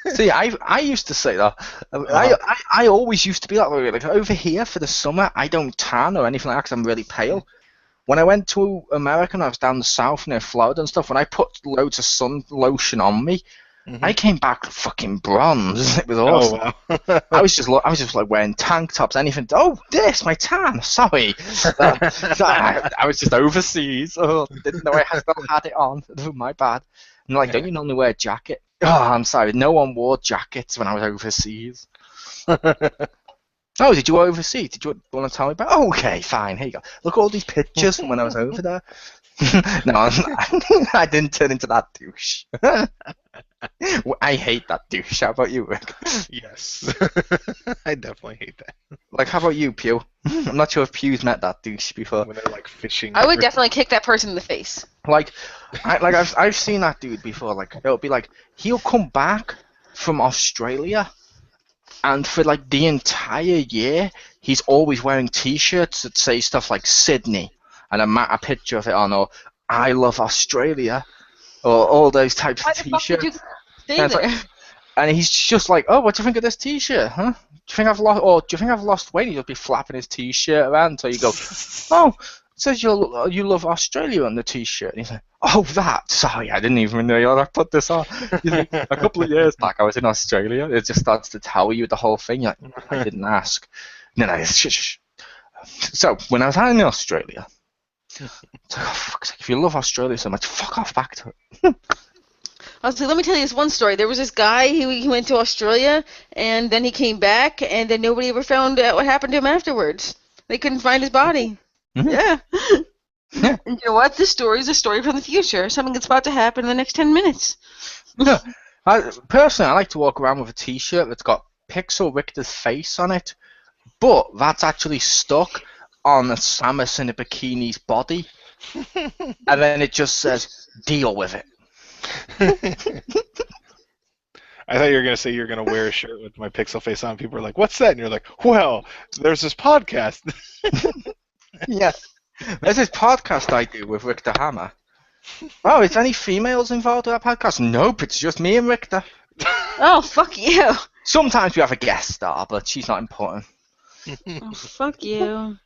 See, I used to say that. Uh-huh. I always used to be that way. Like over here for the summer, I don't tan or anything like that 'cause I'm really pale. When I went to America and I was down the south near Florida and stuff, when I put loads of sun lotion on me, I came back fucking bronze. It was awesome. Oh wow. I was just like wearing tank tops, anything. Oh, this my tan. Sorry, I was just overseas. Oh, didn't know I still had it on. Oh, my bad. And like, don't you normally wear a jacket? Oh, I'm sorry. No one wore jackets when I was overseas. Oh, did you go overseas? Did you want to tell me about? Oh, okay, fine. Here you go. Look at all these pictures from when I was over there. No, I didn't turn into that douche. I hate that douche. How about you, Rick? Yes. I definitely hate that. Like, how about you, Pew? I'm not sure if Pew's met that douche before. When they're like fishing. I would definitely kick that person in the face. Like, I've seen that dude before. Like, it'll be like he'll come back from Australia, and for like the entire year, he's always wearing T-shirts that say stuff like Sydney, and a picture of it on, or I love Australia, or all those types Why of the fuck did you T-shirts. stay And it's there? like, and he's just like, oh, what do you think of this T-shirt, huh? Do you think I've lost, or do you think I've lost weight? He'll be flapping his T-shirt around until you go, oh, it says you love Australia on the T-shirt. And he's like, oh, that. Sorry, I didn't even know I put this on. He's like, a couple of years back, I was in Australia. It just starts to tell you the whole thing. You're like, I didn't ask. No, shh. So when I was out in Australia, it's like, oh, fuck's sake, if you love Australia so much, fuck off back to it. I was like, let me tell you this one story. There was this guy, he went to Australia, and then he came back, and then nobody ever found out what happened to him afterwards. They couldn't find his body. Mhm. Yeah. Yeah. And you know what? This story is a story from the future. Something that's about to happen in the next 10 minutes. No, personally, I like to walk around with a T-shirt that's got Pixel Richter's face on it, but that's actually stuck on a Samus in a bikini's body, and then it just says, deal with it. I thought you were going to say you're going to wear a shirt with my pixel face on. People are like, what's that? And you're like, well, there's this podcast. Yeah. There's this podcast I do with Richter Hammer. Oh, is there any females involved with that podcast? Nope, it's just me and Richter. Oh, fuck you. Sometimes we have a guest star, but she's not important. Oh, fuck you.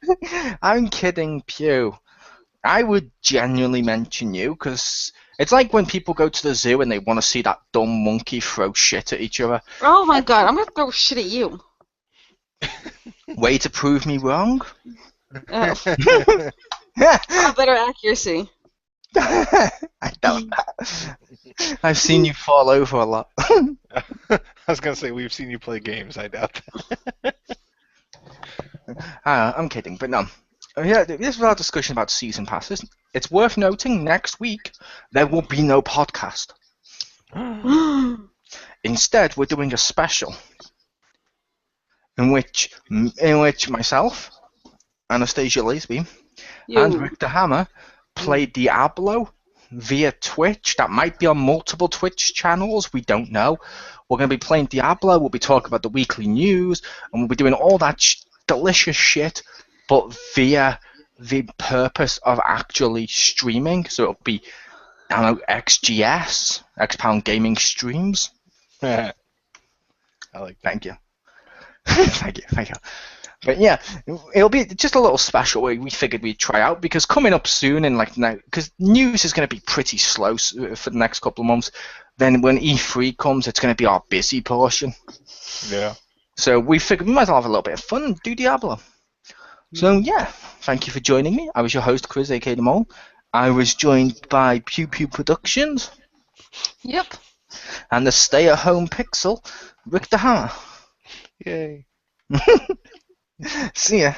I'm kidding, Pew. I would genuinely mention you, because it's like when people go to the zoo and they want to see that dumb monkey throw shit at each other. Oh my god, I'm gonna throw shit at you. Way to prove me wrong? Oh, better accuracy. I doubt that. I've seen you fall over a lot. I was going to say, we've seen you play games. I doubt that. I'm kidding, but no. Yeah, this was our discussion about season passes. It's worth noting, next week, there will be no podcast. Instead, we're doing a special in which myself, Anastasia Laisby, and Richter Hammer play Diablo via Twitch. That might be on multiple Twitch channels. We don't know. We're going to be playing Diablo. We'll be talking about the weekly news, and we'll be doing all that delicious shit, but via the purpose of actually streaming. So it'll be, I don't know, XGS, XPound Gaming Streams. I like that. Thank you. Thank you. But yeah, it'll be just a little special we figured we'd try out, because coming up soon, and like now, because news is going to be pretty slow for the next couple of months. Then when E3 comes, it's going to be our busy portion. Yeah. So we figured we might as well have a little bit of fun and do Diablo. So yeah, thank you for joining me. I was your host, Chris, aka The Mole. I was joined by Pew Pew Productions. Yep. And the stay-at-home pixel, Richter Hammer. Yay. See ya.